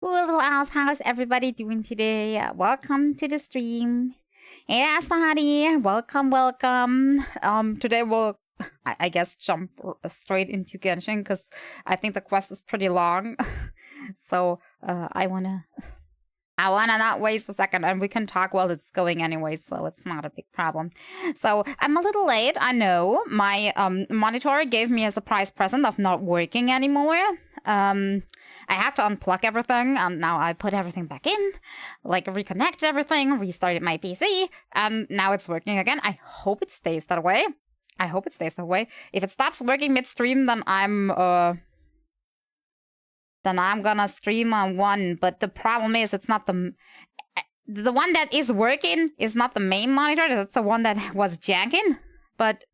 Little owls, how's everybody doing today? Welcome to the stream. Hey, Asahari, welcome. Today we'll, I guess, jump straight into Genshin because I think the quest is pretty long. So I wanna not waste a second, and we can talk while it's going anyway, so it's not a big problem. So I'm a little late, I know. My monitor gave me a surprise present of not working anymore. I have to unplug everything, and now I put everything back in, like reconnect everything, restarted my PC, and now it's working again. I hope it stays that way. If it stops working midstream, then I'm gonna stream on one. But the problem is, it's not the one that is working is not the main monitor. That's the one that was janking. But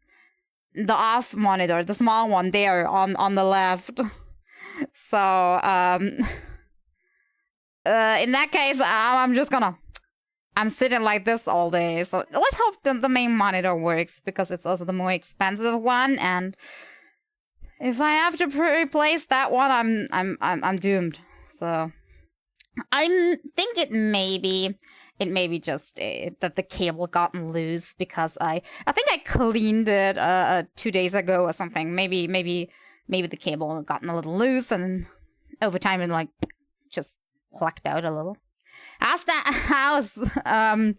the off monitor, the small one there on the left. So in that case, I'm sitting like this all day. So let's hope the main monitor works, because it's also the more expensive one, and if I have to replace that one, I'm doomed. So I think it may be just that the cable gotten loose, because I think I cleaned it 2 days ago or something. Maybe the cable gotten a little loose, and over time it like just plucked out a little. How's that house? The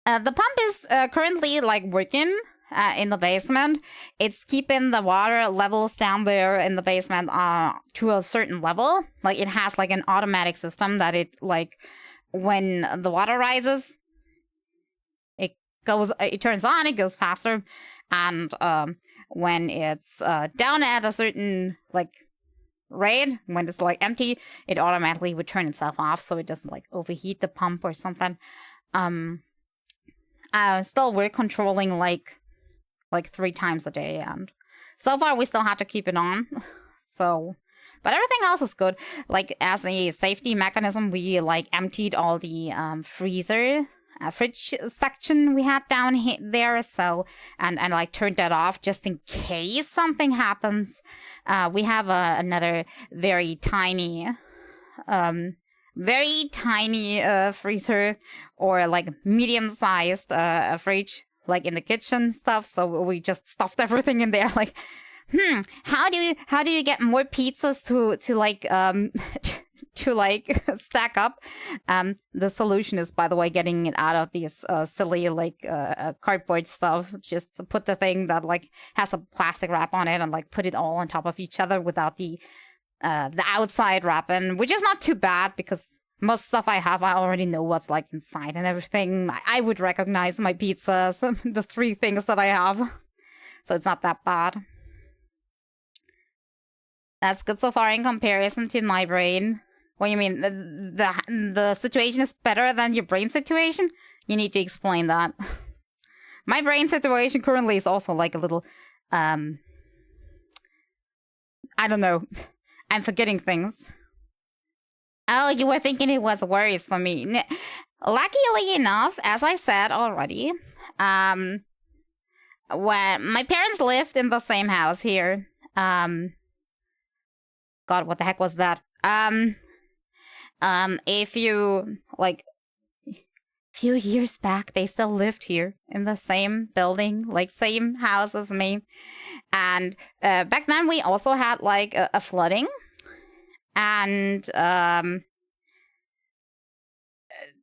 pump is currently like working in the basement. It's keeping the water levels down there in the basement to a certain level. Like it has like an automatic system that it like when the water rises, it turns on, it goes faster, and when it's down at a certain like rate, when it's like empty, it automatically would turn itself off, so it doesn't like overheat the pump or something. Still we're controlling like 3 times a day, and so far we still have to keep it on. So, but everything else is good. Like as a safety mechanism, we like emptied all the fridge section we had down there, so and like turned that off just in case something happens. We have another very tiny freezer, or like medium-sized fridge, like in the kitchen stuff. So we just stuffed everything in there. Like, how do you get more pizzas to like to like stack up? The solution is, by the way, getting it out of these silly like cardboard stuff. Just to put the thing that like has a plastic wrap on it and like put it all on top of each other without the outside wrapping, which is not too bad, because most stuff I have, I already know what's like inside and everything. I would recognize my pizzas, the 3 things that I have, so it's not that bad. That's good so far in comparison to my brain. What do you mean? The situation is better than your brain situation? You need to explain that. My brain situation currently is also like a little, I don't know. I'm forgetting things. Oh, you were thinking it was worries for me. Luckily enough, as I said already, when my parents lived in the same house here, God, what the heck was that? A few years back, they still lived here in the same building, like same house as me. And back then we also had like a flooding, and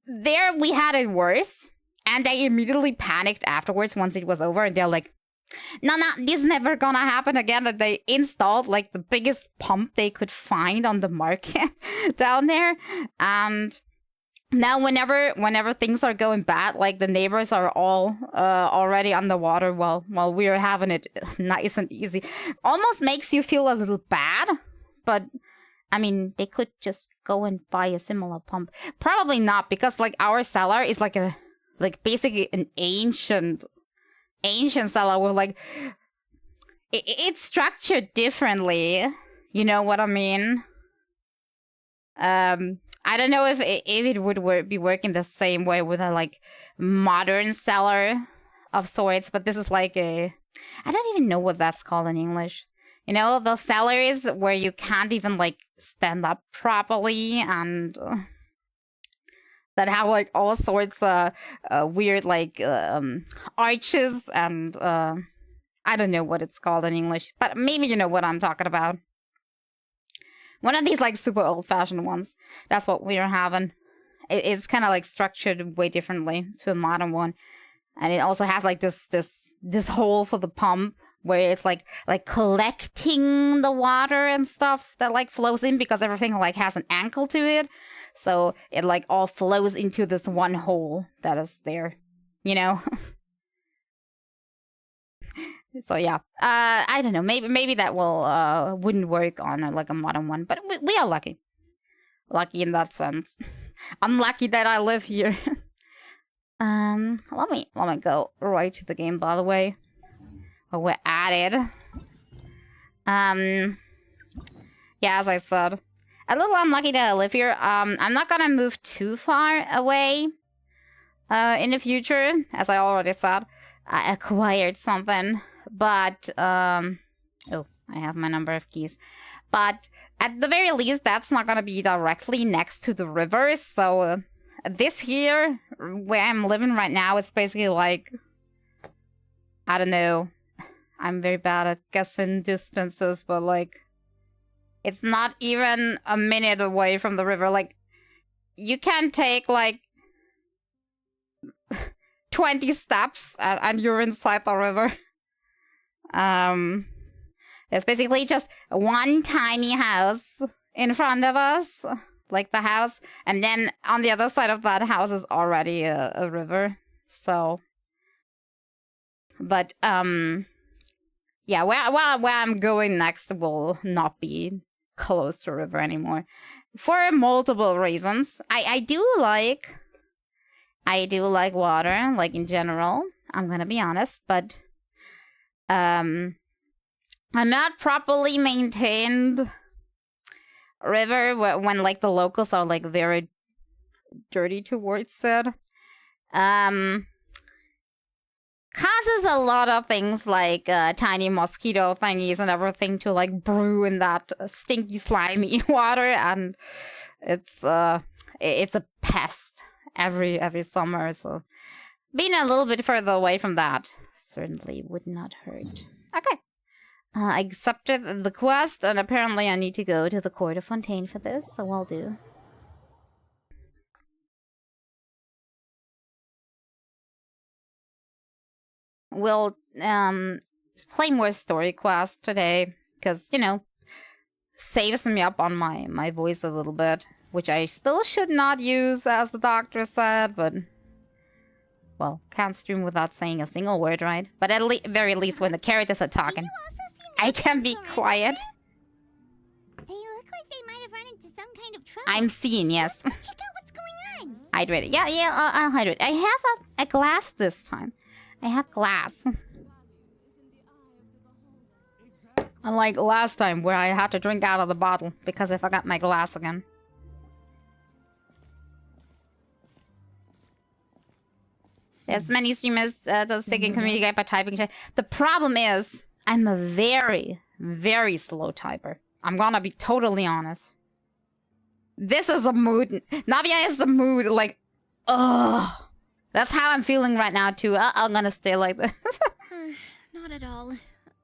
there we had it worse. And they immediately panicked afterwards once it was over, and they're like, no, this is never gonna happen again. And they installed like the biggest pump they could find on the market down there. And now whenever things are going bad, like the neighbors are all already underwater while we're having it nice and easy. Almost makes you feel a little bad, but I mean, they could just go and buy a similar pump. Probably not, because like our cellar is like basically an ancient cellar with like it's structured differently. You know what I mean? I don't know if it would be working the same way with a like modern cellar of sorts, but this is like I don't even know what that's called in English. You know, the cellars where you can't even, like, stand up properly and that have, like, all sorts of weird, like, arches and I don't know what it's called in English, but maybe you know what I'm talking about. One of these, like, super old-fashioned ones. That's what we're having. It's kind of, like, structured way differently to a modern one. And it also has, like, this hole for the pump where it's, like collecting the water and stuff that, like, flows in because everything, like, has an ankle to it. So it, like, all flows into this one hole that is there, you know? So yeah, I don't know. Maybe that will wouldn't work on like a modern one, but we are lucky in that sense. I'm lucky that I live here. Let me go right to the game. By the way, we're at it. Yeah, as I said, a little unlucky that I live here. I'm not gonna move too far away. In the future, as I already said, I acquired something. But, oh, I have my number of keys. But at the very least, that's not gonna be directly next to the river. So this here, where I'm living right now, it's basically like, I don't know. I'm very bad at guessing distances, but like, it's not even a minute away from the river. Like, you can take like 20 steps and you're inside the river. There's basically just one tiny house in front of us, like the house, and then on the other side of that house is already a river. So, but yeah, where I'm going next will not be close to a river anymore, for multiple reasons. I do like water, like in general. I'm gonna be honest, but a not properly maintained river when like the locals are like very dirty towards it causes a lot of things like tiny mosquito thingies and everything to like brew in that stinky slimy water, and it's a pest every summer. So being a little bit further away from that certainly would not hurt. Okay. I accepted the quest, and apparently I need to go to the Court of Fontaine for this, so I'll do. We'll play more story quests today, because, you know, saves me up on my voice a little bit, which I still should not use, as the doctor said, but... Well, can't stream without saying a single word, right? But at very least when the characters are talking, I can be quiet. They look like they might have run into some kind of trouble. I'm seeing, yes. Check out what's going on. Hydrate. Yeah, I'll hydrate. I have a glass this time. I have glass. Unlike last time where I had to drink out of the bottle because I forgot my glass again. There's many streamers that stick in communicate by typing. The problem is, I'm a very, very slow typer. I'm gonna be totally honest. This is a mood. Navia is the mood, like, ugh. That's how I'm feeling right now, too. I'm gonna stay like this. Not at all.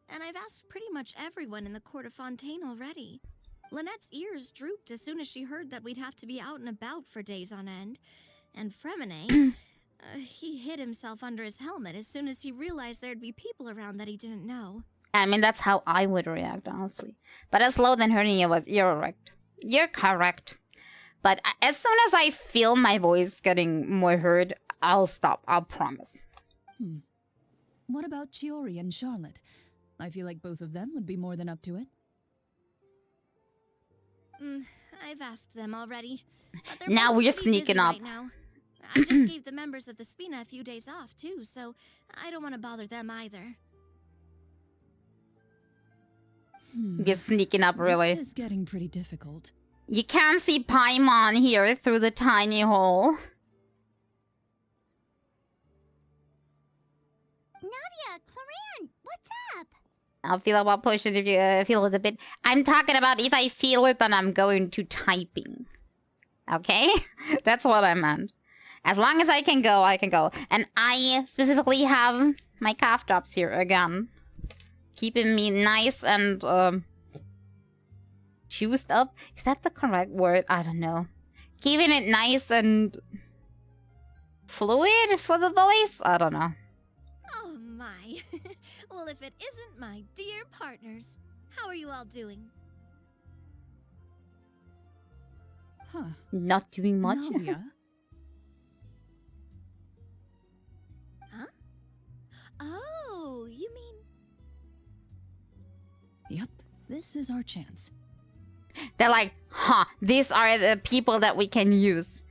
And I've asked pretty much everyone in the Court of Fontaine already. Lynette's ears drooped as soon as she heard that we'd have to be out and about for days on end. And Fremine... he hid himself under his helmet as soon as he realized there'd be people around that he didn't know. I mean, that's how I would react, honestly. But as slow than Hernia was, you're correct. You're correct. But as soon as I feel my voice getting more heard, I'll stop. I'll promise. What about Chiori and Charlotte? I feel like both of them would be more than up to it. I've asked them already. But now we're busy sneaking up. Right now. I just gave the members of the Spina a few days off, too, so I don't want to bother them either. You're sneaking up, really. This is getting pretty difficult. You can't see Paimon here through the tiny hole. Nadia, Clorinde, what's up? I'll feel about pushing if you feel it a bit. I'm talking about if I feel it, then I'm going to typing. Okay? That's what I meant. As long as I can go, I can go. And I specifically have my cough drops here again. Keeping me nice and juiced up. Is that the correct word? I don't know. Keeping it nice and fluid for the voice? I don't know. Oh my. Well, if it isn't my dear partners, how are you all doing? Huh. Not doing much. Nadia? Huh? Oh, you mean... Yep, this is our chance. They're like, huh, these are the people that we can use.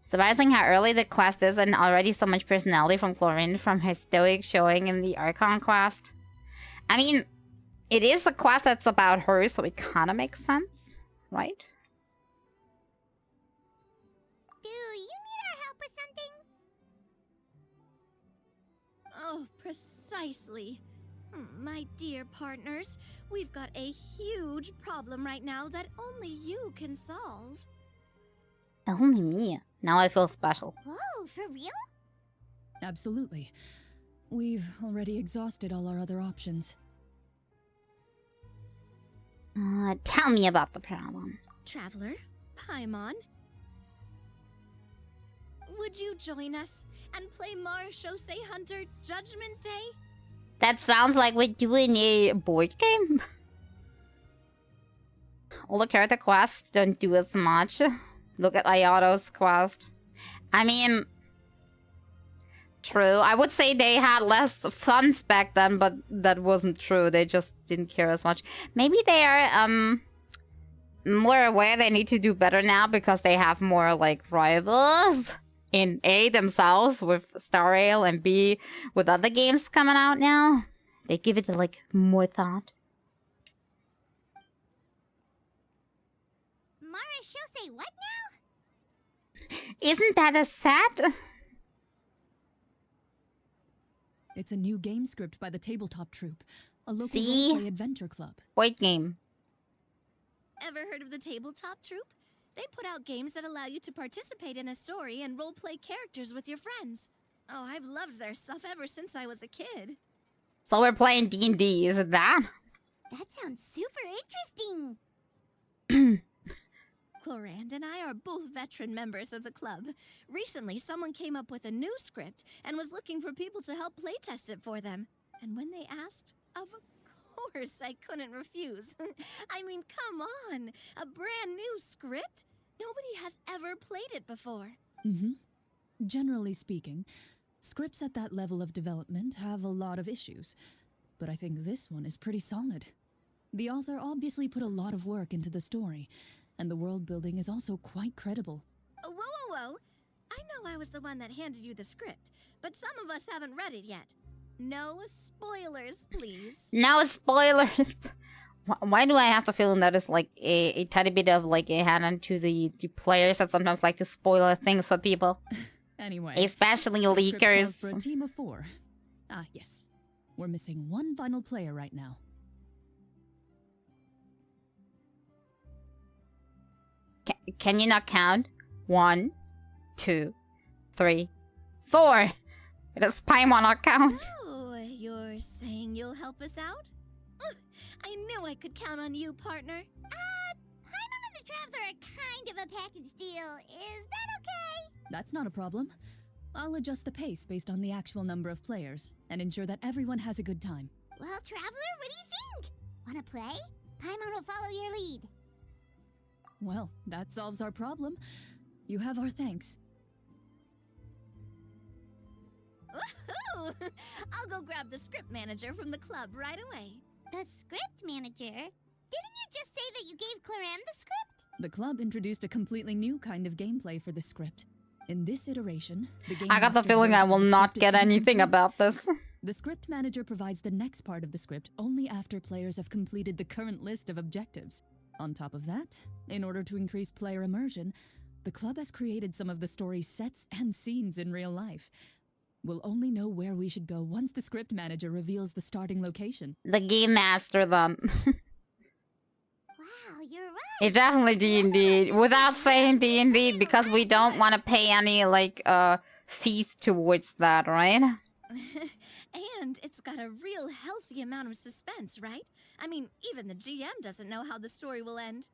Surprising how early the quest is and already so much personality from Clorinde from her stoic showing in the Archon quest. I mean, it is a quest that's about her, so it kind of makes sense, right? Do you need our help with something? Oh, precisely. My dear partners, we've got a huge problem right now that only you can solve. Only me. Now I feel special. Whoa, for real? Absolutely. We've already exhausted all our other options. Tell me about the problem. Traveler, Paimon, would you join us and play Marechaussee Hunter Judgment Day? That sounds like we're doing a board game. All the character quests don't do as much. Look at Ayato's quest. I mean, true. I would say they had less fun back then, but that wasn't true. They just didn't care as much. Maybe they are more aware they need to do better now because they have more like rivals in A themselves with Star Rail and B with other games coming out now. They give it like more thought. Marechaussee what now? Isn't that a set? It's a new game script by the Tabletop Troupe, a local See? roleplay adventure club. Board game. Ever heard of the Tabletop Troupe? They put out games that allow you to participate in a story and roleplay characters with your friends. Oh, I've loved their stuff ever since I was a kid. So we're playing D&D, is it that? That sounds super interesting. Clorinde and I are both veteran members of the club. Recently, someone came up with a new script and was looking for people to help playtest it for them. And when they asked, of course I couldn't refuse. I mean, come on, a brand new script? Nobody has ever played it before. Mm-hmm. Generally speaking, scripts at that level of development have a lot of issues, but I think this one is pretty solid. The author obviously put a lot of work into the story, and the world building is also quite credible. Whoa, whoa, whoa. I know I was the one that handed you the script, but some of us haven't read it yet. No spoilers, please. No spoilers. Why do I have to feel that it's like a tiny bit of like a hand onto the players that sometimes like to spoil things for people? Anyway, Especially the script calls leakers. for a team of 4. Ah, yes. We're missing one final player right now. Can you not count? 1, 2, 3, 4. Does Paimon not count? Oh, you're saying you'll help us out? I knew I could count on you, partner. Paimon and the Traveler are kind of a package deal. Is that okay? That's not a problem. I'll adjust the pace based on the actual number of players and ensure that everyone has a good time. Well, Traveler, what do you think? Wanna play? Paimon will follow your lead. Well, that solves our problem. You have our thanks. Woohoo! I'll go grab the script manager from the club right away. The script manager? Didn't you just say that you gave Clorinde the script? The club introduced a completely new kind of gameplay for the script. In this iteration, the game I got the master's feeling I version will of the not script is get anything incomplete. about this. The script manager provides the next part of the script only after players have completed the current list of objectives. On top of that, in order to increase player immersion, the club has created some of the story's sets and scenes in real life. We'll only know where we should go once the script manager reveals the starting location. The game master then. Wow, you're right. It's definitely D&D. Without saying D&D, because we don't want to pay any, like, fees towards that, right? And it's got a real healthy amount of suspense, right? I mean, even the GM doesn't know how the story will end.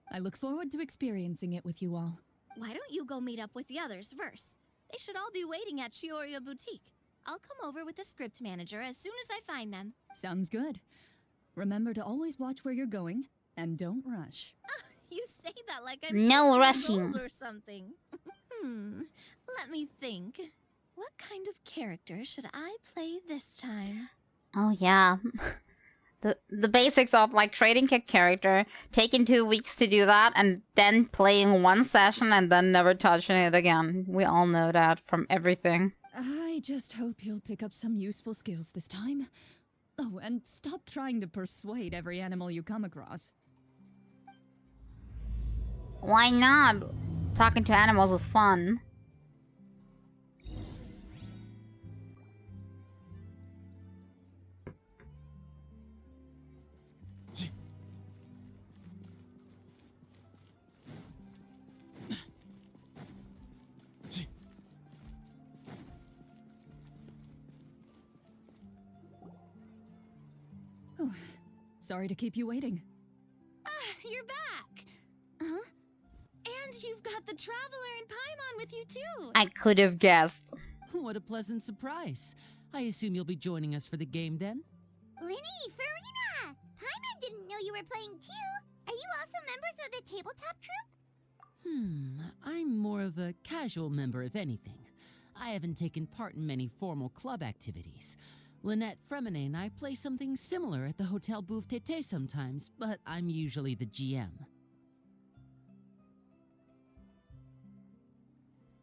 I look forward to experiencing it with you all. Why don't you go meet up with the others first? They should all be waiting at Chioria Boutique. I'll come over with the script manager as soon as I find them. Sounds good. Remember to always watch where you're going, and don't rush. You say that like I'm No 6 years rushing. old or something. Let me think. What kind of character should I play this time? Oh, yeah. The basics of, like, creating a character, taking 2 weeks to do that, and then playing one session and then never touching it again. We all know that from everything. I just hope you'll pick up some useful skills this time. Oh, and stop trying to persuade every animal you come across. Why not? Talking to animals is fun. Oh, sorry to keep you waiting. You're back! Huh? And you've got the Traveler and Paimon with you too! I could have guessed. What a pleasant surprise. I assume you'll be joining us for the game then? Linny, Farina! Paimon didn't know you were playing too! Are you also members of the tabletop troupe? I'm more of a casual member if anything. I haven't taken part in many formal club activities. Lynette, Fremine, and I play something similar at the Hotel Bouffe Tété sometimes, but I'm usually the GM.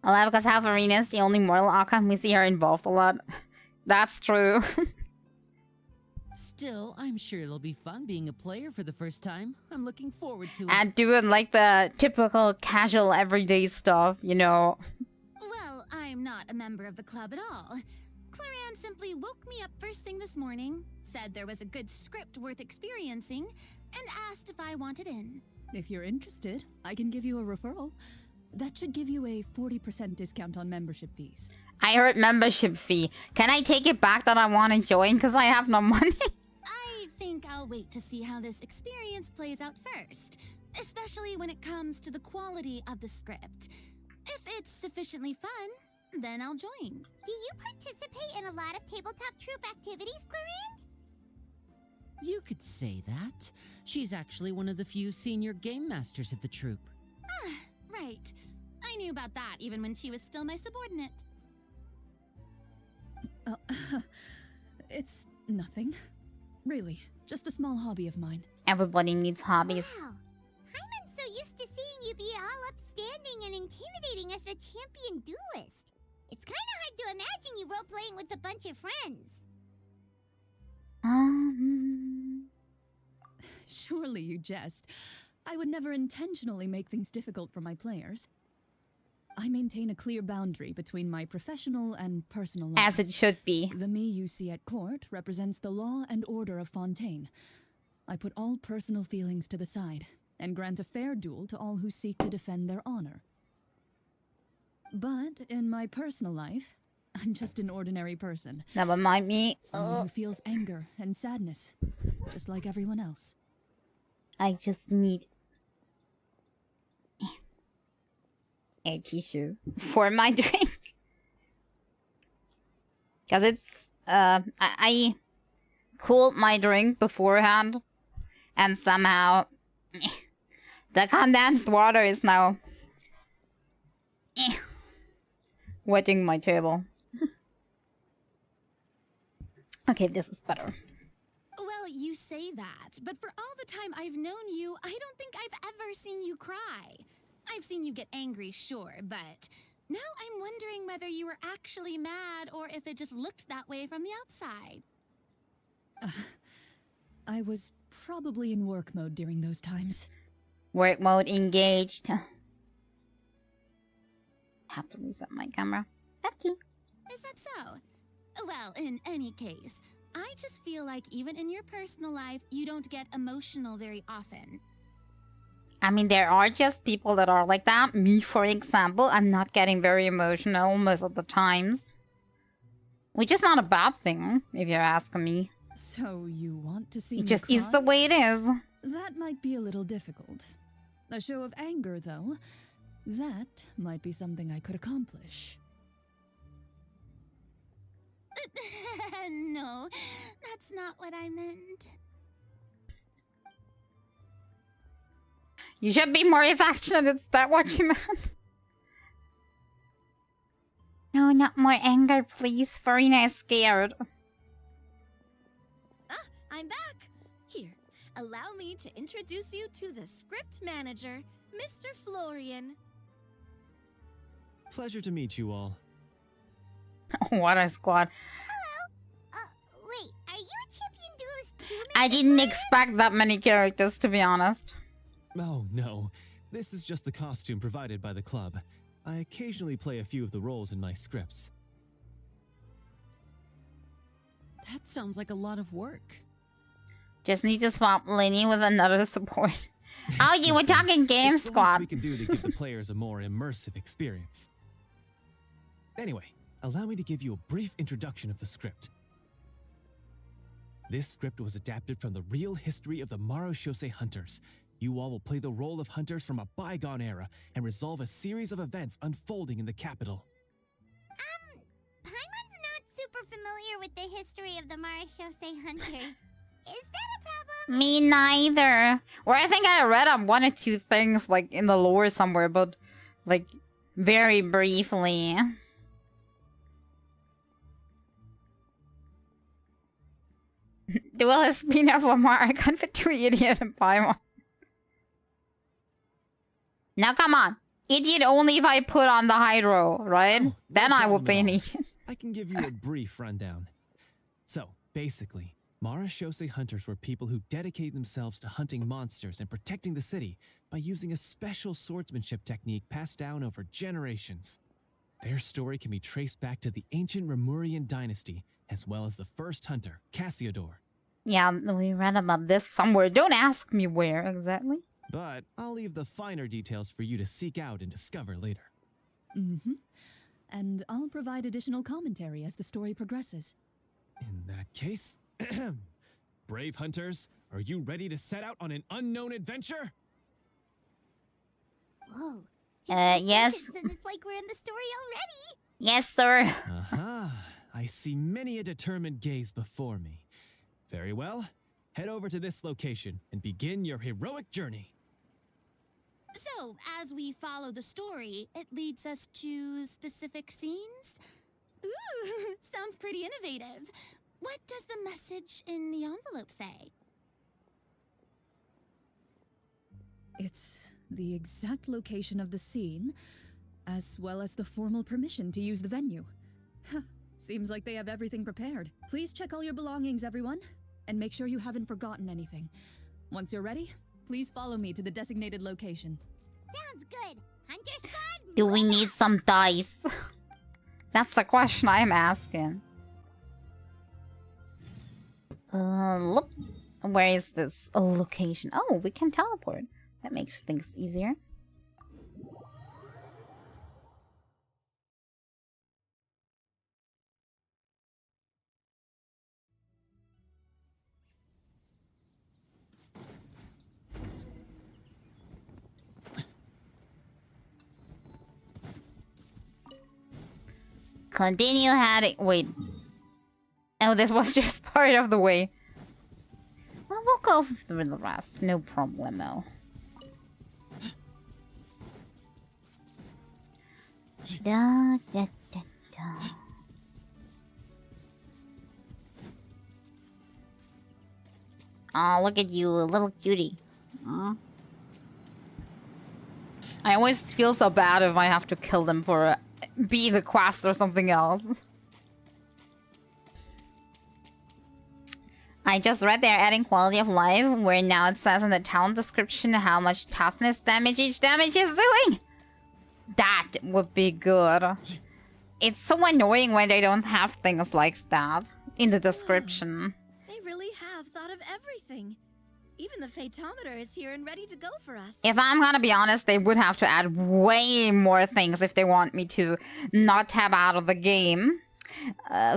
Well, because Halvarina is the only mortal outcome we see her involved a lot. That's true. Still, I'm sure it'll be fun being a player for the first time. I'm looking forward to it. And doing, like, the typical casual everyday stuff, you know. Well, I'm not a member of the club at all. Clorinde simply woke me up first thing this morning, said there was a good script worth experiencing, and asked if I wanted in. If you're interested, I can give you a referral. That should give you a 40% discount on membership fees. I heard membership fee. Can I take it back that I want to join because I have no money? I think I'll wait to see how this experience plays out first, especially when it comes to the quality of the script. If it's sufficiently fun, then I'll join. Do you participate in a lot of tabletop troupe activities, Clorinde? You could say that. She's actually one of the few senior game masters of the troupe. Right. I knew about that even when she was still my subordinate. It's nothing. Really, just a small hobby of mine. Everybody needs hobbies. Wow. Paimon's so used to seeing you be all upstanding and intimidating as the champion duelist. It's kind of hard to imagine you role-playing with a bunch of friends. Surely you jest. I would never intentionally make things difficult for my players. I maintain a clear boundary between my professional and personal lives. As it should be. The me you see at court represents the law and order of Fontaine. I put all personal feelings to the side and grant a fair duel to all who seek to defend their honor. But in my personal life, I'm just an ordinary person. Never mind me. Someone who feels anger and sadness, just like everyone else. I just need a tissue for my drink. Because it's, I cooled my drink beforehand. And somehow, the condensed water is now wetting my table. Okay, this is better. Well, you say that, but for all the time I've known you, I don't think I've ever seen you cry. I've seen you get angry, sure, but now I'm wondering whether you were actually mad or if it just looked that way from the outside. I was probably in work mode during those times. Work mode engaged. Have to reset my camera. Okay. Is that so? Well, in any case, I just feel like even in your personal life, you don't get emotional very often. I mean, there are just people that are like that. Me, for example, I'm not getting very emotional most of the times. Which is not a bad thing, if you're asking me. So you want to see It me just is cry? the way it is. That might be a little difficult. A show of anger, though, that might be something I could accomplish. No, that's not what I meant. You should be more affectionate, is that what you meant? No, not more anger, please. Farina is scared. Ah, I'm back. Here, allow me to introduce you to the script manager, Mr. Florian. Pleasure to meet you all. What a squad. Wait, are you a champion duelist too, Mr. I didn't Florian? expect that many characters, to be honest. Oh, no. This is just the costume provided by the club. I occasionally play a few of the roles in my scripts. That sounds like a lot of work. Just need to swap Lenny with another support. Oh, you were talking Game It's the least Squad. we can do to give the players a more immersive experience. Anyway, allow me to give you a brief introduction of the script. This script was adapted from the real history of the Marushose hunters. You all will play the role of hunters from a bygone era and resolve a series of events unfolding in the capital. Paimon's not super familiar with the history of the Marashose hunters. Is that a problem? Me neither. Or I think I read up one or two things, like, in the lore somewhere, but, like, very briefly. Duel has been of Lamar. I can't fit two idiot and Paimon. Now come on. Idiot only if I put on the hydro, right? Oh, Then no I will problem be at an all. idiot. I can give you a brief rundown. So, basically, Marushose hunters were people who dedicated themselves to hunting monsters and protecting the city by using a special swordsmanship technique passed down over generations. Their story can be traced back to the ancient Remurian dynasty, as well as the first hunter, Cassiodor. Yeah, we read about this somewhere. Don't ask me where exactly. But I'll leave the finer details for you to seek out and discover later. Mm-hmm. And I'll provide additional commentary as the story progresses. In that case, brave hunters, are you ready to set out on an unknown adventure? Whoa. Yes. It's like we're in the story already. Yes, sir. Aha, I see many a determined gaze before me. Very well, head over to this location and begin your heroic journey. So, as we follow the story, it leads us to specific scenes? Ooh, sounds pretty innovative. What does the message in the envelope say? It's the exact location of the scene, as well as the formal permission to use the venue. Huh, seems like they have everything prepared. Please check all your belongings, everyone, and make sure you haven't forgotten anything. Once you're ready, please follow me to the designated location. Sounds good. Hunter squad. Do we move need out. some dice? That's the question I'm asking. Look. Where is this location? Oh, we can teleport. That makes things easier. Continue heading. Wait. Oh, this was just part of the way. Well, we'll go through the rest. No problemo. Da, da, da, da. Oh, look at you, little cutie. Aw. I always feel so bad if I have to kill them for be the quest or something else. I just read they're adding quality of life, where now it says in the talent description how much toughness damage each damage is doing. That would be good. It's so annoying when they don't have things like that in the description. They really have thought of everything. Even the Fatometer is here and ready to go for us. If I'm gonna be honest, they would have to add way more things if they want me to not tab out of the game.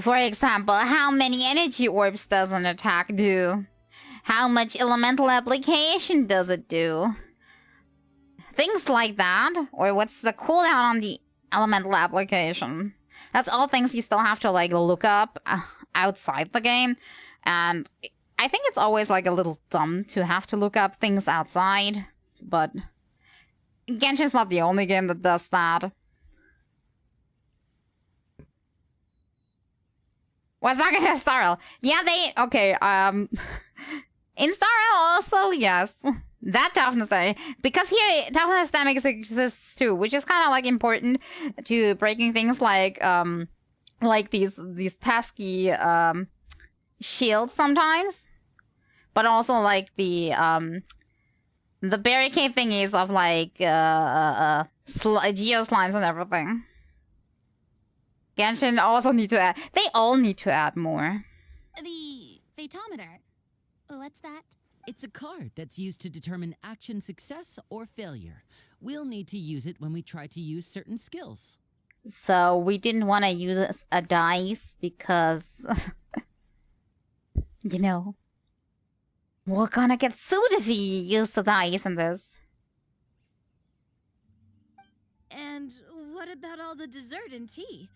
For example, how many energy orbs does an attack do? How much elemental application does it do? Things like that. Or what's the cooldown on the elemental application? That's all things you still have to like look up outside the game. And I think it's always like a little dumb to have to look up things outside. But Genshin's not the only game that does that. What's not gonna Starl? Yeah, they okay, in Starl also, yes. That toughness because here toughness damage exists too, which is kinda like important to breaking things like these pesky shields sometimes. But also like the barricade thingies of like geo slimes and everything. Genshin also need to add. They all need to add more. The Fatometer. What's that? It's a card that's used to determine action success or failure. We'll need to use it when we try to use certain skills. So we didn't want to use a dice because, you know, we're gonna get sued if we use the dice in this. And what about all the dessert and tea?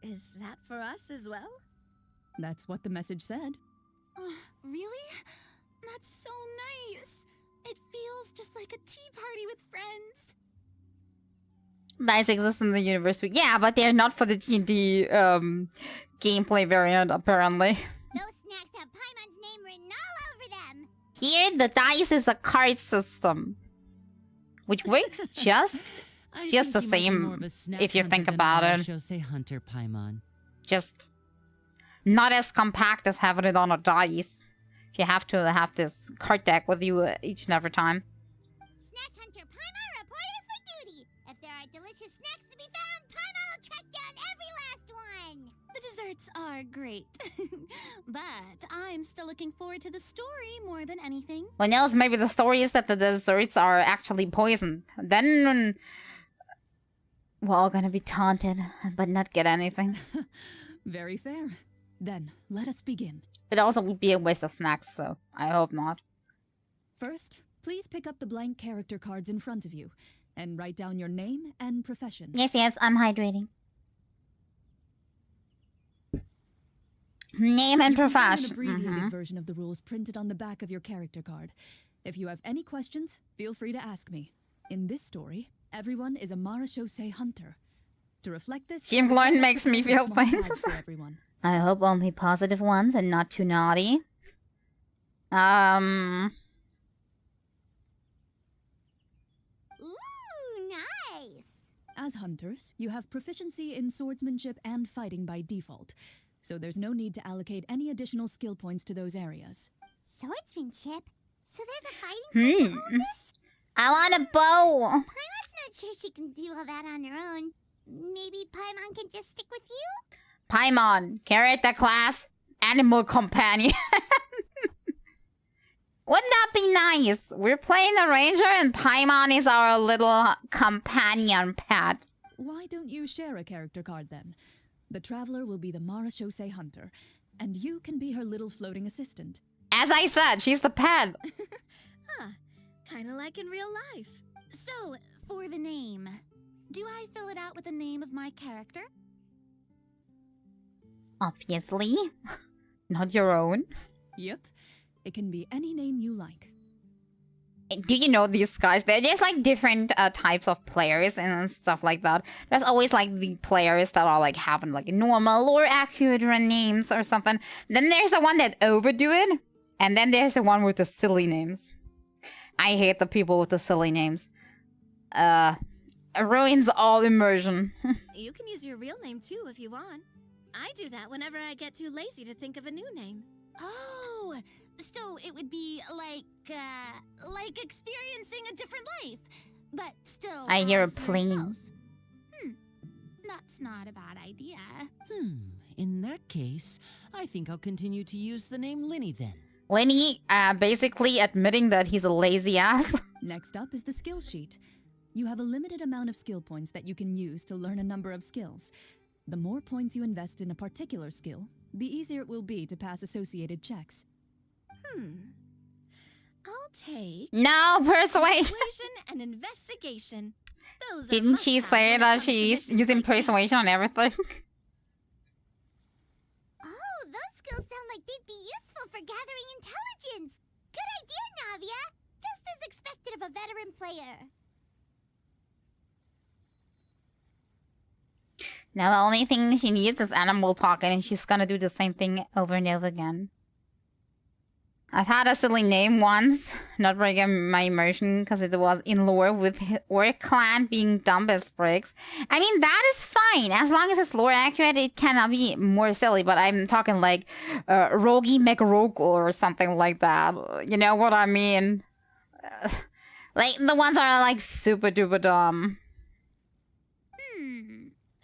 Is that for us as well? That's what the message said. Really? That's so nice. It feels just like a tea party with friends. Dice exist in the universe too. Yeah, but they're not for the D&D gameplay variant, apparently. Those snacks have Paimon's name written all over them. Here, the dice is a card system, which works just I Just think the you might be same, more of a snack if you hunter think than a about it. Marechaussee hunter, Paimon. just not as compact as having it on a dice. You have to have this card deck with you each and every time. Snack Hunter Paimon reported for duty. If there are delicious snacks to be found, Paimon will track down every last one. The desserts are great. But I'm still looking forward to the story more than anything. Who knows, maybe the story is that the desserts are actually poisoned. Then we're all gonna be taunted, but not get anything. Very fair. Then, let us begin. It also would be a waste of snacks, so I hope not. First, please pick up the blank character cards in front of you and write down your name and profession. Yes, I'm hydrating. Name and You can find profession. an abbreviated version of the rules printed on the back of your character card. If you have any questions, feel free to ask me. In this story, everyone is a Marechaussee hunter. To reflect this, Team Clorinde makes me feel small tags things. for everyone. I hope only positive ones and not too naughty. Ooh, nice. As hunters, you have proficiency in swordsmanship and fighting by default, so there's no need to allocate any additional skill points to those areas. Swordsmanship? So there's a fighting point to all this? I want a bow. Paimon's not sure she can do all that on her own. Maybe Paimon can just stick with you? Paimon, character class, animal companion. Wouldn't that be nice? We're playing the ranger and Paimon is our little companion pet. Why don't you share a character card then? The traveler will be the Marechaussee hunter, and you can be her little floating assistant. As I said, she's the pet. Kinda like in real life. So, for the name, do I fill it out with the name of my character? Obviously. Not your own. Yep, it can be any name you like. Do you know these guys? They're just like different types of players and stuff like that. There's always like the players that are like having like normal or accurate names or something. Then there's the one that overdo it. And then there's the one with the silly names. I hate the people with the silly names. It ruins all immersion. You can use your real name too if you want. I do that whenever I get too lazy to think of a new name. Oh, so it would be like experiencing a different life, but still. I hear a as plane. yourself. That's not a bad idea. In that case, I think I'll continue to use the name Linny then. Lenny, basically admitting that he's a lazy ass. Next up is the skill sheet. You have a limited amount of skill points that you can use to learn a number of skills. The more points you invest in a particular skill, the easier it will be to pass associated checks. I'll take No, persuasion. persuasion and investigation. Those are Didn't she must-haves say when it that comes to she's missions using like this. persuasion on everything? Oh, those skills sound like they'd be useful for gathering intelligence. Good idea, Navia. Just as expected of a veteran player. Now the only thing she needs is animal talking, and she's gonna do the same thing over and over again. I've had a silly name once, not breaking my immersion, because it was in lore with Orc clan being dumb as bricks. I mean, that is fine, as long as it's lore accurate. It cannot be more silly. But I'm talking like Rogi McRogue or something like that. You know what I mean? Like the ones that are like super duper dumb.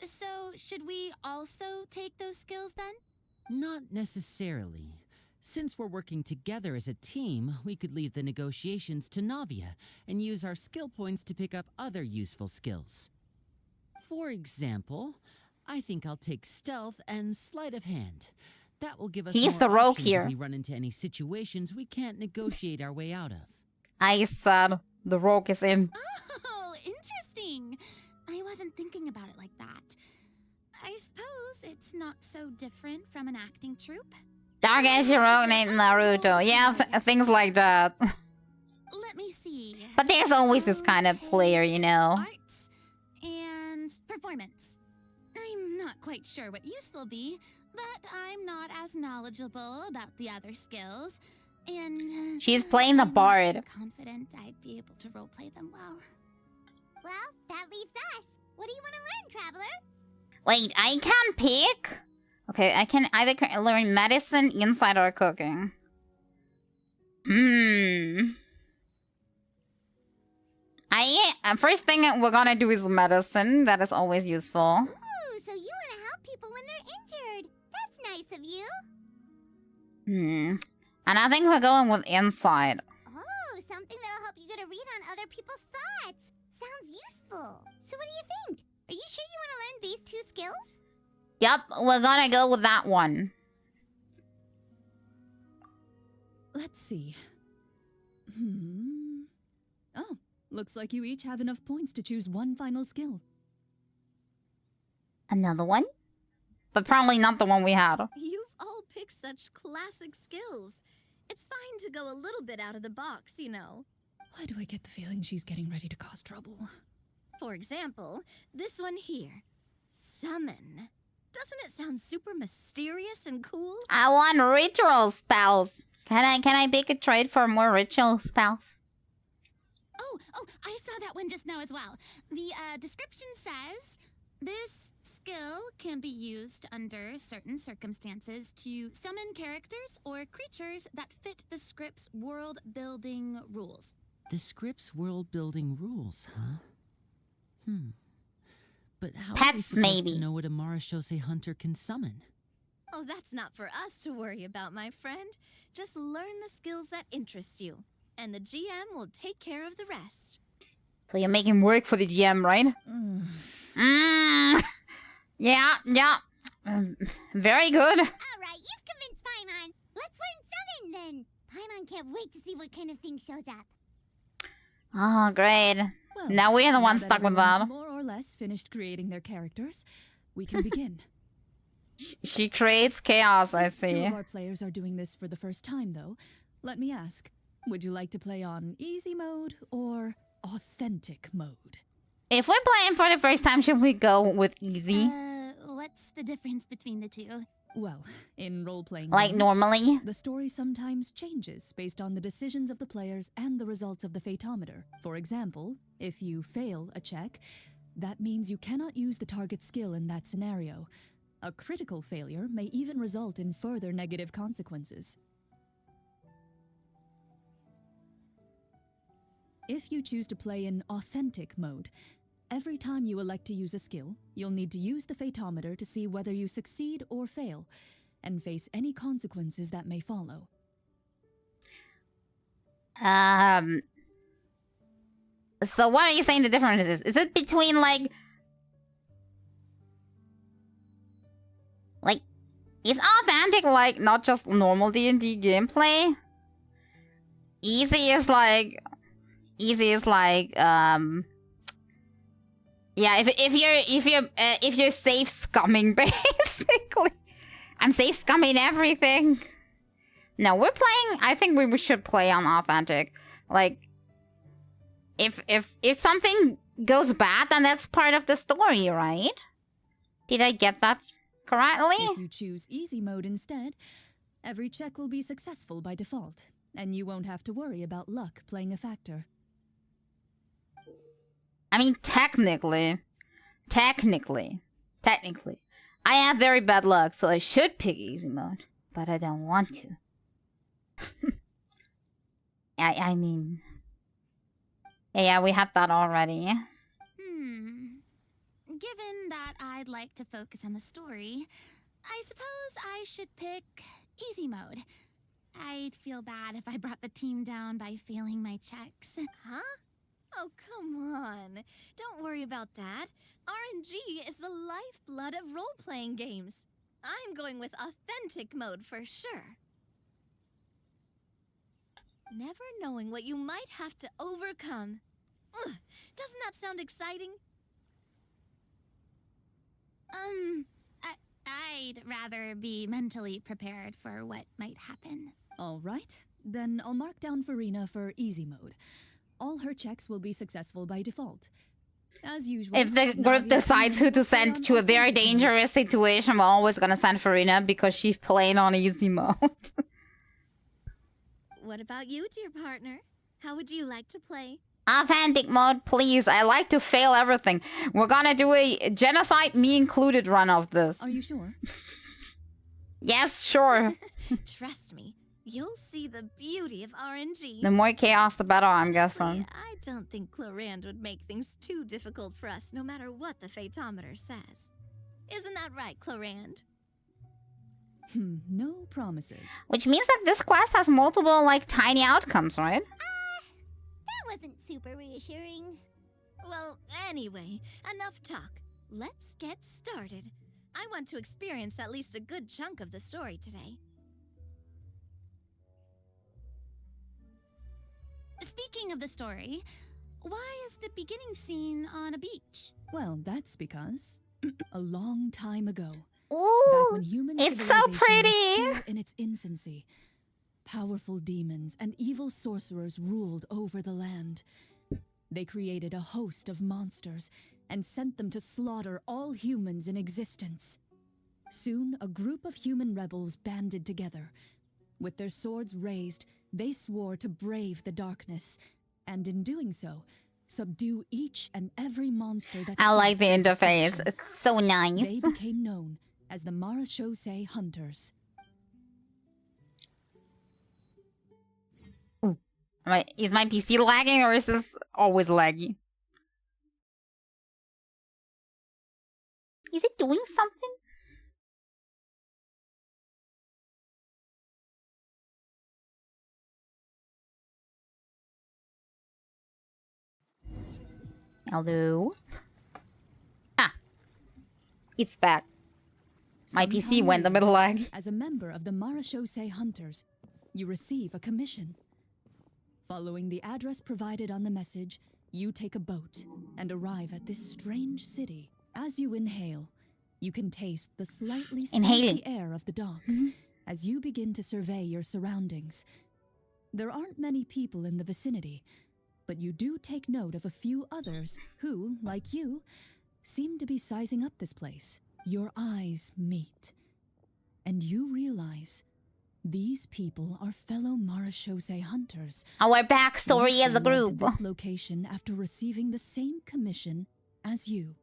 So, should we also take those skills then? Not necessarily. Since we're working together as a team, we could leave the negotiations to Navia and use our skill points to pick up other useful skills. For example, I think I'll take stealth and sleight of hand. That will give us He's more the rogue options here. if we run into any situations we can't negotiate our way out of. I said the rogue is in. Oh, interesting. I wasn't thinking about it like that. I suppose it's not so different from an acting troupe. Dark Age rogue named Naruto. Yeah, things like that. Let me see. But there's always this kind of player, you know. Arts and performance. I'm not quite sure what use they'll be, but I'm not as knowledgeable about the other skills. And She's playing the I'm not bard. too confident I'd be able to roleplay them well. Well, that leaves us. What do you want to learn, Traveler? Wait, I can pick? Okay, I can either learn medicine, insight, or cooking. First thing we're gonna do is medicine. That is always useful. Ooh, so you want to help people when they're injured. That's nice of you. And I think we're going with insight. Oh, something that'll help you get a read on other people's thoughts. Sounds useful. So what do you think? Are you sure you want to learn these two skills? Yep, we're gonna go with that one. Let's see. Oh, looks like you each have enough points to choose one final skill. Another one? But probably not the one we had. You've all picked such classic skills. It's fine to go a little bit out of the box, you know. Why do I get the feeling she's getting ready to cause trouble? For example, this one here. Summon. Doesn't it sound super mysterious and cool? I want ritual spells. Can I pick a trade for more ritual spells? Oh, I saw that one just now as well. The description says, this skill can be used under certain circumstances to summon characters or creatures that fit the script's world-building rules. The script's world-building rules, huh? But how are we Pets, supposed maybe. to know what a Marashose hunter can summon? Oh, that's not for us to worry about, my friend. Just learn the skills that interest you, and the GM will take care of the rest. So you're making work for the GM, right? Yeah. Very good. All right, you've convinced Paimon. Let's learn summon then. Paimon can't wait to see what kind of thing shows up. Oh, great. Well, Now we're the ones that stuck with everyone's that. more or less finished creating their characters, we can begin. She creates chaos, I Since two see. of our players are doing this for the first time, though, let me ask, would you like to play on easy mode or authentic mode? If we're playing for the first time, should we go with easy? What's the difference between the two? Well, in role-playing Like games, normally? the story sometimes changes based on the decisions of the players and the results of the fatometer. For example, if you fail a check, that means you cannot use the target skill in that scenario. A critical failure may even result in further negative consequences. If you choose to play in authentic mode, Every time you elect to use a skill, you'll need to use the Fatometer to see whether you succeed or fail, and face any consequences that may follow. So what are you saying the difference is? Is it between like is authentic like not just normal D&D gameplay? Easy is like yeah, if you're safe scumming basically. I'm safe scumming everything. No, we're playing. I think we should play on authentic. Like, if something goes bad, then that's part of the story, right? Did I get that correctly? If you choose easy mode instead, every check will be successful by default, and you won't have to worry about luck playing a factor. I mean, technically, I have very bad luck, so I should pick easy mode, but I don't want to. I mean, yeah, we had that already. Given that I'd like to focus on the story, I suppose I should pick easy mode. I'd feel bad if I brought the team down by failing my checks. Huh? Oh, come on. Don't worry about that. RNG is the lifeblood of role-playing games. I'm going with authentic mode for sure. Never knowing what you might have to overcome. Ugh, doesn't that sound exciting? I'd rather be mentally prepared for what might happen. All right, then I'll mark down Farina for easy mode. All her checks will be successful by default. As usual, If the group decides who to send to a very dangerous situation, we're always gonna send Farina because she's playing on easy mode. What about you, dear partner? How would you like to play? Authentic mode, please. I like to fail everything. We're gonna do a genocide, me included, run of this. Are you sure? Yes, sure. Trust me, you'll see the beauty of RNG. The more chaos, the better, I'm Honestly, guessing. I don't think Clorinde would make things too difficult for us, no matter what the Fatometer says. Isn't that right, Clorinde? No promises. Which means that this quest has multiple, like, tiny outcomes, right? That wasn't super reassuring. Well, anyway, enough talk. Let's get started. I want to experience at least a good chunk of the story today. Speaking of the story, why is the beginning scene on a beach? Well, that's because a long time ago, back Ooh, when human it's so civilization was pretty. still in its infancy, powerful demons and evil sorcerers ruled over the land. They created a host of monsters and sent them to slaughter all humans in existence. Soon, a group of human rebels banded together. With their swords raised, they swore to brave the darkness, and in doing so, subdue each and every monster that I like the sought their interface. destruction. It's so nice. They became known as the Marachose Hunters. Is my PC lagging or is this always laggy? Is it doing something? Hello? Ah. It's back. My PC Sometime went a later, bit lag. As a member of the Marachose Hunters, you receive a commission. Following the address provided on the message, you take a boat and arrive at this strange city. As you inhale, you can taste the slightly Inhaling. salty air of the docks as you begin to survey your surroundings. There aren't many people in the vicinity, but you do take note of a few others who, like you, seem to be sizing up this place. Your eyes meet, and you realize these people are fellow Marachose Hunters. Our backstory as a Led to group. this location after receiving the same commission as you.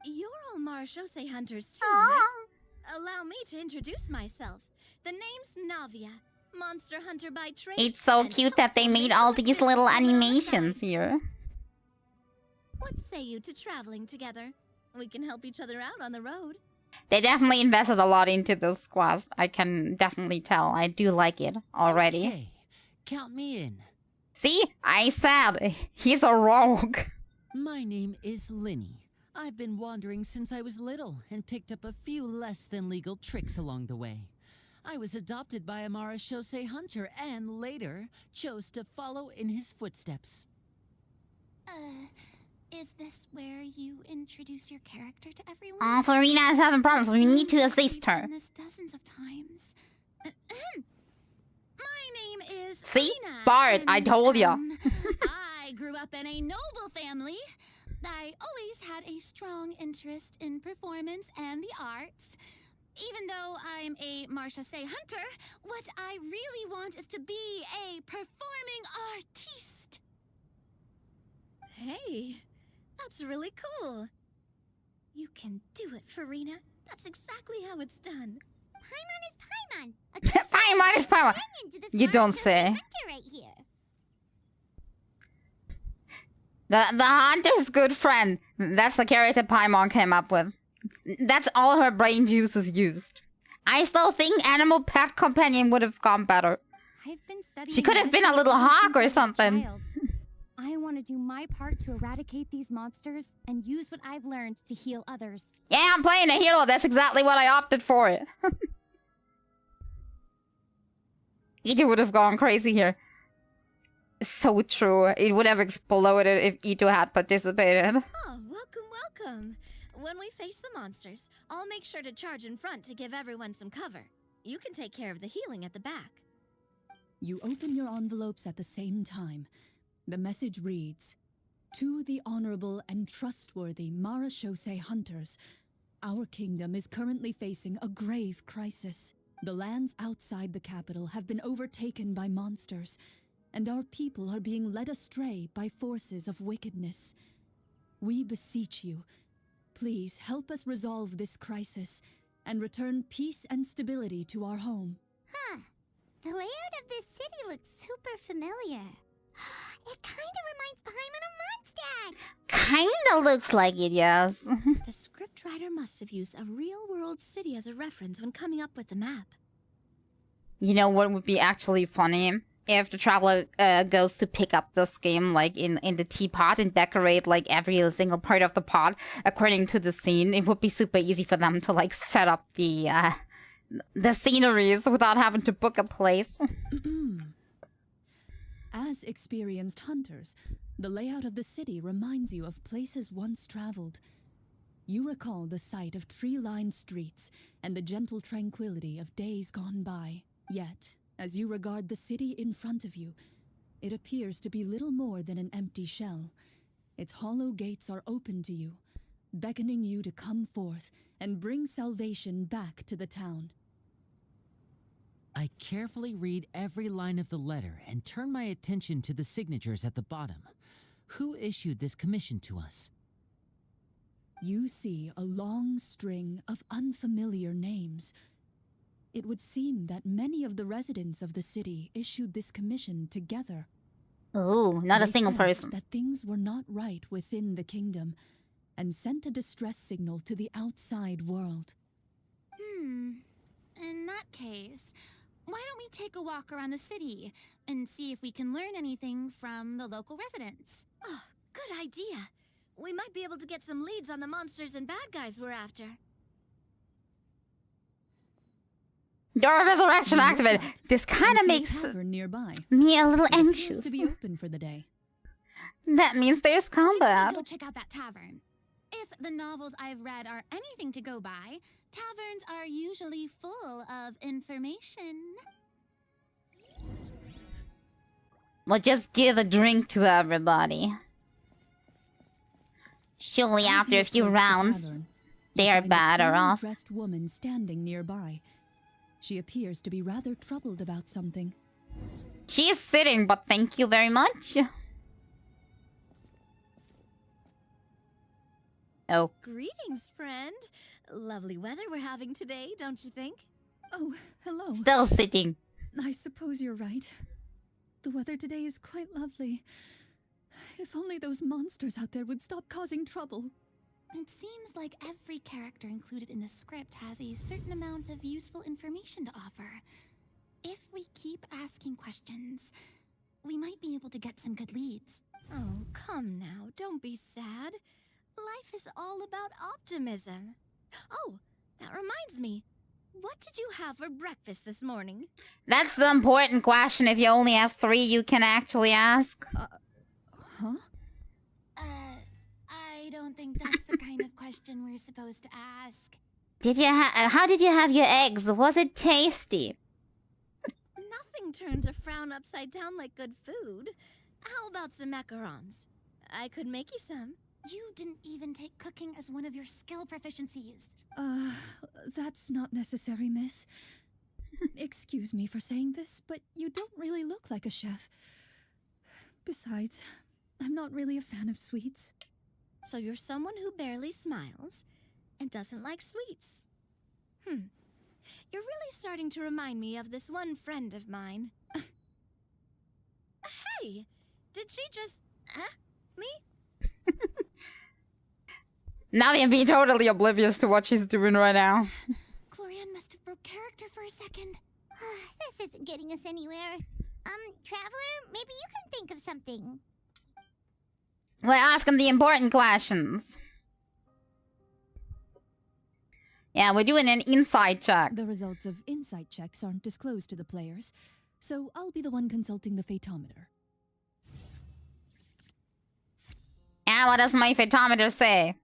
You're all Marachose hunters too, right? Allow me to introduce myself. The name's Navia, monster hunter by trade. It's so and cute that they helpful made all neighborhood these little businesswoman on the animations side. here. What say you to traveling together? We can help each other out on the road. They definitely invested a lot into this quest. I can definitely tell. I do like it already. Okay, count me in. See? I said he's a rogue. My name is Linny. I've been wandering since I was little and picked up a few less than legal tricks along the way. I was adopted by a Marashose hunter and later chose to follow in his footsteps. Is this where you introduce your character to everyone? Oh, Florina is having problems. We need to assist her. I've done this dozens of times. My name is See? Rena, Bart, I and, told ya. I grew up in a noble family. I always had a strong interest in performance and the arts. Even though I'm a Marshase hunter, what I really want is to be a performing artiste. Hey, that's really cool. You can do it, Farina. That's exactly how it's done. Paimon is Paimon. A Paimon is Paimon. companion to this You don't Marshase say. hunter right here. The hunter's good friend. That's the character Paimon came up with. That's all her brain juices used. I still think animal pet companion would have gone better. I've been studying She could have been a medicine little ever hawk since or I was a something. child. I want to do my part to eradicate these monsters and use what I've learned to heal others. Yeah, I'm playing a hero. That's exactly what I opted for. Ito would have gone crazy here. So true. It would have exploded if Ito had participated. Oh, welcome. When we face the monsters, I'll make sure to charge in front to give everyone some cover. You can take care of the healing at the back. You open your envelopes at the same time. The message reads, "To the honorable and trustworthy Marashose hunters, our kingdom is currently facing a grave crisis. The lands outside the capital have been overtaken by monsters, and our people are being led astray by forces of wickedness. We beseech you, please help us resolve this crisis and return peace and stability to our home." Huh. The layout of this city looks super familiar. It kind of reminds Paimon of Mondstadt. Kinda looks like it, yes. The scriptwriter must have used a real-world city as a reference when coming up with the map. You know what would be actually funny? If the traveler goes to pick up this game like in the teapot and decorate like every single part of the pot according to the scene, it would be super easy for them to like set up the sceneries without having to book a place. As experienced hunters, the layout of the city reminds you of places once traveled. You recall the sight of tree-lined streets and the gentle tranquility of days gone by. Yet, as you regard the city in front of you, it appears to be little more than an empty shell. Its hollow gates are open to you, beckoning you to come forth and bring salvation back to the town. I carefully read every line of the letter and turn my attention to the signatures at the bottom. Who issued this commission to us? You see a long string of unfamiliar names. It would seem that many of the residents of the city issued this commission together. Ooh, not a They single sensed person. that things were not right within the kingdom, and sent a distress signal to the outside world. In that case, why don't we take a walk around the city and see if we can learn anything from the local residents? Oh, good idea. We might be able to get some leads on the monsters and bad guys we're after. Door of Resurrection You look activated. up This kind of and see a makes tavern nearby. me a little It appears anxious. to be open for the day. That means there's Why don't combat. we go check out that tavern? If the novels I've read are anything to go by, taverns are usually full of information. We'll just give a drink to everybody. Surely As after you a few approach the rounds, tavern, they you are find a better plainly off. dressed woman standing nearby. She appears to be rather troubled about something. She is sitting, but thank you very much. Oh. Greetings, friend. Lovely weather we're having today, don't you think? Oh, hello. Still sitting. I suppose you're right. The weather today is quite lovely. If only those monsters out there would stop causing trouble. It seems like every character included in the script has a certain amount of useful information to offer. If we keep asking questions, we might be able to get some good leads. Oh, come now. Don't be sad. Life is all about optimism. Oh, that reminds me. What did you have for breakfast this morning? That's the important question. If you only have 3, you can actually ask. Huh? I don't think that's the kind of question we're supposed to ask. How did you have your eggs? Was it tasty? Nothing turns a frown upside down like good food. How about some macarons? I could make you some. You didn't even take cooking as one of your skill proficiencies. That's not necessary, miss. Excuse me for saying this, but you don't really look like a chef. Besides, I'm not really a fan of sweets. So you're someone who barely smiles and doesn't like sweets. You're really starting to remind me of this one friend of mine. Hey, did she just... me? Now you're being totally oblivious to what she's doing right now. Clorinde must have broke character for a second. This isn't getting us anywhere. Traveler, maybe you can think of something. We're asking the important questions. Yeah, we're doing an insight check. The results of insight checks aren't disclosed to the players, so I'll be the one consulting the phaetometer. And what does my phaetometer say?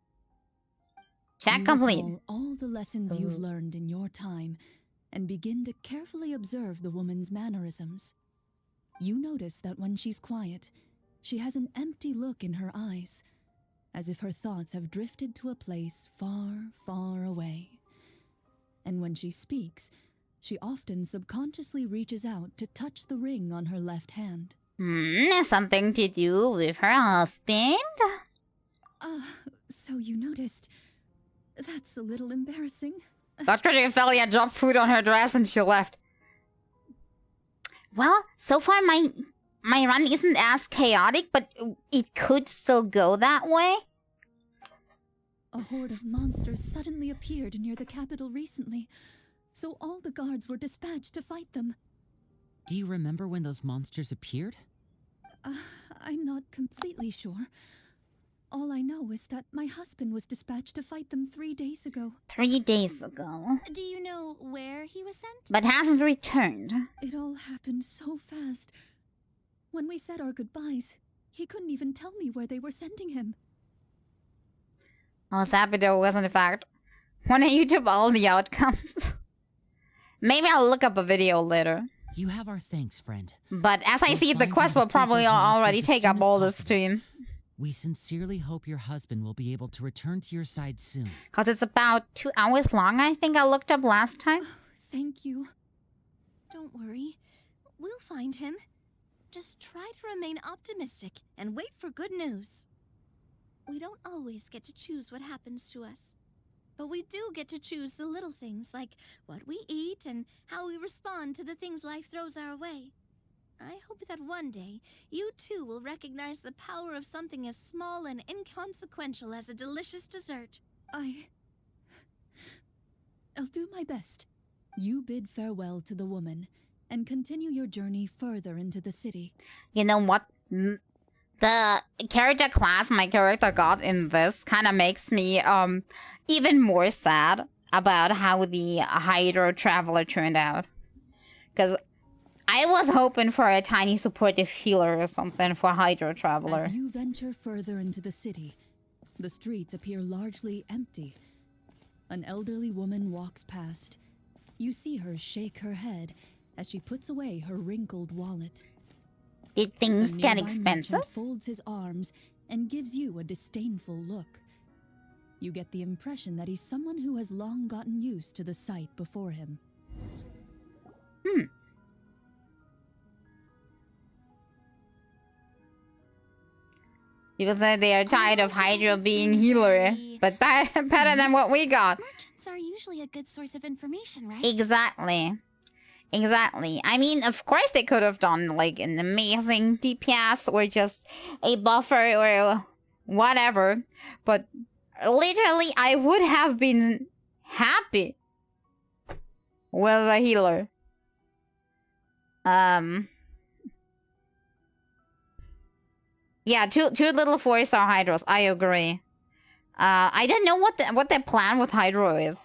Check You complete. recall all the lessons you've learned in your time and begin to carefully observe the woman's mannerisms. You notice that when she's quiet, she has an empty look in her eyes, as if her thoughts have drifted to a place far, far away. And when she speaks, she often subconsciously reaches out to touch the ring on her left hand. Something to do with her husband? So you noticed. That's a little embarrassing. Got Critic Ophelia dropped food on her dress and she left. Well, so far my run isn't as chaotic, but it could still go that way. A horde of monsters suddenly appeared near the capital recently, so all the guards were dispatched to fight them. Do you remember when those monsters appeared? I'm not completely sure. All I know is that my husband was dispatched to fight them 3 days ago. 3 days ago. Do you know where he was sent? But hasn't returned. It all happened so fast. When we said our goodbyes, he couldn't even tell me where they were sending him. I was happy there wasn't a fact. When I YouTube all the outcomes. Maybe I'll look up a video later. You have our thanks, friend. But as I We'll see it, the find quest you will the probably people's already monsters as take soon up as all the possible. stream. We sincerely hope your husband will be able to return to your side soon. Because it's about 2 hours long, I think I looked up last time. Thank you. Don't worry. We'll find him. Just try to remain optimistic and wait for good news. We don't always get to choose what happens to us. But we do get to choose the little things like what we eat and how we respond to the things life throws our way. I hope that one day, you too will recognize the power of something as small and inconsequential as a delicious dessert. I'll do my best. You bid farewell to the woman and continue your journey further into the city. You know what? The character class my character got in this kind of makes me even more sad about how the Hydro Traveler turned out. Because I was hoping for a tiny supportive healer or something for Hydro Traveler. As you venture further into the city, the streets appear largely empty. An elderly woman walks past. You see her shake her head as she puts away her wrinkled wallet. Did A things get nearby expensive? merchant folds his arms and gives you a disdainful look. You get the impression that he's someone who has long gotten used to the sight before him. People say they are tired of Hydro being healer, but better than what we got. Merchants are usually a good source of information, right? Exactly. Exactly. I mean, of course they could have done like an amazing DPS or just a buffer or whatever, but literally I would have been happy with a healer. Yeah, two little 4-star hydros. I agree. I don't know what their plan with hydro is.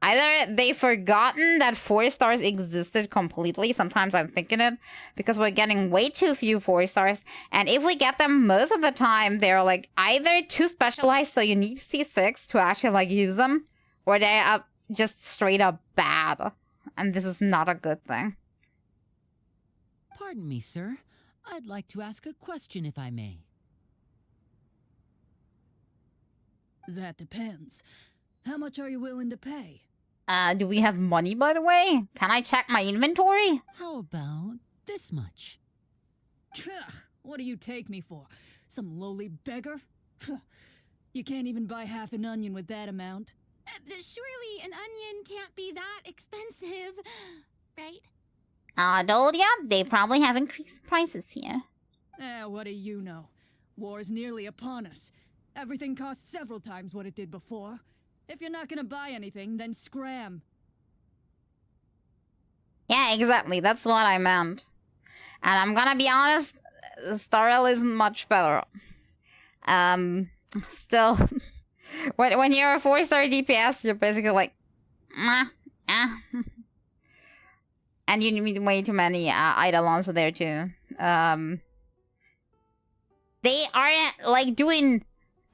Either they've forgotten that 4 stars existed completely. Sometimes I'm thinking it because we're getting way too few 4 stars. And if we get them most of the time, they're like either too specialized, so you need C6 to actually like use them, or they are just straight up bad. And this is not a good thing. Pardon me, sir. I'd like to ask a question if I may. That depends. How much are you willing to pay? Do we have money, by the way? Can I check my inventory? How about this much? What do you take me for? Some lowly beggar? You can't even buy half an onion with that amount. Surely an onion can't be that expensive, right? Told ya, they probably have increased prices here. What do you know? War is nearly upon us. Everything costs several times what it did before. If you're not gonna buy anything, then scram. Yeah, exactly. That's what I meant. And I'm gonna be honest, Starrel isn't much better. Still, when you're a 4-star DPS, you're basically like, and you need way too many Eidolons there too. They are like doing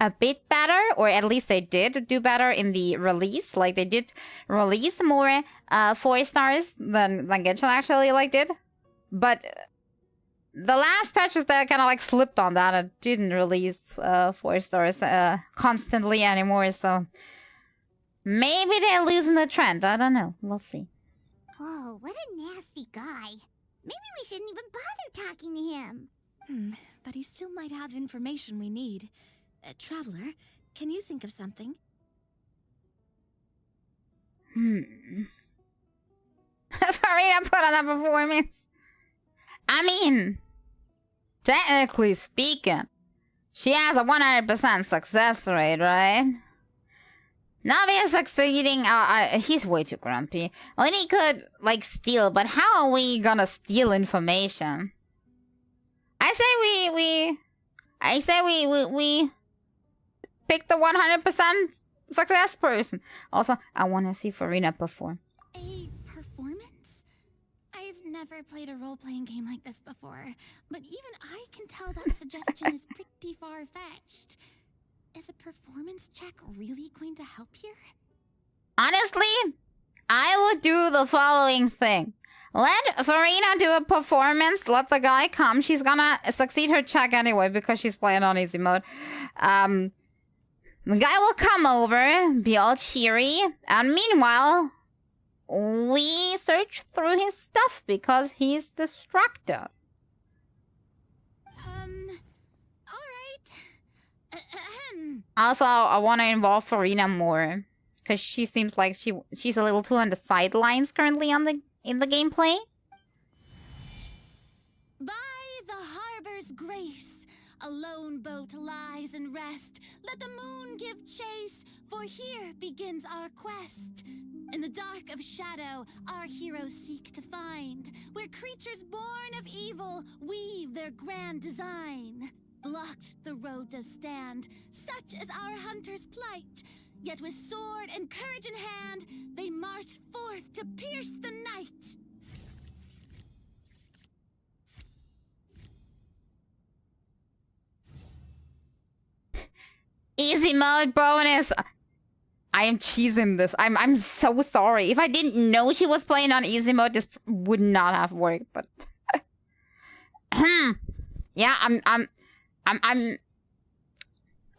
a bit better, or at least they did do better in the release. Like they did release more 4 stars than Genshin actually like did. But the last patches that kind of like slipped on that and didn't release 4 stars constantly anymore. So maybe they're losing the trend. I don't know. We'll see. Whoa, what a nasty guy. Maybe we shouldn't even bother talking to him. But he still might have information we need. Traveler, can you think of something? Farina put on a performance. I mean, technically speaking, she has a 100% success rate, right? Navia succeeding, he's way too grumpy. Lenny could, like, steal, but how are we gonna steal information? I say we pick the 100% success person. Also, I want to see Farina perform. A performance? I've never played a role-playing game like this before, but even I can tell that suggestion is pretty far-fetched. Is a performance check really going to help here? Honestly, I would do the following thing. Let Farina do a performance, let the guy come. She's gonna succeed her check anyway because she's playing on easy mode. The guy will come over, be all cheery, and meanwhile, we search through his stuff because he's distracted. Also, I want to involve Farina more because she seems like she's a little too on the sidelines currently in the gameplay. By the harbor's grace, a lone boat lies in rest. Let the moon give chase, for here begins our quest. In the dark of shadow, our heroes seek to find where creatures born of evil weave their grand design. Blocked the road does stand, such is our hunter's plight. Yet with sword and courage in hand, they march forth to pierce the night. Easy mode bonus. I am cheesing this. I'm so sorry. If I didn't know she was playing on easy mode, this would not have worked. But yeah,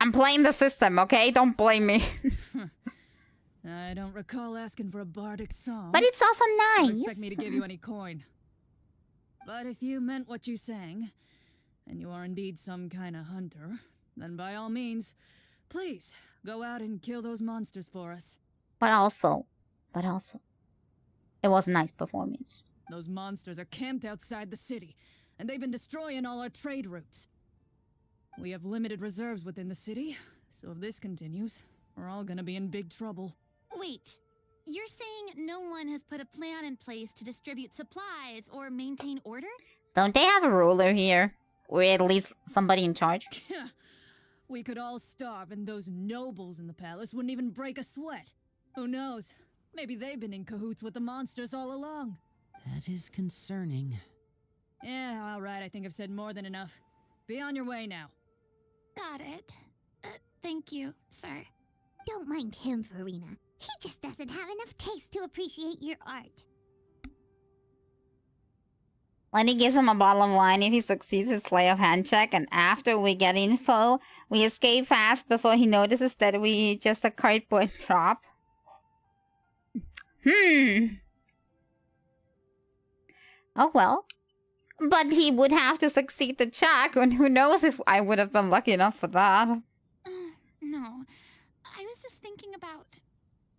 I'm playing the system. Okay, don't blame me. I don't recall asking for a bardic song. But it's also nice. Don't expect me to give you any coin. But if you meant what you sang, and you are indeed some kind of hunter, then by all means, please go out and kill those monsters for us. But also, It was a nice performance. Those monsters are camped outside the city, and they've been destroying all our trade routes. We have limited reserves within the city, so if this continues, we're all gonna be in big trouble. Wait, you're saying no one has put a plan in place to distribute supplies or maintain order? Don't they have a ruler here? Or at least somebody in charge? We could all starve, and those nobles in the palace wouldn't even break a sweat. Who knows? Maybe they've been in cahoots with the monsters all along. That is concerning. Yeah, alright, I think I've said more than enough. Be on your way now. Got it. Thank you, sir. Don't mind him, Farina. He just doesn't have enough taste to appreciate your art. Lenny gives him a bottle of wine if he succeeds his sleight of hand check, and after we get info, we escape fast before he notices that we just a cardboard prop. Oh well. But he would have to succeed the check, and who knows if I would have been lucky enough for that. No. I was just thinking about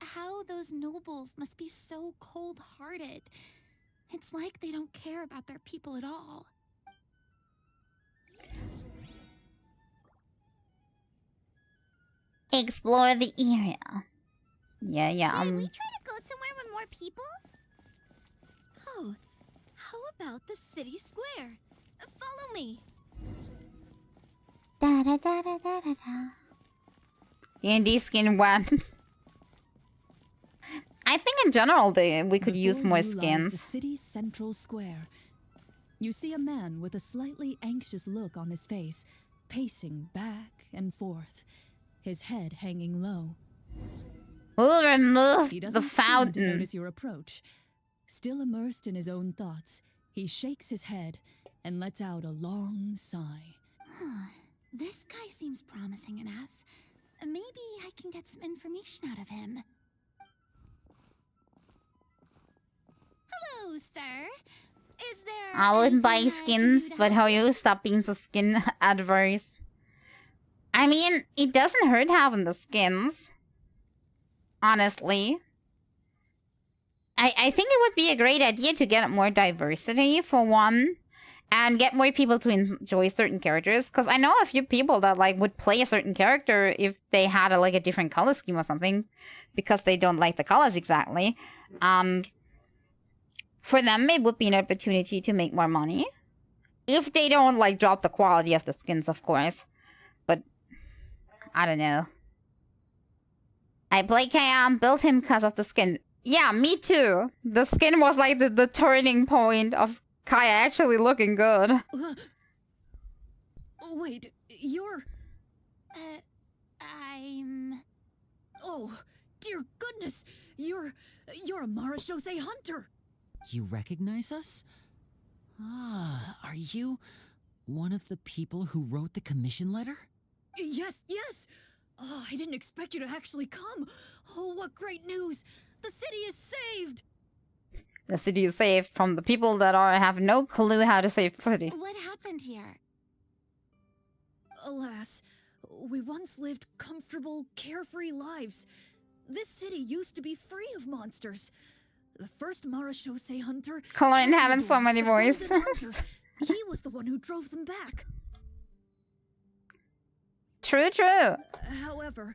how those nobles must be so cold-hearted. It's like they don't care about their people at all. Explore the area. Yeah, Can we try to go somewhere with more people? Oh, how about the city square? Follow me. Da da da da da da da. D&D skin one. I think in general we could use Before more you lies skins. The city's central square. You see a man with a slightly anxious look on his face, pacing back and forth, his head hanging low. Who removed He the doesn't seem to fountain? notice your approach. Still immersed in his own thoughts, he shakes his head and lets out a long sigh. This guy seems promising enough. Maybe I can get some information out of him. Hello, sir. Is there I would buy anything I can skins, do to but help how you? you stop being so skin adverse? I mean, it doesn't hurt having the skins. Honestly. I think it would be a great idea to get more diversity, for one. And get more people to enjoy certain characters. Because I know a few people that, like, would play a certain character if they had, a different color scheme or something. Because they don't like the colors exactly. And for them, it would be an opportunity to make more money. If they don't, drop the quality of the skins, of course. But, I don't know. I play Kaya, built him because of the skin. Yeah, me too. The skin was, the turning point of Kaya actually looking good. Wait, you're... I'm... Oh, dear goodness! You're a Marashose hunter! You recognize us? Ah, are you one of the people who wrote the commission letter? Yes, yes! Oh, I didn't expect you to actually come! Oh, what great news! The city is saved! The city is saved from the people that have no clue how to save the city. What happened here? Alas, we once lived comfortable, carefree lives. This city used to be free of monsters. The first Marashose hunter... Clorinde having so many the Golden voices. Hunter, he was the one who drove them back. True, true. However,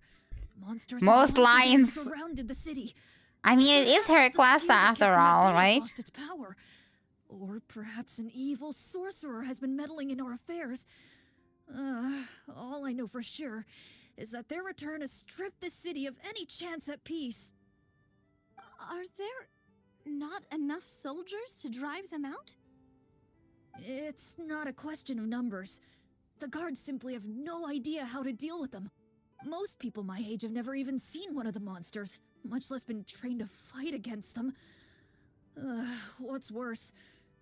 monsters Most have once again lines. surrounded the city. I mean, it is her Perhaps the quest sea that after kept them at all, bay right? lost its power. Or perhaps an evil sorcerer has been meddling in our affairs. All I know for sure is that their return has stripped the city of any chance at peace. Are there not enough soldiers to drive them out? It's not a question of numbers. The guards simply have no idea how to deal with them. Most people my age have never even seen one of the monsters, much less been trained to fight against them. What's worse,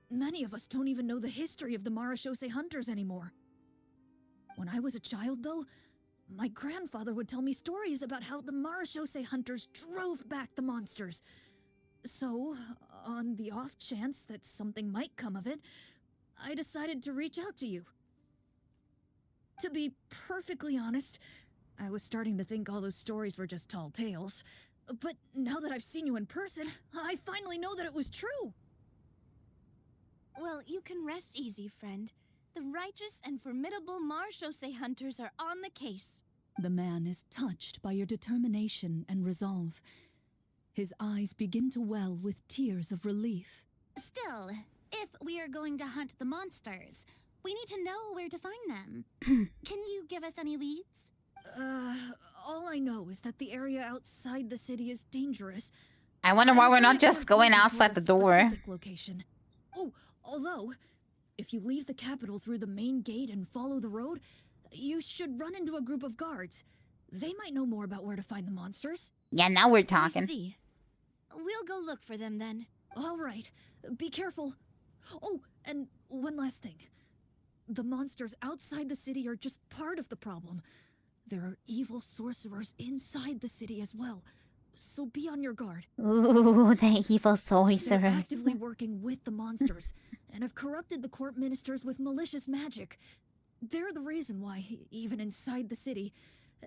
many of us don't even know the history of the Marashose hunters anymore. When I was a child, though, my grandfather would tell me stories about how the Marashose hunters drove back the monsters. So, on the off chance that something might come of it, I decided to reach out to you. To be perfectly honest, I was starting to think all those stories were just tall tales. But now that I've seen you in person, I finally know that it was true. Well, you can rest easy, friend. The righteous and formidable Marechaussee hunters are on the case. The man is touched by your determination and resolve. His eyes begin to well with tears of relief. Still, if we are going to hunt the monsters, we need to know where to find them. Can you give us any leads? All I know is that the area outside the city is dangerous. I wonder why we're not I'm afraid I just can't going point you toward outside a the door. specific location. Oh, although, if you leave the capital through the main gate and follow the road, you should run into a group of guards. They might know more about where to find the monsters. Yeah, now we're I talking. see. We'll go look for them then. All right, be careful. Oh, and one last thing. The monsters outside the city are just part of the problem. There are evil sorcerers inside the city as well, so be on your guard. Ooh, the evil They're sorcerers. actively working with the monsters, and have corrupted the court ministers with malicious magic. They're the reason why, even inside the city,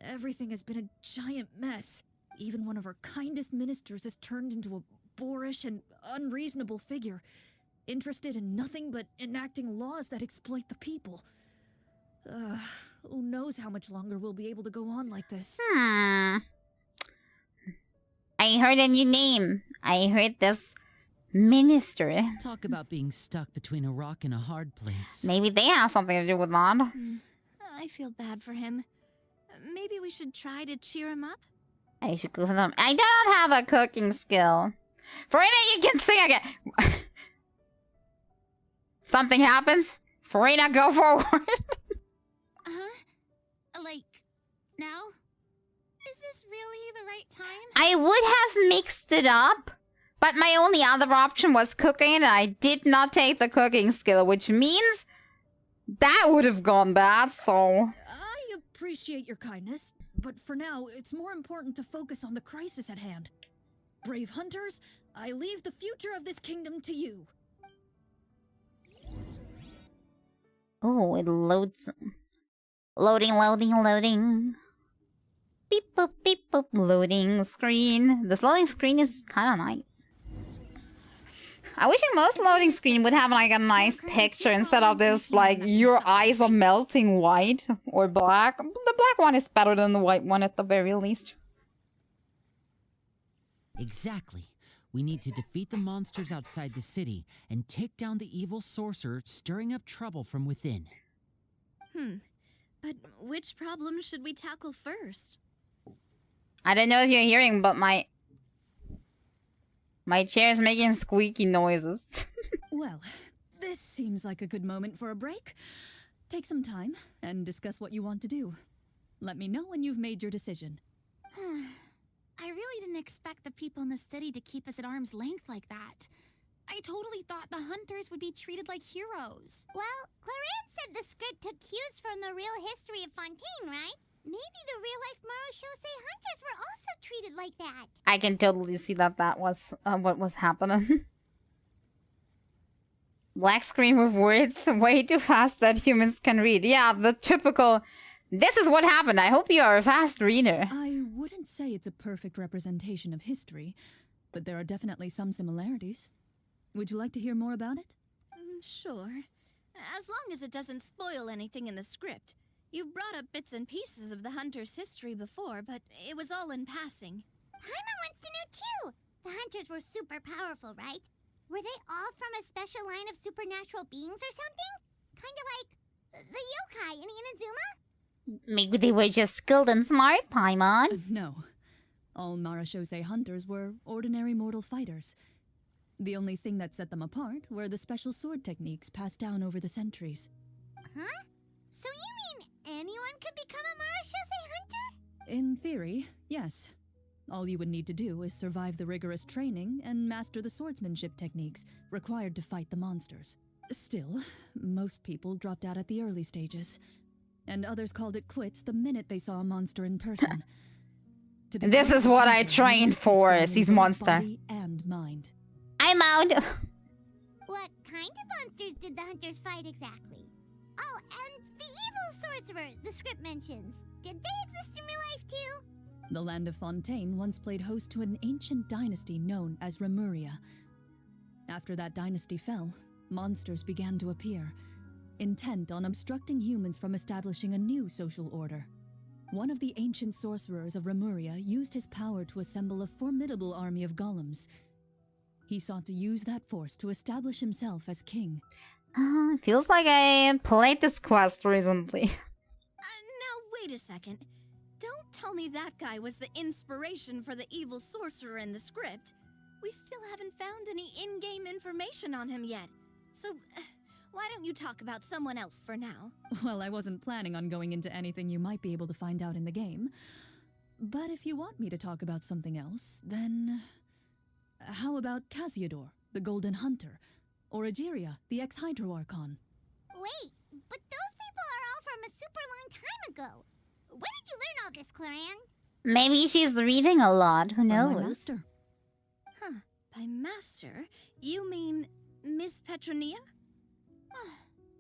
everything has been a giant mess. Even one of our kindest ministers has turned into a boorish and unreasonable figure, interested in nothing but enacting laws that exploit the people. Who knows how much longer we'll be able to go on like this. I heard a new name. I heard this minister. Talk about being stuck between a rock and a hard place. Maybe they have something to do with that. I feel bad for him. Maybe we should try to cheer him up? I should go for them. I don't have a cooking skill. Farina, you can sing again. Something happens. Farina, go forward. Like, now? Is this really the right time? I would have mixed it up, but my only other option was cooking, and I did not take the cooking skill, which means that would have gone bad, so... I appreciate your kindness, but for now, it's more important to focus on the crisis at hand. Brave hunters, I leave the future of this kingdom to you. Oh, it loads. Loading, loading, loading. Beep boop, beep boop. Loading screen. This loading screen is kind of nice. I wish most loading screen would have like a nice picture instead of this like your eyes are melting white or black. The black one is better than the white one at the very least. Exactly. We need to defeat the monsters outside the city and take down the evil sorcerer stirring up trouble from within. But which problem should we tackle first? I don't know if you're hearing, but my chair is making squeaky noises. Well, this seems like a good moment for a break. Take some time and discuss what you want to do. Let me know when you've made your decision. I really didn't expect the people in the city to keep us at arm's length like that. I totally thought the hunters would be treated like heroes. Well, Clorinde said the script took cues from the real history of Fontaine, right? Maybe the real-life Marechaussee hunters were also treated like that. I can totally see that was what was happening. Black screen with words way too fast that humans can read. Yeah, the typical, this is what happened. I hope you are a fast reader. I wouldn't say it's a perfect representation of history, but there are definitely some similarities. Would you like to hear more about it? Sure. As long as it doesn't spoil anything in the script. You brought up bits and pieces of the hunter's history before, but it was all in passing. Paimon wants to know too. The hunters were super powerful, right? Were they all from a special line of supernatural beings or something? Kind of like the yokai in Inazuma? Maybe they were just skilled and smart, Paimon. No. All Marechaussee hunters were ordinary mortal fighters. The only thing that set them apart were the special sword techniques passed down over the centuries. Huh? So you mean anyone could become a Marechaussee hunter? In theory, yes. All you would need to do is survive the rigorous training and master the swordsmanship techniques required to fight the monsters. Still, most people dropped out at the early stages, and others called it quits the minute they saw a monster in person. This is what I trained for, sees monster. Body and mind. I'm out. What kind of monsters did the hunters fight exactly? Oh, and the evil sorcerer the script mentions. Did they exist in real life too? The land of Fontaine once played host to an ancient dynasty known as Remuria. After that dynasty fell, monsters began to appear, intent on obstructing humans from establishing a new social order. One of the ancient sorcerers of Remuria used his power to assemble a formidable army of golems. He sought to use that force to establish himself as king. Feels like I played this quest recently. Now, wait a second. Don't tell me that guy was the inspiration for the evil sorcerer in the script. We still haven't found any in-game information on him yet. So, why don't you talk about someone else for now? Well, I wasn't planning on going into anything you might be able to find out in the game. But if you want me to talk about something else, then... how about Casiodor, the Golden Hunter? Or Egeria, the ex-Hydro-Archon? Wait, but those people are all from a super long time ago. When did you learn all this, Clorinde? Maybe she's reading a lot. Who From knows? my master. Huh. By master, you mean Miss Petronia?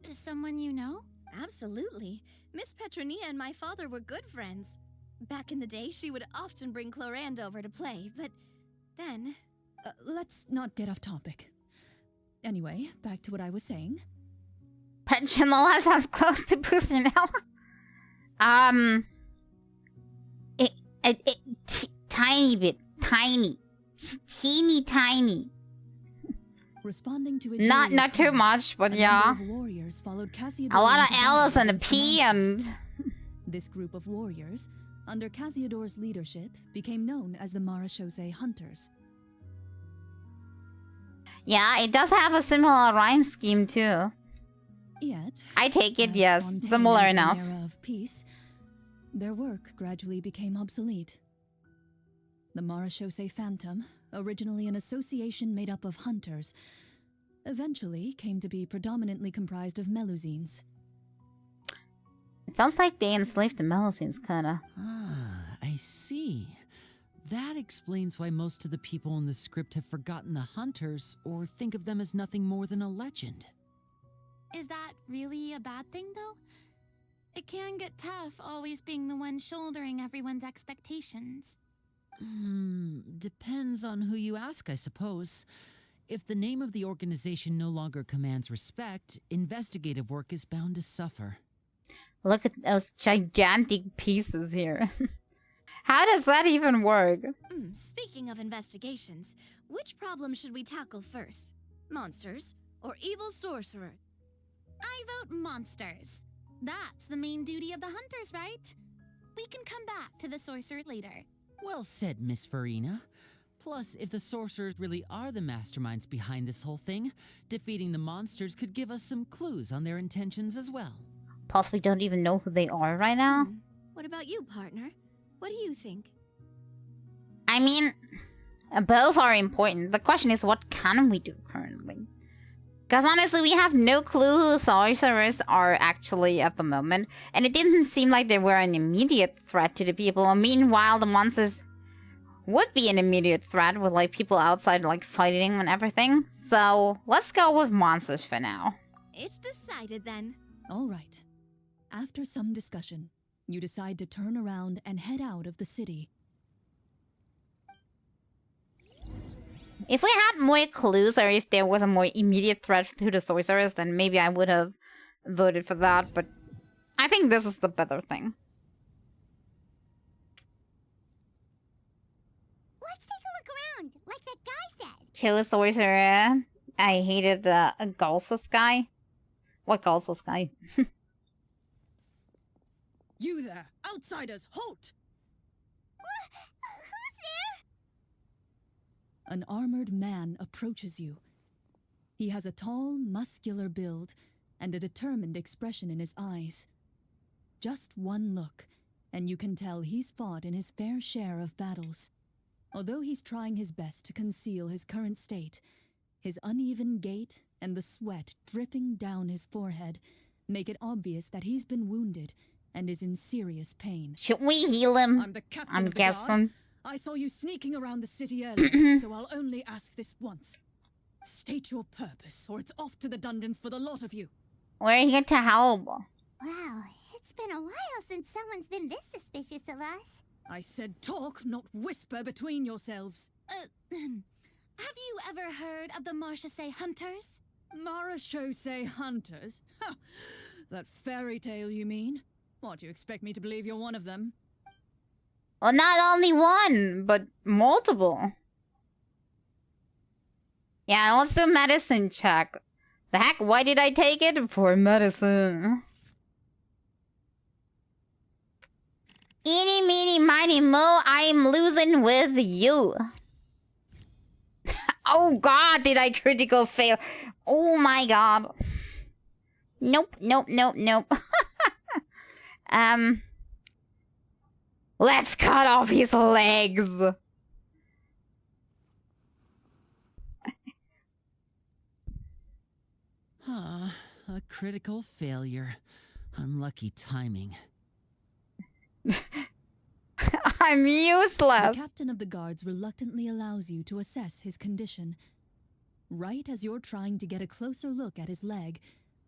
Is someone you know? Absolutely. Miss Petronia and my father were good friends. Back in the day, she would often bring Clorinde over to play, but then... Let's not get off topic. Anyway, back to what I was saying. Petronella sounds close to Pusinella. Tiny bit. Tiny. Teeny tiny. Responding to Not too much, but yeah. Warriors followed Casiodor A lot of into L's battle and a against P the and... monsters. This group of warriors, under Casiodor's leadership, became known as the Marechaussee Hunters. Yeah, it does have a similar rhyme scheme too. Yet, I take it, as yes. Fontaine Similar entered an enough. era of peace, their work gradually became obsolete. The Marechaussee Phantom, originally an association made up of hunters, eventually came to be predominantly comprised of Melusines. It sounds like they enslaved the Melusines, kinda. Ah, I see. That explains why most of the people in the script have forgotten the hunters or think of them as nothing more than a legend. Is that really a bad thing, though? It can get tough always being the one shouldering everyone's expectations. Depends on who you ask, I suppose. If the name of the organization no longer commands respect, investigative work is bound to suffer. Look at those gigantic pieces here. How does that even work? Speaking of investigations, which problem should we tackle first? Monsters or evil sorcerer? I vote monsters. That's the main duty of the hunters, right? We can come back to the sorcerer later. Well said, Miss Farina. Plus, if the sorcerers really are the masterminds behind this whole thing, defeating the monsters could give us some clues on their intentions as well. Plus, we don't even know who they are right now. What about you, partner? What do you think? I mean, both are important. The question is, what can we do currently? Because honestly, we have no clue who sorcerers are actually at the moment. And it didn't seem like they were an immediate threat to the people. Meanwhile, the monsters would be an immediate threat with like people outside like fighting and everything. So let's go with monsters for now. It's decided then. All right. After some discussion, you decide to turn around and head out of the city. If we had more clues, or if there was a more immediate threat to the sorcerers, then maybe I would have voted for that, but I think this is the better thing. Let's take a look around, like that guy said. Chose sorcerer. I hated Galsus guy. What Galsus guy? You there, outsiders, halt! Who's there? An armored man approaches you. He has a tall, muscular build and a determined expression in his eyes. Just one look, and you can tell he's fought in his fair share of battles. Although he's trying his best to conceal his current state, his uneven gait and the sweat dripping down his forehead make it obvious that he's been wounded and is in serious pain. Should we heal him? I'm the captain I'm of the guard. guessing. I saw you sneaking around the city earlier, so I'll only ask this once. State your purpose, or it's off to the dungeons for the lot of you. We're here to help. Wow, it's been a while since someone's been this suspicious of us. I said talk, not whisper between yourselves. Have you ever heard of the Marchese Hunters? Marachose hunters? Ha! That fairy tale, you mean? What, you expect me to believe you're one of them? Well, not only one, but multiple. Yeah, let's do medicine check. The heck, why did I take it? For medicine. Eeny, meeny, miny, mo, I'm losing with you. Oh god, did I critical fail? Oh my god. Nope, nope, nope, nope. Let's cut off his legs. Ah, a critical failure. Unlucky timing. I'm The useless. captain of the guards reluctantly allows you to assess his condition. Right as you're trying to get a closer look at his leg,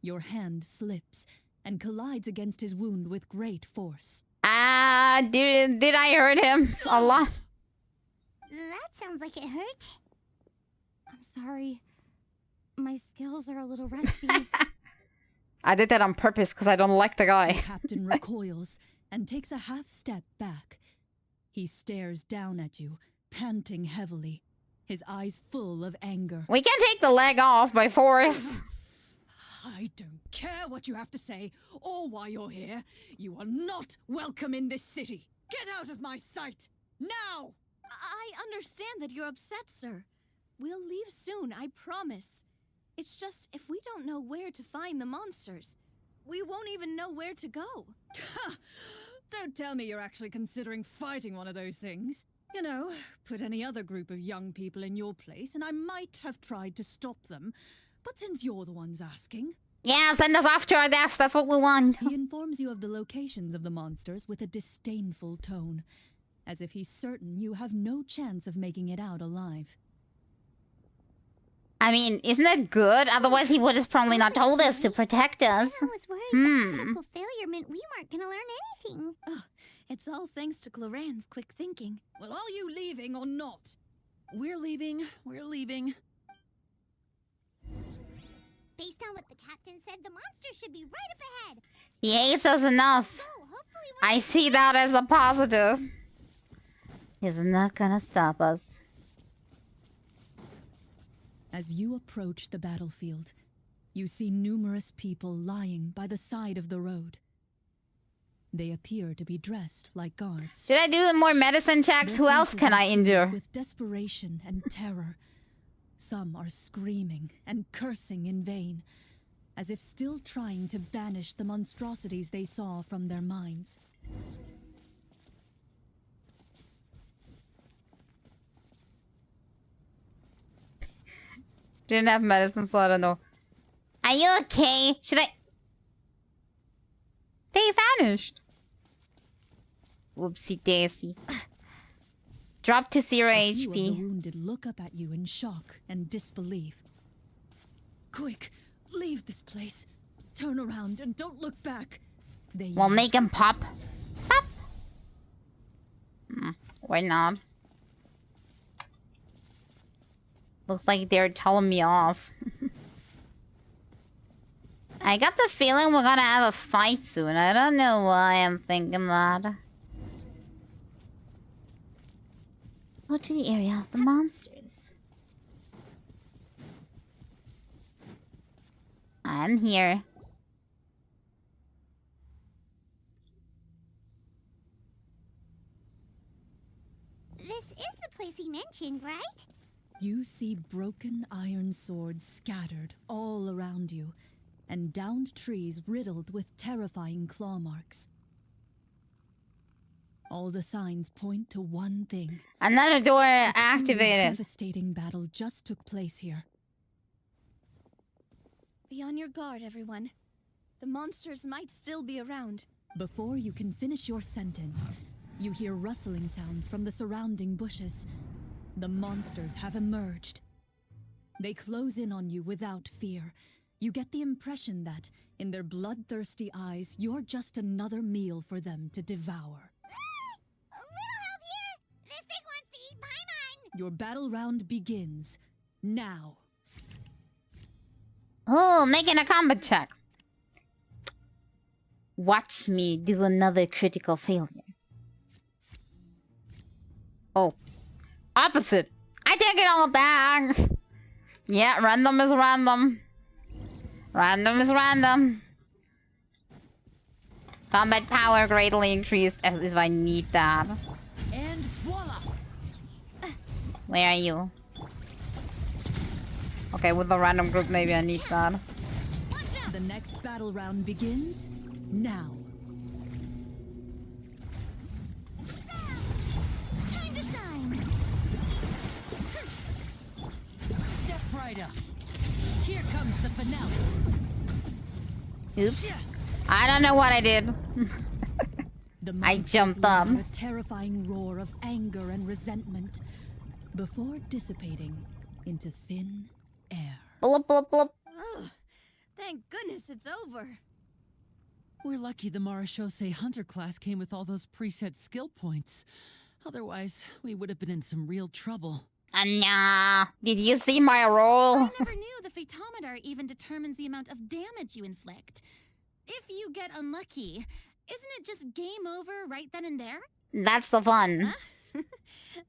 your hand slips and collides against his wound with great force. Did I hurt him a lot? That sounds like it hurt. I'm sorry. My skills are a little rusty. I did that on purpose because I don't like the The guy. captain recoils and takes a half step back. He stares down at you, panting heavily, his eyes full of anger. We can take the leg off by force. I don't care what you have to say or why you're here. You are not welcome in this city. Get out of my sight! Now! I understand that you're upset, sir. We'll leave soon, I promise. It's just, if we don't know where to find the monsters, we won't even know where to go. Don't tell me you're actually considering fighting one of those things. You know, put any other group of young people in your place and I might have tried to stop them. But since you're the ones asking... Yeah, send us off to our deaths. That's what we want. He informs you of the locations of the monsters with a disdainful tone, as if he's certain you have no chance of making it out alive. I mean, isn't that good? Otherwise, he would have probably not told us to protect us. I was worried that critical failure meant we weren't gonna learn anything. It's all thanks to Clorinde's quick thinking. Well, are you leaving or not? We're leaving. We're leaving. Based on what the captain said, the monster should be right up ahead. He hates us enough. So, hopefully we'll... I see that as a positive. He's not gonna stop us. As you approach the battlefield, you see numerous people lying by the side of the road. They appear to be dressed like guards. Should I do more medicine checks? Their Who else faces can I are filled injure? with desperation and terror. Some are screaming and cursing in vain, as if still trying to banish the monstrosities they saw from their minds. Didn't have medicine, so I don't know. Are you okay? Should I... They vanished. Whoopsie daisy. Drop to 0 A few of the HP. wounded look up at you in shock and disbelief. Quick, leave this place. Turn around and don't look back. They We'll yell. make him pop. Pop! Why not? Looks like they're telling me off. I got the feeling we're gonna have a fight soon. I don't know why I'm thinking that. Go to the area of the monsters. I'm here. This is the place he mentioned, right? You see broken iron swords scattered all around you, and downed trees riddled with terrifying claw marks. All the signs point to one thing. Another door A truly activated. devastating battle just took place here. Be on your guard, everyone. The monsters might still be around. Before you can finish your sentence, you hear rustling sounds from the surrounding bushes. The monsters have emerged. They close in on you without fear. You get the impression that, in their bloodthirsty eyes, you're just another meal for them to devour. A little Your battle round begins now. Oh, making a combat check. Watch me do another critical failure. Oh. Opposite. I take it all back. Yeah, random is random. Random is random. Combat power greatly increased as if I need that. And voila! Where are you? Okay, with the random group, maybe I need that. The next battle round begins now. Time to shine. Step right up. Here comes the finale. Oops. I don't know what I did. The I monsters jumped let up. out a terrifying roar of anger and resentment before dissipating into thin air. Blub, blub, blub. Ugh, thank goodness it's over. We're lucky the Marashose Hunter class came with all those preset skill points. Otherwise, we would have been in some real trouble. Nah. Did you see my roll? I never knew the photometer even determines the amount of damage you inflict. If you get unlucky, isn't it just game over right then and there? That's the fun.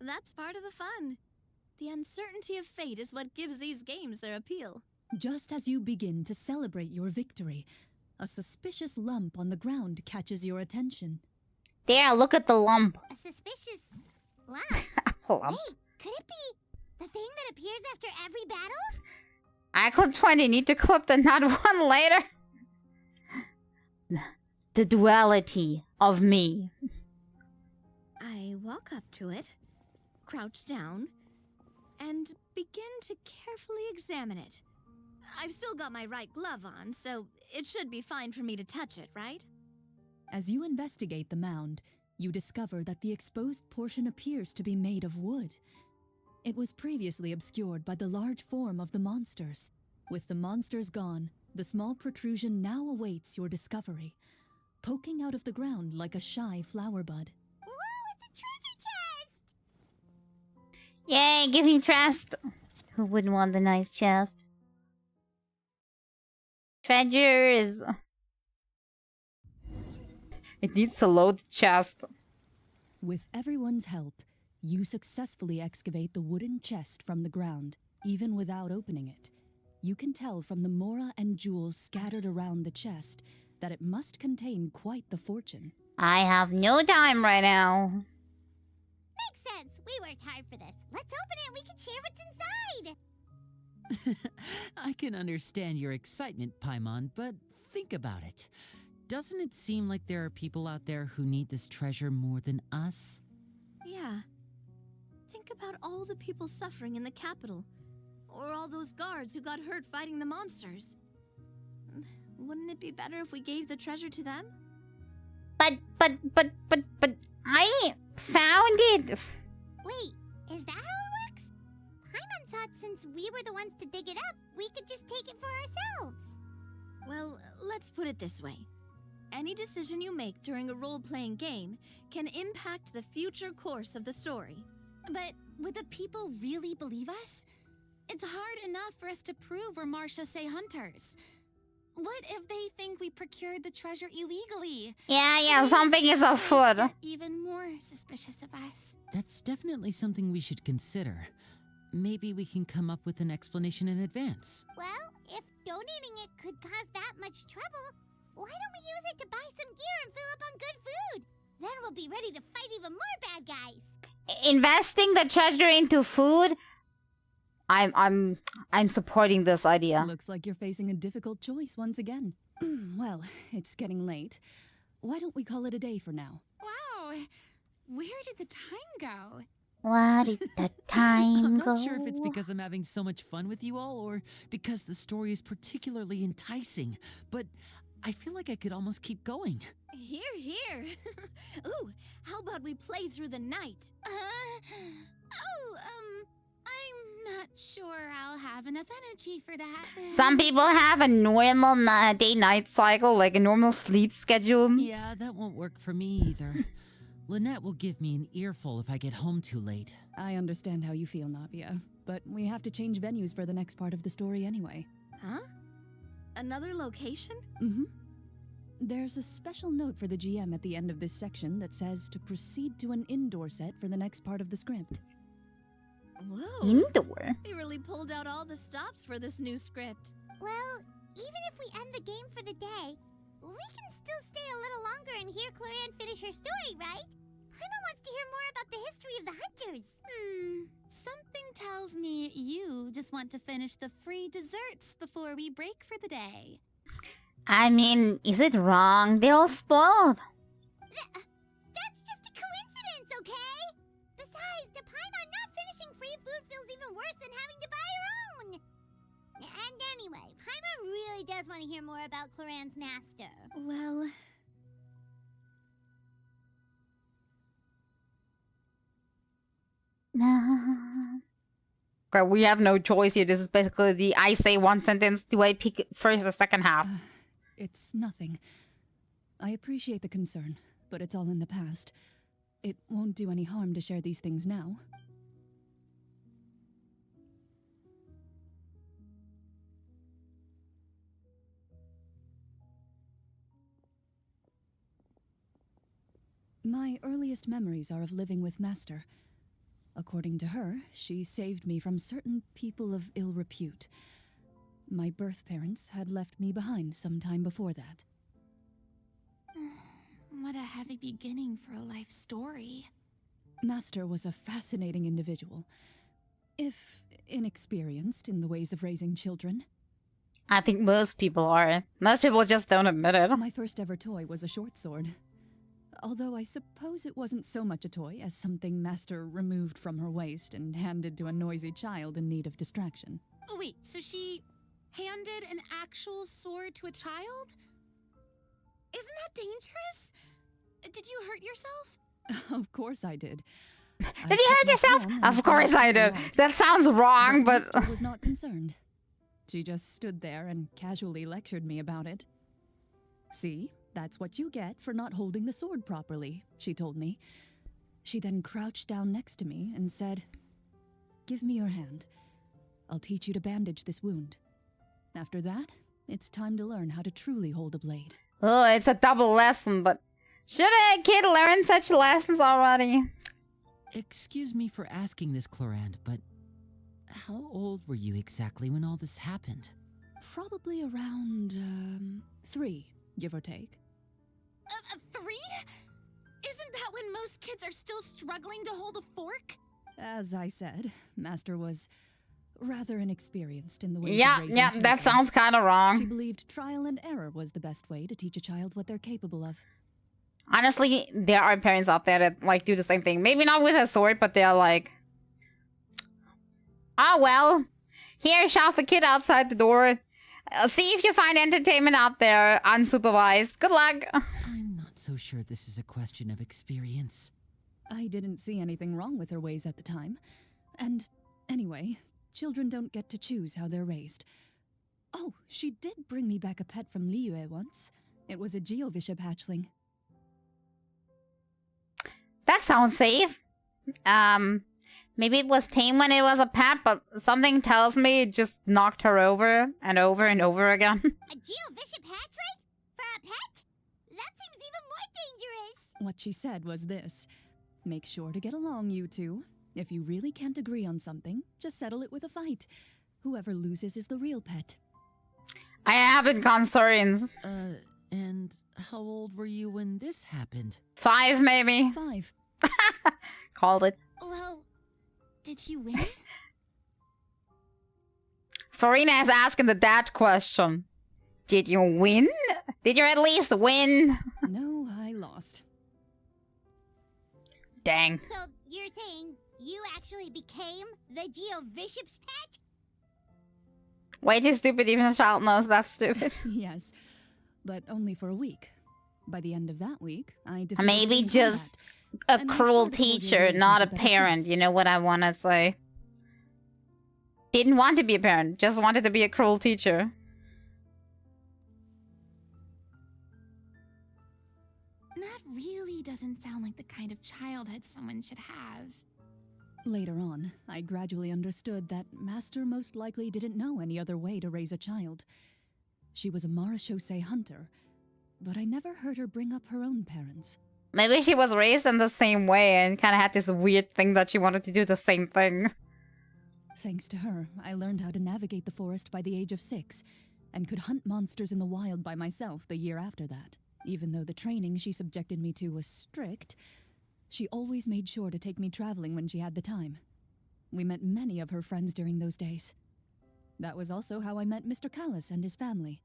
That's part of the fun. The uncertainty of fate is what gives these games their appeal. Just as you begin to celebrate your victory, a suspicious lump on the ground catches your attention. There, look at the lump. A suspicious lump. Lump. Hey, could it be the thing that appears after every battle? I clipped 20, need to clip the not one later. The duality of me. I walk up to it, crouch down, and begin to carefully examine it. I've still got my right glove on, so it should be fine for me to touch it, right? As you investigate the mound, you discover that the exposed portion appears to be made of wood. It was previously obscured by the large form of the monsters. With the monsters gone, the small protrusion now awaits your discovery, poking out of the ground like a shy flower bud. Whoa, it's a treasure chest! Yay, give me trust. Who wouldn't want the nice chest? Treasures. It needs to load the chest. With everyone's help, you successfully excavate the wooden chest from the ground, even without opening it. You can tell from the mora and jewels scattered around the chest that it must contain quite the fortune. I have no time right now. Makes sense. We worked hard for this. Let's open it and we can share what's inside. I can understand your excitement, Paimon, but think about it. Doesn't it seem like there are people out there who need this treasure more than us? Yeah. Think about all the people suffering in the capital. Or all those guards who got hurt fighting the monsters. Wouldn't it be better if we gave the treasure to them? But, I found it. Wait, is that how it works? Paimon thought since we were the ones to dig it up, we could just take it for ourselves. Well, let's put it this way. Any decision you make during a role-playing game can impact the future course of the story. But would the people really believe us? It's hard enough for us to prove we're Marashose hunters. What if they think we procured the treasure illegally? Yeah, something is afoot. Get even more suspicious of us. That's definitely something we should consider. Maybe we can come up with an explanation in advance. Well, if donating it could cause that much trouble, why don't we use it to buy some gear and fill up on good food? Then we'll be ready to fight even more bad guys. Investing the treasure into food? I'm supporting this idea. Looks like you're facing a difficult choice once again. Well, it's getting late. Why don't we call it a day for now? Wow, where did the time go? Where did the time I'm go? not sure if it's because I'm having so much fun with you all or because the story is particularly enticing, but I feel like I could almost keep going. Here, here. Ooh, how about we play through the night? I'm not sure I'll have enough energy for that. Some people have a normal day-night cycle, like a normal sleep schedule. Yeah, that won't work for me either. Lynette will give me an earful if I get home too late. I understand how you feel, Navia, but we have to change venues for the next part of the story anyway. Huh? Another location? Mm-hmm. There's a special note for the GM at the end of this section that says to proceed to an indoor set for the next part of the script. Whoa. Indoor. They really pulled out all the stops for this new script. Well, even if we end the game for the day, we can still stay a little longer and hear Clorinde finish her story, right? Paimon wants to hear more about the history of the hunters. Something tells me you just want to finish the free desserts before we break for the day. I mean, is it wrong? They all spoiled. That's just a coincidence, okay? Besides, to Paimon, not finishing free food feels even worse than having to buy her own. And anyway, Paimon really does want to hear more about Clorinde's master. Well, Okay, we have no choice here. This is basically the I say one sentence, do I pick first or second half? It's nothing. I appreciate the concern, but it's all in the past. It won't do any harm to share these things now. My earliest memories are of living with Master. According to her, she saved me from certain people of ill repute. My birth parents had left me behind some time before that. What a heavy beginning for a life story. Master was a fascinating individual, if inexperienced in the ways of raising children. I think most people are. Most people just don't admit it. My first ever toy was a short sword. Although I suppose it wasn't so much a toy as something Master removed from her waist and handed to a noisy child in need of distraction. Oh, wait, so she handed an actual sword to a child? Isn't that dangerous? Did you hurt yourself? Of course I did. Did you hurt yourself? Of course I did. That sounds wrong, but... Master was not concerned. She just stood there and casually lectured me about it. See? That's what you get for not holding the sword properly, she told me. She then crouched down next to me and said, "Give me your hand. I'll teach you to bandage this wound. After that, it's time to learn how to truly hold a blade." Oh, it's a double lesson, but... should a kid learn such lessons already? Excuse me for asking this, Clorinde, but how old were you exactly when all this happened? Probably around, 3, give or take. 3? Isn't that when most kids are still struggling to hold a fork? As I said, Master was rather inexperienced in the ways Yeah, of raising that children. sounds kind of She wrong. believed trial and error was the best way to teach a child what they're capable of. Honestly, there are parents out there that, like, do the same thing. Maybe not with a sword, but they're like... oh, well. Here, shove the kid outside the door. See if you find entertainment out there, unsupervised. Good luck. I'm not so sure this is a question of experience. I didn't see anything wrong with her ways at the time. And anyway, children don't get to choose how they're raised. Oh, she did bring me back a pet from Liyue once. It was a Geovishap hatchling. That sounds safe. Maybe it was tame when it was a pet, but something tells me it just knocked her over and over and over again. A Geovishap hatchling? For a pet? That seems even more dangerous. What she said was this: make sure to get along, you two. If you really can't agree on something, just settle it with a fight. Whoever loses is the real pet. I haven't concerns. And how old were you when this happened? 5, maybe. 5. Called it. Well, did you win? Farina is asking the dad question. Did you win? Did you at least win? No, I lost. Dang. So, you're saying you actually became the Geovishap's pet? Way too stupid, even a child knows that's stupid. Yes, but only for a week. By the end of that week, I defeated Maybe her in just combat. a And I'm cruel sure the cordial teacher, not a relationship ever parent. since. You know what I want to say? Didn't want to be a parent, just wanted to be a cruel teacher. That really doesn't sound like the kind of childhood someone should have. Later on, I gradually understood that Master most likely didn't know any other way to raise a child. She was a marechaussee hunter, but I never heard her bring up her own parents. Maybe she was raised in the same way and kind of had this weird thing that she wanted to do the same thing. Thanks to her, I learned how to navigate the forest by the age of 6, and could hunt monsters in the wild by myself the year after that. Even though the training she subjected me to was strict, she always made sure to take me traveling when she had the time. We met many of her friends during those days. That was also how I met Mr. Callis and his family.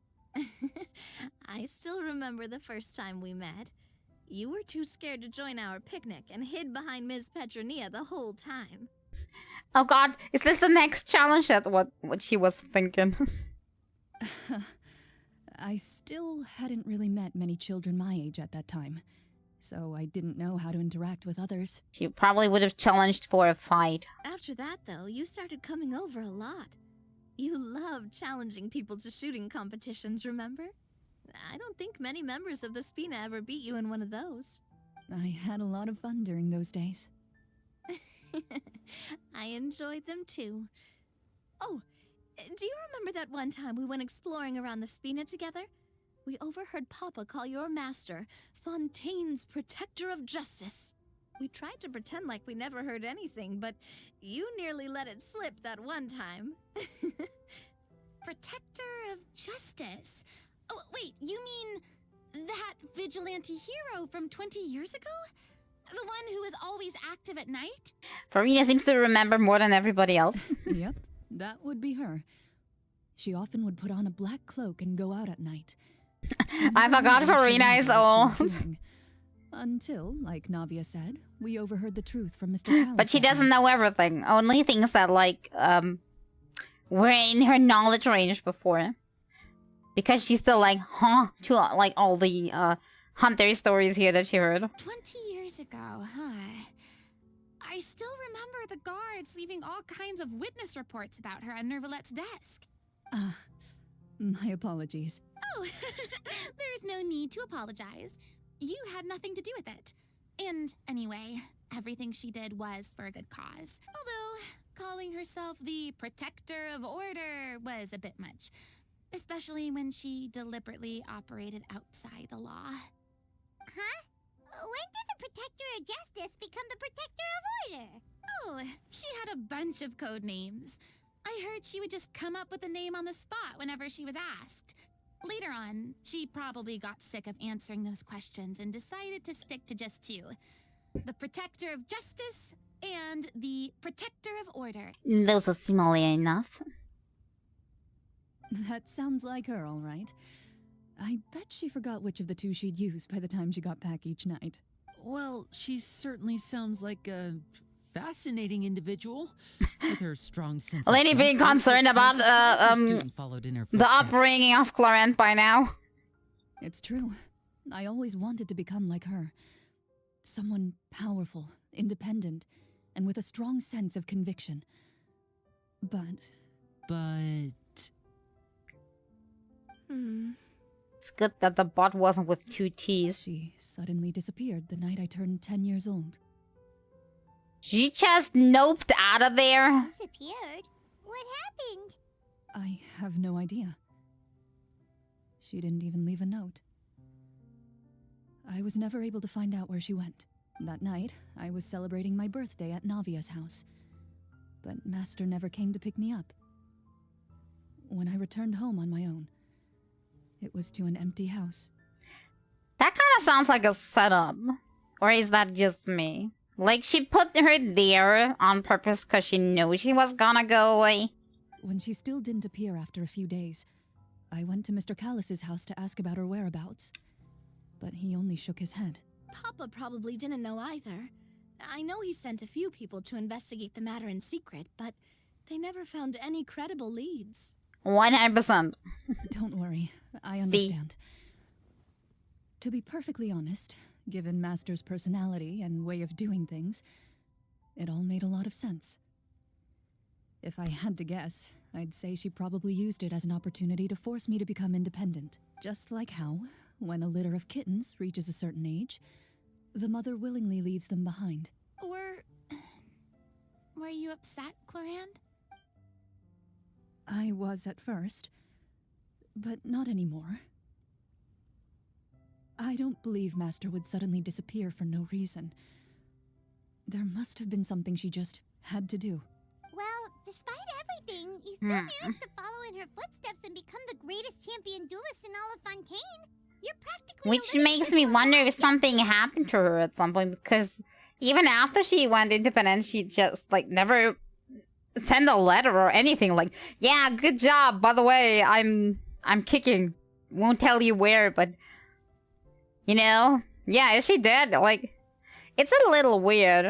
I still remember the first time we met. You were too scared to join our picnic and hid behind Ms. Petronia the whole time. Oh god, is this the next challenge? That's what she was thinking. I still hadn't really met many children my age at that time, so I didn't know how to interact with others. She probably would have challenged for a fight. After that, though, you started coming over a lot. You loved challenging people to shooting competitions, remember? I don't think many members of the Spina ever beat you in one of those. I had a lot of fun during those days. I enjoyed them too. Oh, do you remember that one time we went exploring around the Spina together? We overheard Papa call your master Fontaine's Protector of Justice. We tried to pretend like we never heard anything, but you nearly let it slip that one time. Protector of Justice? Oh, wait, you mean that vigilante hero from 20 years ago? The one who is always active at night? Farina seems to remember more than everybody else. Yep, that would be her. She often would put on a black cloak and go out at night. I forgot Farina is old. Until, like Navia said, we overheard the truth from Mr. Callis. But she doesn't know everything. Only things that, like, were in her knowledge range before. Because she's still like, huh? To, like, all the, hunter stories here that she heard. 20 years ago, huh? I still remember the guards leaving all kinds of witness reports about her on Nervalette's desk. My apologies. Oh, there's no need to apologize. You had nothing to do with it. And anyway, everything she did was for a good cause. Although, calling herself the Protector of Order was a bit much. Especially when she deliberately operated outside the law. Huh? When did the Protector of Justice become the Protector of Order? Oh, she had a bunch of code names. I heard she would just come up with a name on the spot whenever she was asked. Later on, she probably got sick of answering those questions and decided to stick to just 2. The Protector of Justice and the Protector of Order. Those are similar enough. That sounds like her, all right. I bet she forgot which of the 2 she'd use by the time she got back each night. Well, she certainly sounds like a fascinating individual with her strong sense of Lady being justice. concerned about Followed in her the footsteps. upbringing of Clorinde by now. It's true. I always wanted to become like her. Someone powerful, independent, and with a strong sense of conviction. But It's good that the bot wasn't with 2 T's. she suddenly disappeared the night I turned 10 years old. She just noped out of there. Disappeared? What happened? I have no idea. She didn't even leave a note. I was never able to find out where she went. That night, I was celebrating my birthday at Navia's house. But Master never came to pick me up. When I returned home on my own, it was to an empty house. That kind of sounds like a setup. Or is that just me? Like, she put her there on purpose because she knew she was gonna go away. When she still didn't appear after a few days, I went to Mr. Callis's house to ask about her whereabouts. But he only shook his head. Papa probably didn't know either. I know he sent a few people to investigate the matter in secret, but they never found any credible leads. 100%. Don't worry, I See? understand. To be perfectly honest, given Master's personality and way of doing things, it all made a lot of sense. If I had to guess, I'd say she probably used it as an opportunity to force me to become independent. Just like how, when a litter of kittens reaches a certain age, the mother willingly leaves them behind. Were you upset, Clorinde? I was at first, but not anymore. I don't believe Master would suddenly disappear for no reason. There must have been something she just had to do. Well, despite everything, you still managed to follow in her footsteps and become the greatest champion duelist in all of Fontaine. You're practically Which a living makes me wonder if symbol. something happened to her at some point, because even after she went independent, she just like never sent a letter or anything like, yeah, good job, by the way, I'm kicking. Won't tell you where, but you know, yeah, she did. Like, it's a little weird.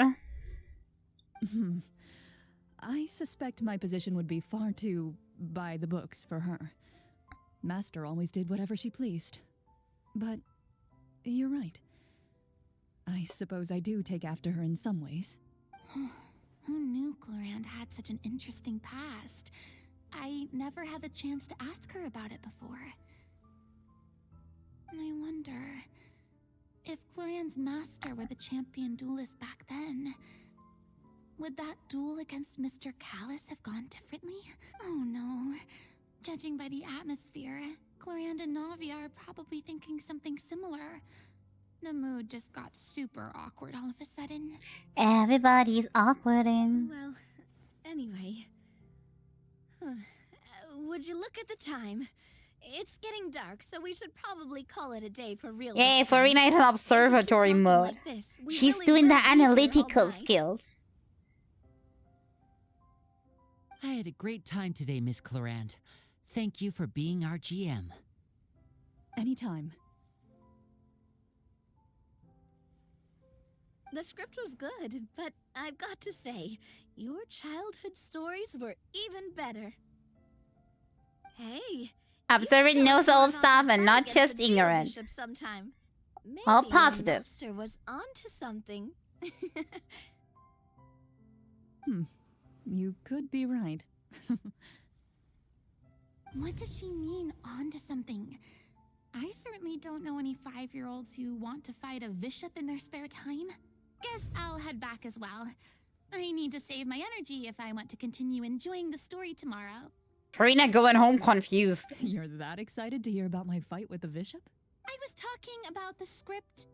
I suspect my position would be far too by the books for her. Master always did whatever she pleased. But you're right. I suppose I do take after her in some ways. Who knew Clorinde had such an interesting past? I never had the chance to ask her about it before. I wonder if Clorinde's master were the champion duelist back then. Would that duel against Mr. Callus have gone differently? Oh no. Judging by the atmosphere, Clorinde and Navi are probably thinking something similar. The mood just got super awkward all of a sudden. Everybody's awkwarding. Well, anyway. Would you look at the time? It's getting dark, so we should probably call it a day for real. Yay, Florina is in observatory mode. She's doing the analytical skills. I had a great time today, Miss Clorinde. Thank you for being our GM. Anytime. The script was good, but I've got to say, your childhood stories were even better. Hey, Observant knows old stuff and not just ignorant. Sometime. Maybe All positive. Master was onto something. You could be right. What does she mean, onto something? I certainly don't know any 5-year-olds who want to fight a bishop in their spare time. Guess I'll head back as well. I need to save my energy if I want to continue enjoying the story tomorrow. Florina going home confused. You're that excited to hear about my fight with the bishop? I was talking about the script.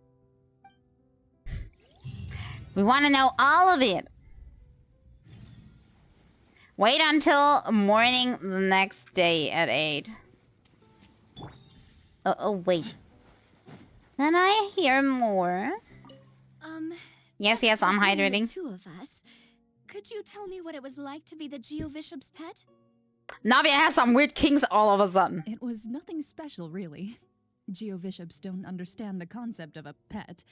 We want to know all of it. Wait until morning the next day at 8. Oh, wait. Can I hear more? Yes, I'm between the hydrating. two of us. Could you tell me what it was like to be the Geobishop's pet? Navia has some weird kinks all of a sudden. It was nothing special, really. Geobishops don't understand the concept of a pet.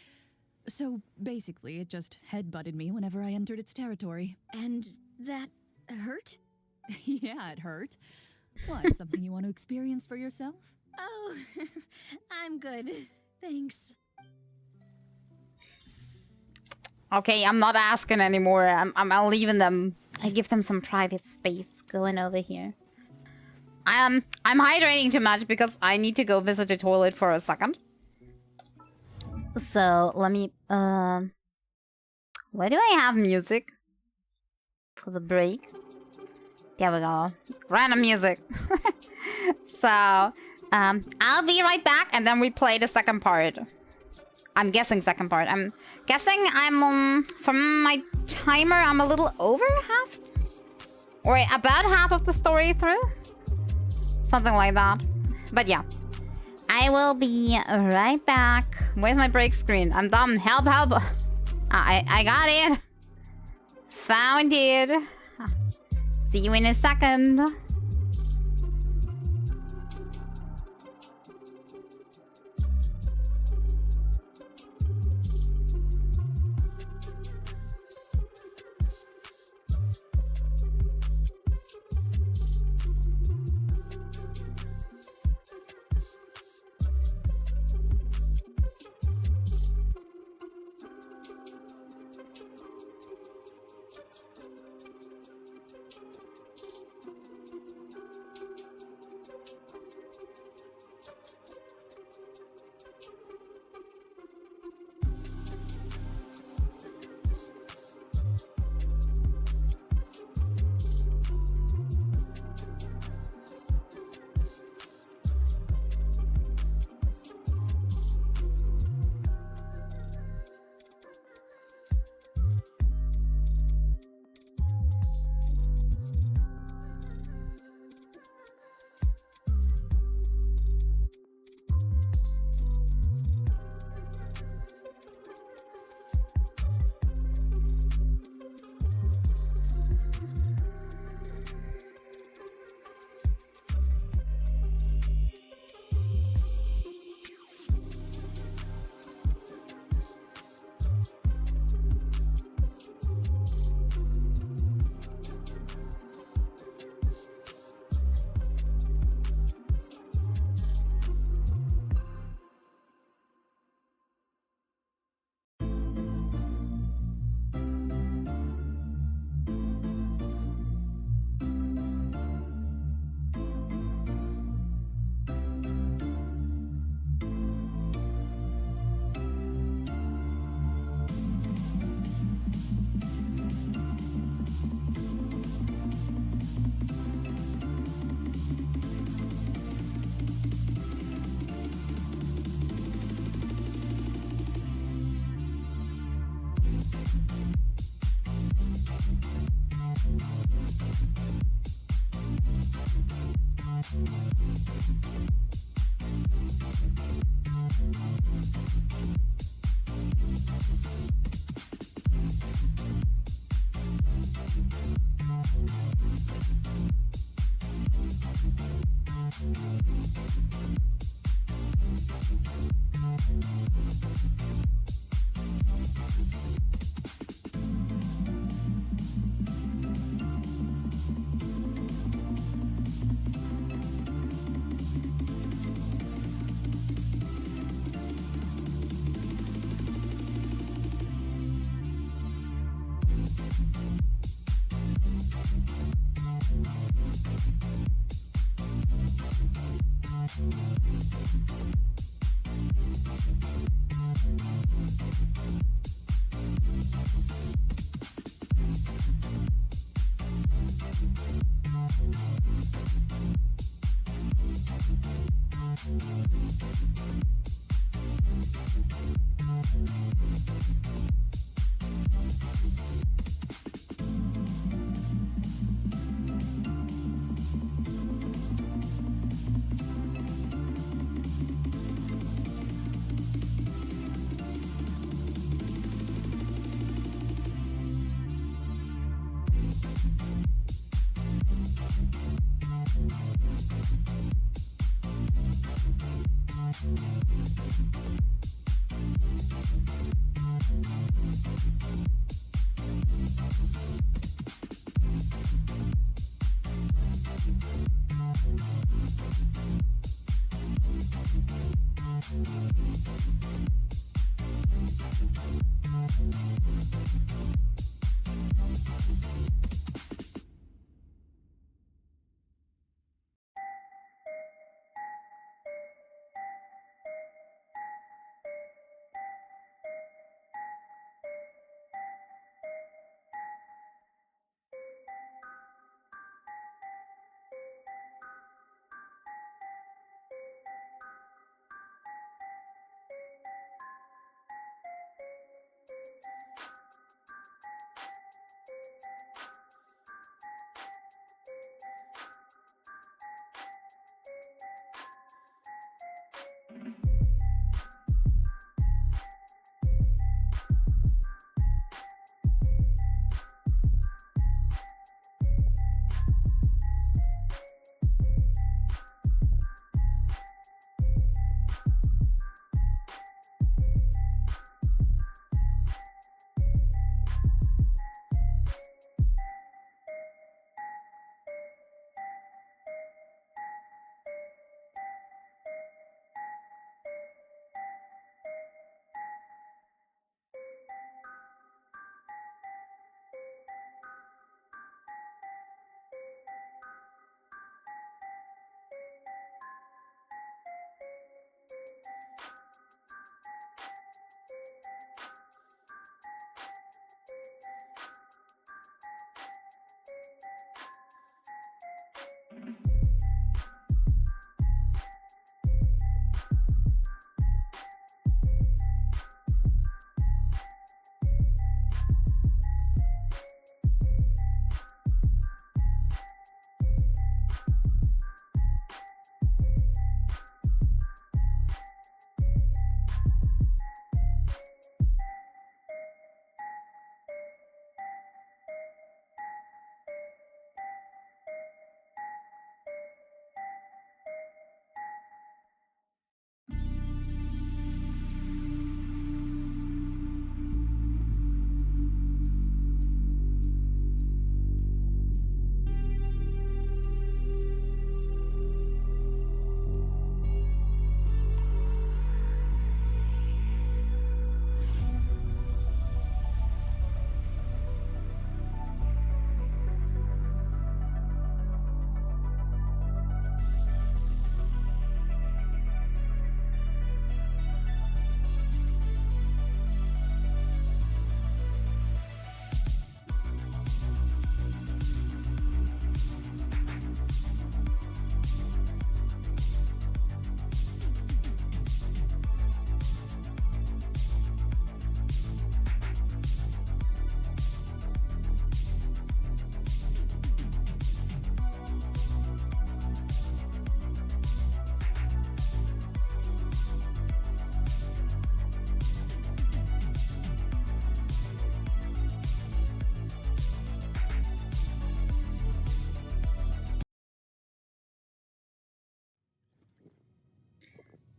So basically, it just headbutted me whenever I entered its territory. And that hurt? Yeah, it hurt. What, something you want to experience for yourself? Oh, I'm good. Thanks. Okay, I'm not asking anymore. I'm leaving them. I give them some private space going over here. I'm hydrating too much because I need to go visit the toilet for a second. So let me where do I have music for the break? There we go. Random music. So I'll be right back and then we play the second part. I'm guessing second part. I'm guessing I'm from my timer I'm a little over half or about half of the story through. Something like that. But yeah. I will be right back. Where's my break screen? I'm dumb. Help. I got it. Found it. See you in a second.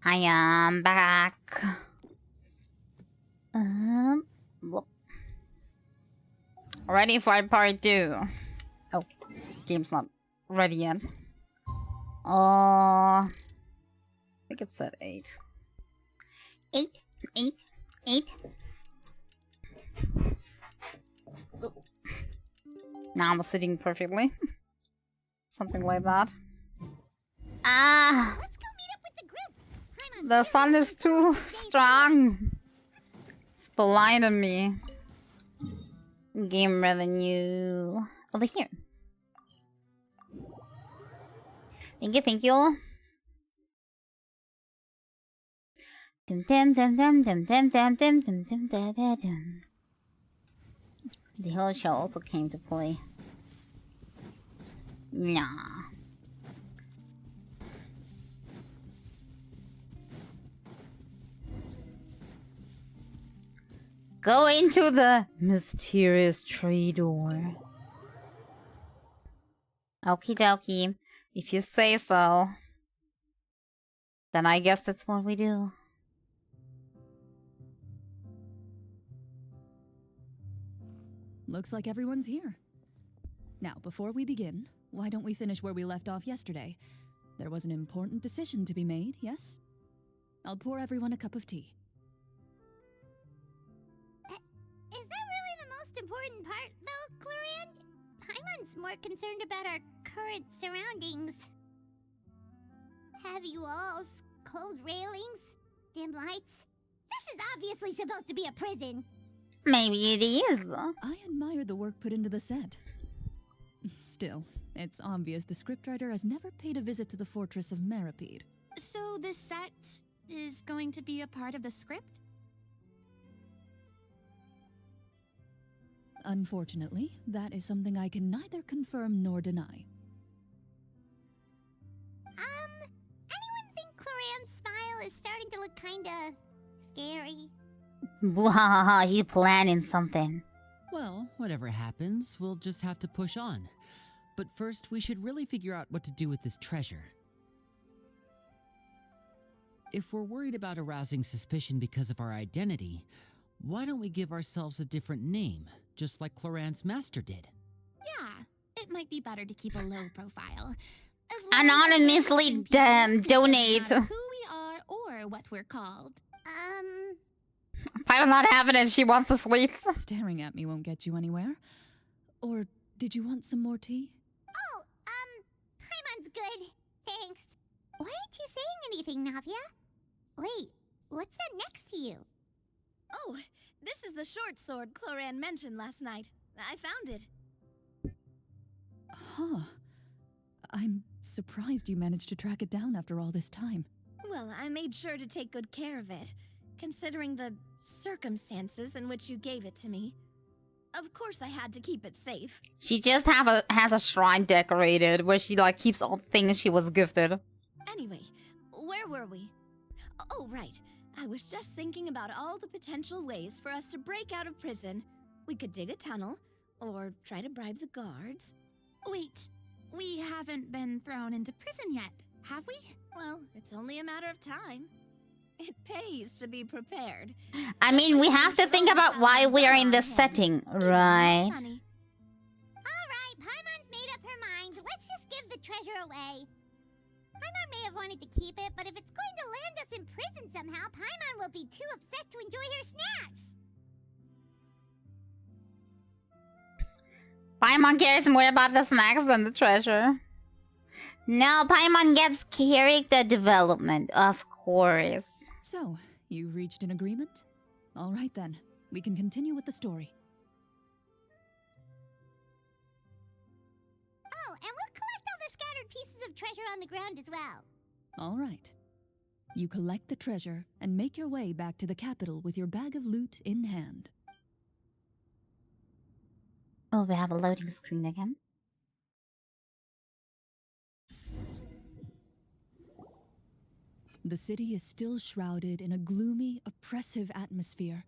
I am back. Whoop. Ready for part 2. Oh, game's not ready yet. I think it said 8. 8, 8, 8. Now I'm sitting perfectly. Something like that. Ah! Let's go meet up with the group. I'm on The sun is too strong. It's blinding me. Game revenue. Over here. Thank you, thank you. Dum dum dum dum dum dum dum dum dum dum da da dum. The whole show also came to play. Nah. Go into the mysterious tree door. Okie dokie. If you say so, then I guess that's what we do. Looks like everyone's here. Now, before we begin, why don't we finish where we left off yesterday? There was an important decision to be made, yes? I'll pour everyone a cup of tea. Is that really the most important part, though, Clorinde? Paimon's more concerned about our current surroundings. Heavy walls, cold railings, dim lights. This is obviously supposed to be a prison. Maybe it is. I admire the work put into the set. Still, it's obvious the scriptwriter has never paid a visit to the fortress of Meripede. So this set is going to be a part of the script? Unfortunately, that is something I can neither confirm nor deny. Anyone think Clorinde's smile is starting to look kinda scary. Wahaha, he's planning something. Well, whatever happens, we'll just have to push on. But first, we should really figure out what to do with this treasure. If we're worried about arousing suspicion because of our identity, why don't we give ourselves a different name, just like Clorinde's master did? Yeah, it might be better to keep a low profile. As long as Anonymously innocent people think it donate. doesn't matter who we are or what we're called. Paimon's not having it. She wants the sweets. Staring at me won't get you anywhere. Or did you want some more tea? Oh, Paimon's good. Thanks. Why aren't you saying anything, Navia? Wait, what's that next to you? Oh, this is the short sword Clorinde mentioned last night. I found it. Huh. I'm surprised you managed to track it down after all this time. Well, I made sure to take good care of it, considering the circumstances in which you gave it to me. Of course I had to keep it safe. She just has a shrine decorated where she like keeps all things she was gifted. Anyway, where were we? Oh, right. I was just thinking about all the potential ways for us to break out of prison. We could dig a tunnel, or try to bribe the guards. Wait, we haven't been thrown into prison yet, have we? Well, it's only a matter of time. It pays to be prepared. I mean, we have to think about why we are in this setting, right? Alright, Paimon's made up her mind. Let's just give the treasure away. Paimon may have wanted to keep it, but if it's going to land us in prison somehow, Paimon will be too upset to enjoy her snacks. Paimon cares more about the snacks than the treasure. No, Paimon gets character development, of course. So, you reached an agreement? All right then, we can continue with the story. Oh, and we'll collect all the scattered pieces of treasure on the ground as well. All right. You collect the treasure and make your way back to the capital with your bag of loot in hand. Oh, we have a loading screen again. The city is still shrouded in a gloomy, oppressive atmosphere,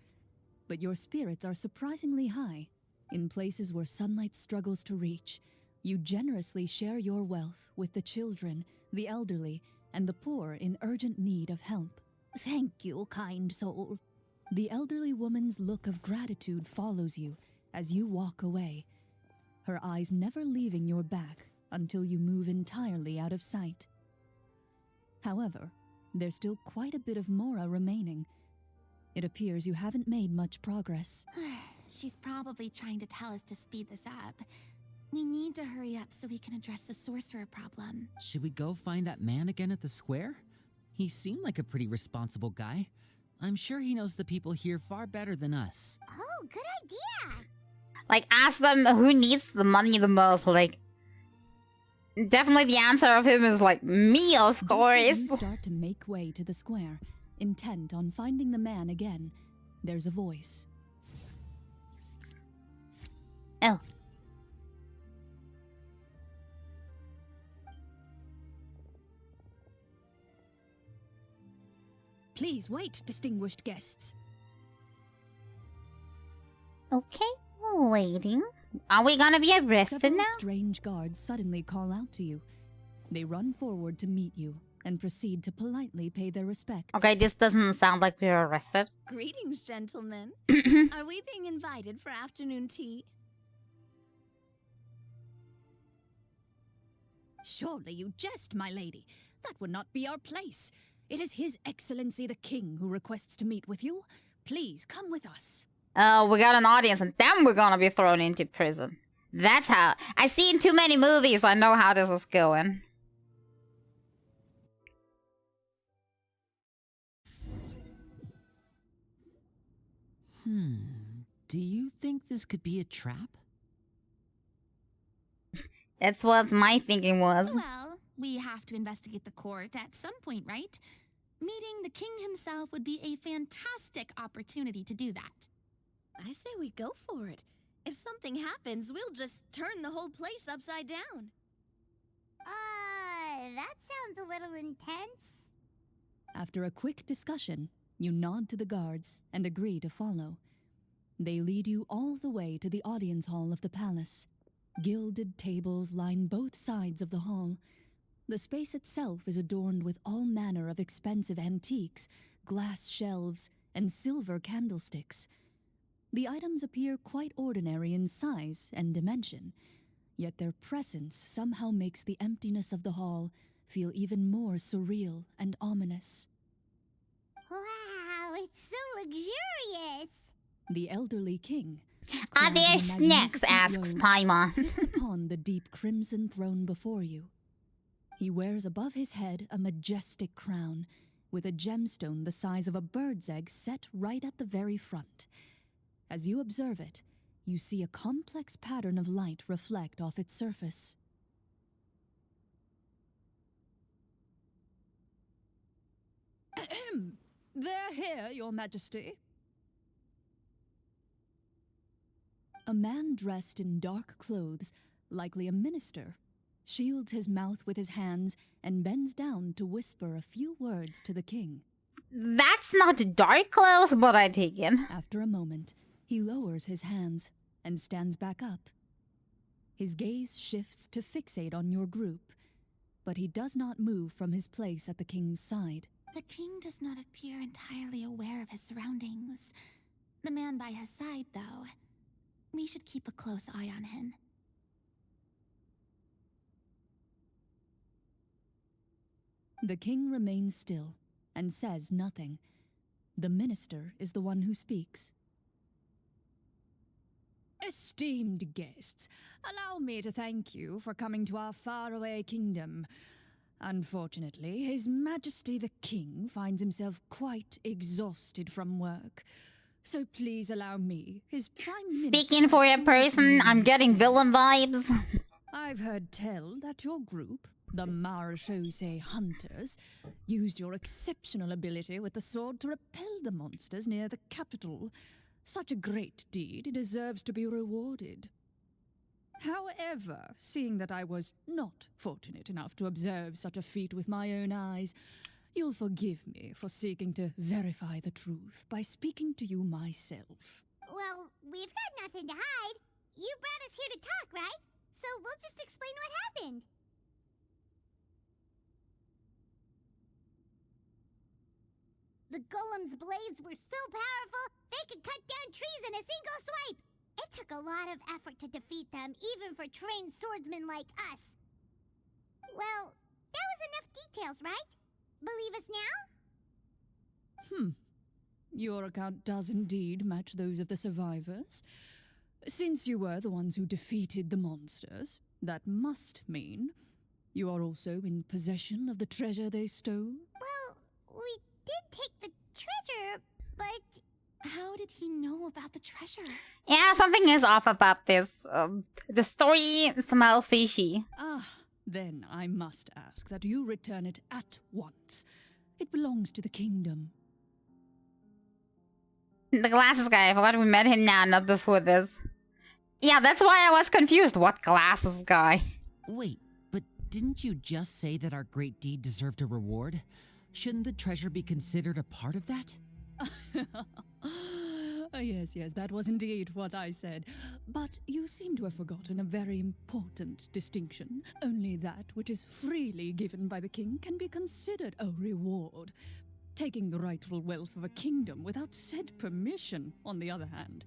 but your spirits are surprisingly high. In places where sunlight struggles to reach, you generously share your wealth with the children, the elderly, and the poor in urgent need of help. Thank you, kind soul. The elderly woman's look of gratitude follows you as you walk away, her eyes never leaving your back until you move entirely out of sight. However, there's still quite a bit of Mora remaining. It appears you haven't made much progress. She's probably trying to tell us to speed this up. We need to hurry up so we can address the sorcerer problem. Should we go find that man again at the square? He seemed like a pretty responsible guy. I'm sure he knows the people here far better than us. Oh, good idea. Like, ask them who needs the money the most. Like, definitely the answer of him is like, me, of Just course. as you start to make way to the square, intent on finding the man again, there's a voice. Oh. Please wait, distinguished guests. Okay, waiting. Are we gonna be arrested Several now? strange guards suddenly call out to you. They run forward to meet you and proceed to politely pay their respects. Okay, this doesn't sound like we're arrested. Greetings, gentlemen. Are we being invited for afternoon tea? Surely you jest, my lady. That would not be our place. It is His Excellency the King who requests to meet with you. Please come with us. Oh, we got an audience and then we're gonna be thrown into prison. That's how... I've seen too many movies, I know how this is going. Do you think this could be a trap? That's what my thinking was. Well, we have to investigate the court at some point, right? Meeting the king himself would be a fantastic opportunity to do that. I say we go for it. If something happens, we'll just turn the whole place upside down. That sounds a little intense. After a quick discussion, you nod to the guards and agree to follow. They lead you all the way to the audience hall of the palace. Gilded tables line both sides of the hall. The space itself is adorned with all manner of expensive antiques, glass shelves, and silver candlesticks. The items appear quite ordinary in size and dimension, yet their presence somehow makes the emptiness of the hall feel even more surreal and ominous. Wow, it's so luxurious. The elderly king, Are clad there in a snacks? magnificent Asks robe, Paimon. sits upon the deep crimson throne before you. He wears above his head a majestic crown, with a gemstone the size of a bird's egg set right at the very front. As you observe it, you see a complex pattern of light reflect off its surface. Ahem. They're here, Your Majesty. A man dressed in dark clothes, likely a minister, shields his mouth with his hands and bends down to whisper a few words to the king. That's not dark clothes, but I take it. After a moment, he lowers his hands and stands back up. His gaze shifts to fixate on your group, but he does not move from his place at the king's side. The king does not appear entirely aware of his surroundings. The man by his side, though. We should keep a close eye on him. The king remains still and says nothing. The minister is the one who speaks. Esteemed guests, allow me to thank you for coming to our faraway kingdom. Unfortunately, His Majesty the King finds himself quite exhausted from work. So please allow me, his Prime Minister... Speaking for a person, I'm getting villain vibes. I've heard tell that your group, the Marechaussee Hunters, used your exceptional ability with the sword to repel the monsters near the capital. Such a great deed deserves to be rewarded. However, seeing that I was not fortunate enough to observe such a feat with my own eyes, you'll forgive me for seeking to verify the truth by speaking to you myself. Well, we've got nothing to hide. You brought us here to talk, right? So we'll just explain what happened. The golem's blades were so powerful, they could cut down trees in a single swipe. It took a lot of effort to defeat them, even for trained swordsmen like us. Well, that was enough details, right? Believe us now? Your account does indeed match those of the survivors. Since you were the ones who defeated the monsters, that must mean you are also in possession of the treasure they stole? Well, we did take the treasure, but... How did he know about the treasure? Yeah, something is off about this. The story smells fishy. Then I must ask that you return it at once. It belongs to the kingdom. The glasses guy, I forgot we met him now, not before this. Yeah, that's why I was confused. What glasses guy? Wait, but didn't you just say that our great deed deserved a reward? Shouldn't the treasure be considered a part of that? Yes, that was indeed what I said. But you seem to have forgotten a very important distinction. Only that which is freely given by the king can be considered a reward. Taking the rightful wealth of a kingdom without said permission, on the other hand,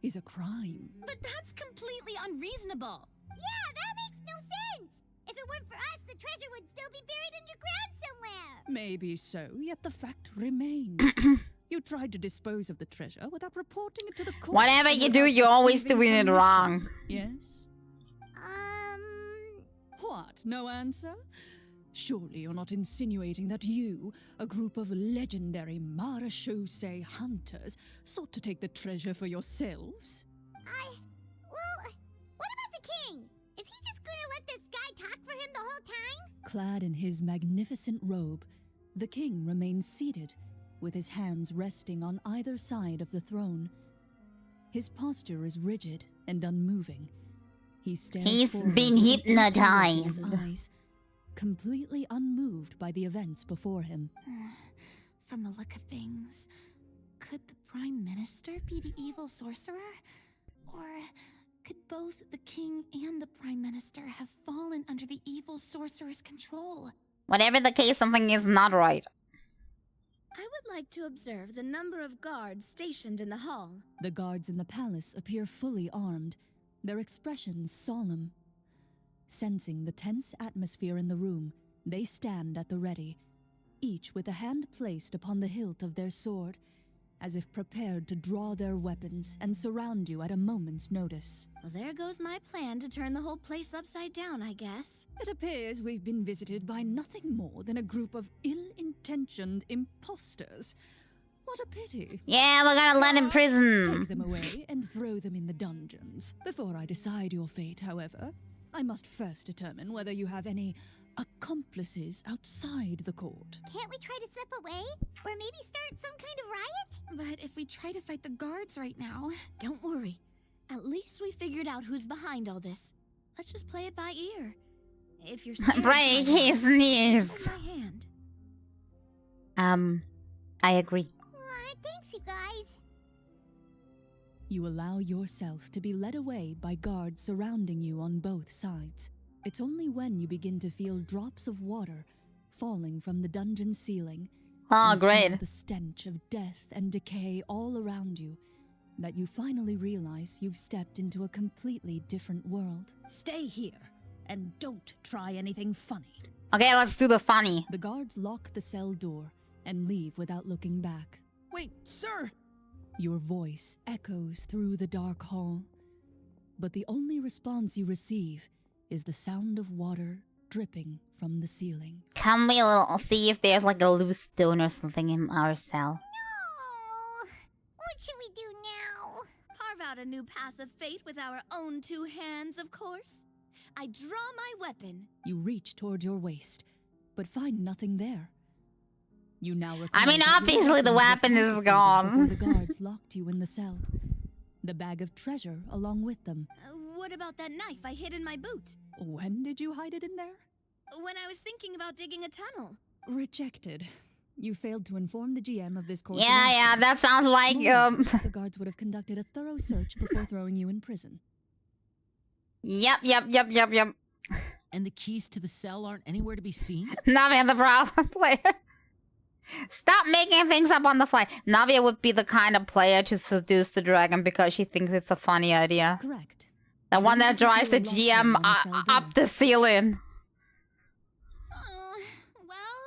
is a crime. But that's completely unreasonable. Yeah, that makes no sense! If it weren't for us, the treasure would still be buried underground somewhere! Maybe so, yet the fact remains. You tried to dispose of the treasure without reporting it to the court. Whatever you do, without you're always receiving doing it permission. wrong. Yes? What? No answer? Surely you're not insinuating that you, a group of legendary Marechaussee hunters, sought to take the treasure for yourselves? Well, what about the king? Is he just gonna let this guy talk for him the whole time? Clad in his magnificent robe, the king remains seated, with his hands resting on either side of the throne. His posture is rigid and unmoving. He stares He's forward been with an empty look in his hypnotized. eyes. completely unmoved by the events before him. From the look of things, could the Prime Minister be the evil sorcerer? Or could both the King and the Prime Minister have fallen under the evil sorcerer's control? Whatever the case, something is not right. I would like to observe the number of guards stationed in the hall. The guards in the palace appear fully armed, their expressions solemn. Sensing the tense atmosphere in the room, they stand at the ready, each with a hand placed upon the hilt of their sword, as if prepared to draw their weapons and surround you at a moment's notice. Well, there goes my plan to turn the whole place upside down, I guess. It appears we've been visited by nothing more than a group of ill-intentioned imposters. What a pity. Yeah, we're gonna land in Take prison. them away and throw them in the dungeons. Before I decide your fate, however, I must first determine whether you have any accomplices outside the court. Can't we try to slip away? Or maybe start some kind of riot? But if we try to fight the guards right now... Don't worry. At least we figured out who's behind all this. Let's just play it by ear. If you're scared, Break his knees. hold my hand. I agree. Aw, thanks, you guys. You allow yourself to be led away by guards surrounding you on both sides. It's only when you begin to feel drops of water falling from the dungeon ceiling Oh, and smell great. the stench of death and decay all around you that you finally realize you've stepped into a completely different world. Stay here and don't try anything funny. Okay, let's do the funny. The guards lock the cell door and leave without looking back. Wait, sir! Your voice echoes through the dark hall, but the only response you receive is the sound of water dripping from the ceiling. Can we see if there's like a loose stone or something in our cell? No! What should we do now? Carve out a new path of fate with our own two hands, of course. I draw my weapon. You reach toward your waist, but find nothing there. You now I mean, recall that your obviously the weapons were weapon is confiscated gone. before the guards locked you in the cell. The bag of treasure along with them. What about that knife I hid in my boot? When did you hide it in there? When I was thinking about digging a tunnel. Rejected. You failed to inform the GM of this course. Yeah, that sounds like Moreover, the guards would have conducted a thorough search before throwing you in prison. Yep. And the keys to the cell aren't anywhere to be seen? Navia, the problem player. Stop making things up on the fly. Navia would be the kind of player to seduce the dragon because she thinks it's a funny idea. Correct. The one that You drives the feel GM lost in the cell up the ceiling. Well,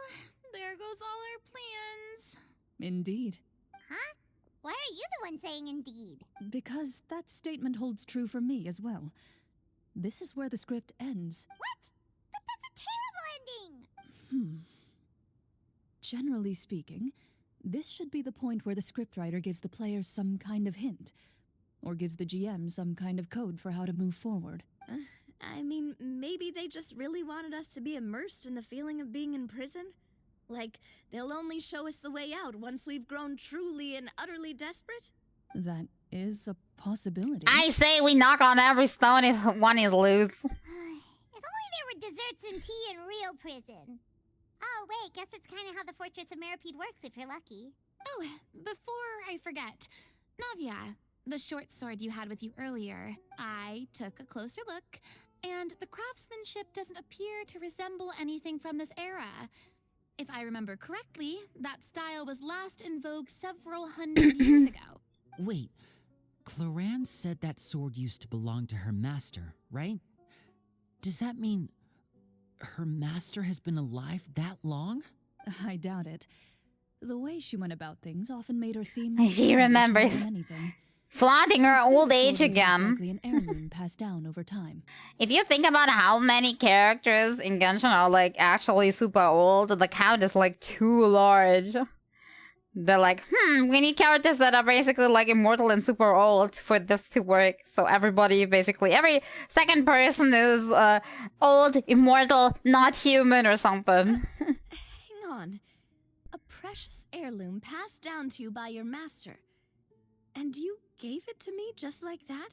there goes all our plans. Indeed. Huh? Why are you the one saying indeed? Because that statement holds true for me as well. This is where the script ends. What? But that's a terrible ending! Generally speaking, this should be the point where the scriptwriter gives the players some kind of hint, or gives the GM some kind of code for how to move forward. I mean, maybe they just really wanted us to be immersed in the feeling of being in prison? Like, they'll only show us the way out once we've grown truly and utterly desperate? That is a possibility. I say we knock on every stone if one is loose. If only there were desserts and tea in real prison. Oh, wait, guess that's kind of how the Fortress of Meripede works if you're lucky. Oh, before I forget, Navia, the short sword you had with you earlier, I took a closer look, and the craftsmanship doesn't appear to resemble anything from this era. If I remember correctly, that style was last in vogue several hundred years ago. Wait, Clorinde said that sword used to belong to her master, right? Does that mean her master has been alive that long? I doubt it. The way she went about things often made her seem... She remembers. more than anything. Flaunting her I'd say old the sword age was most again. likely an heirloom passed down over time. If you think about how many characters in Genshin are like actually super old, the count is like too large. They're like, we need characters that are basically like immortal and super old for this to work. So everybody, basically, every second person is old, immortal, not human or something. Hang on. A precious heirloom passed down to you by your master. And you gave it to me just like that?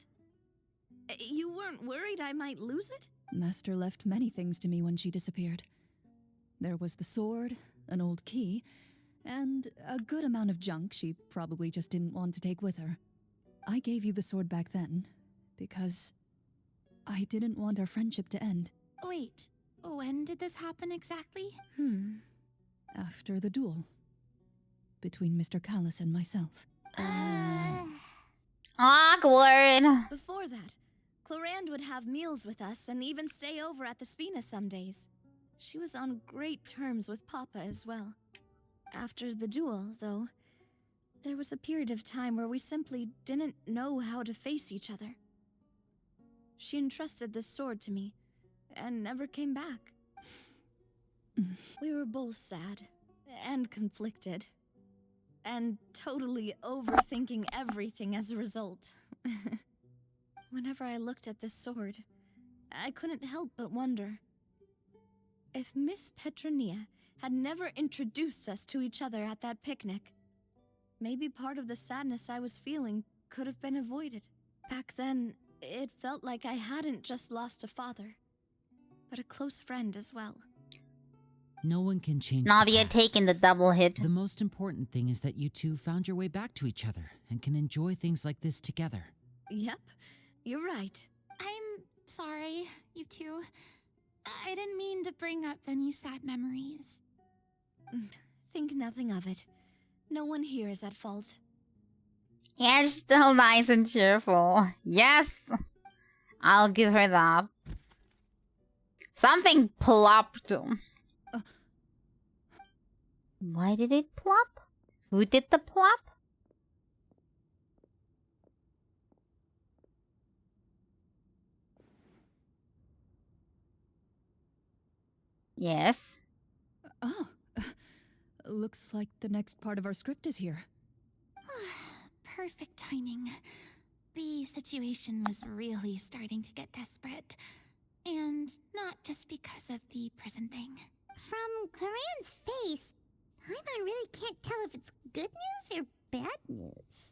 You weren't worried I might lose it? Master left many things to me when she disappeared. There was the sword, an old key, and a good amount of junk she probably just didn't want to take with her. I gave you the sword back then because I didn't want our friendship to end. Wait, when did this happen exactly? After the duel between Mr. Callis and myself. Awkward. Before that, Clorinde would have meals with us and even stay over at the Spina some days. She was on great terms with Papa as well. After the duel, though, there was a period of time where we simply didn't know how to face each other. She entrusted the sword to me and never came back. We were both sad and conflicted and totally overthinking everything as a result. Whenever I looked at this sword, I couldn't help but wonder if Miss Petronia had never introduced us to each other at that picnic. Maybe part of the sadness I was feeling could have been avoided. Back then, it felt like I hadn't just lost a father, but a close friend as well. No one can change the Navia past. taking the double hit. The most important thing is that you two found your way back to each other and can enjoy things like this together. Yep, you're right. I'm sorry, you two. I didn't mean to bring up any sad memories. Think nothing of it. No one here is at fault. Yeah, she's still nice and cheerful. Yes! I'll give her that. Something plopped. Why did it plop? Who did the plop? Yes. Oh, looks like the next part of our script is here. Perfect timing. The situation was really starting to get desperate. And not just because of the prison thing. From Clorinde's face, Paimon really can't tell if it's good news or bad news.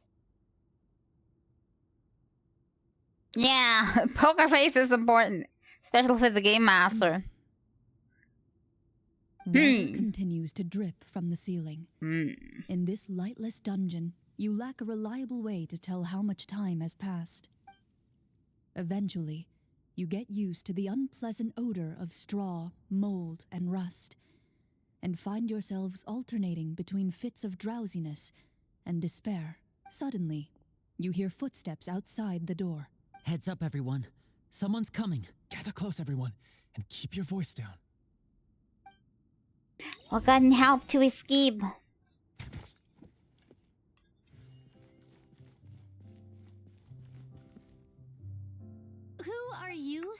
Yeah, poker face is important. Especially for the game master. Water continues to drip from the ceiling. Hmm. In this lightless dungeon, you lack a reliable way to tell how much time has passed. Eventually, you get used to the unpleasant odor of straw, mold, and rust, and find yourselves alternating between fits of drowsiness and despair. Suddenly, you hear footsteps outside the door. Heads up, everyone. Someone's coming. Gather close, everyone, and keep your voice down. What can help to escape? Who are you?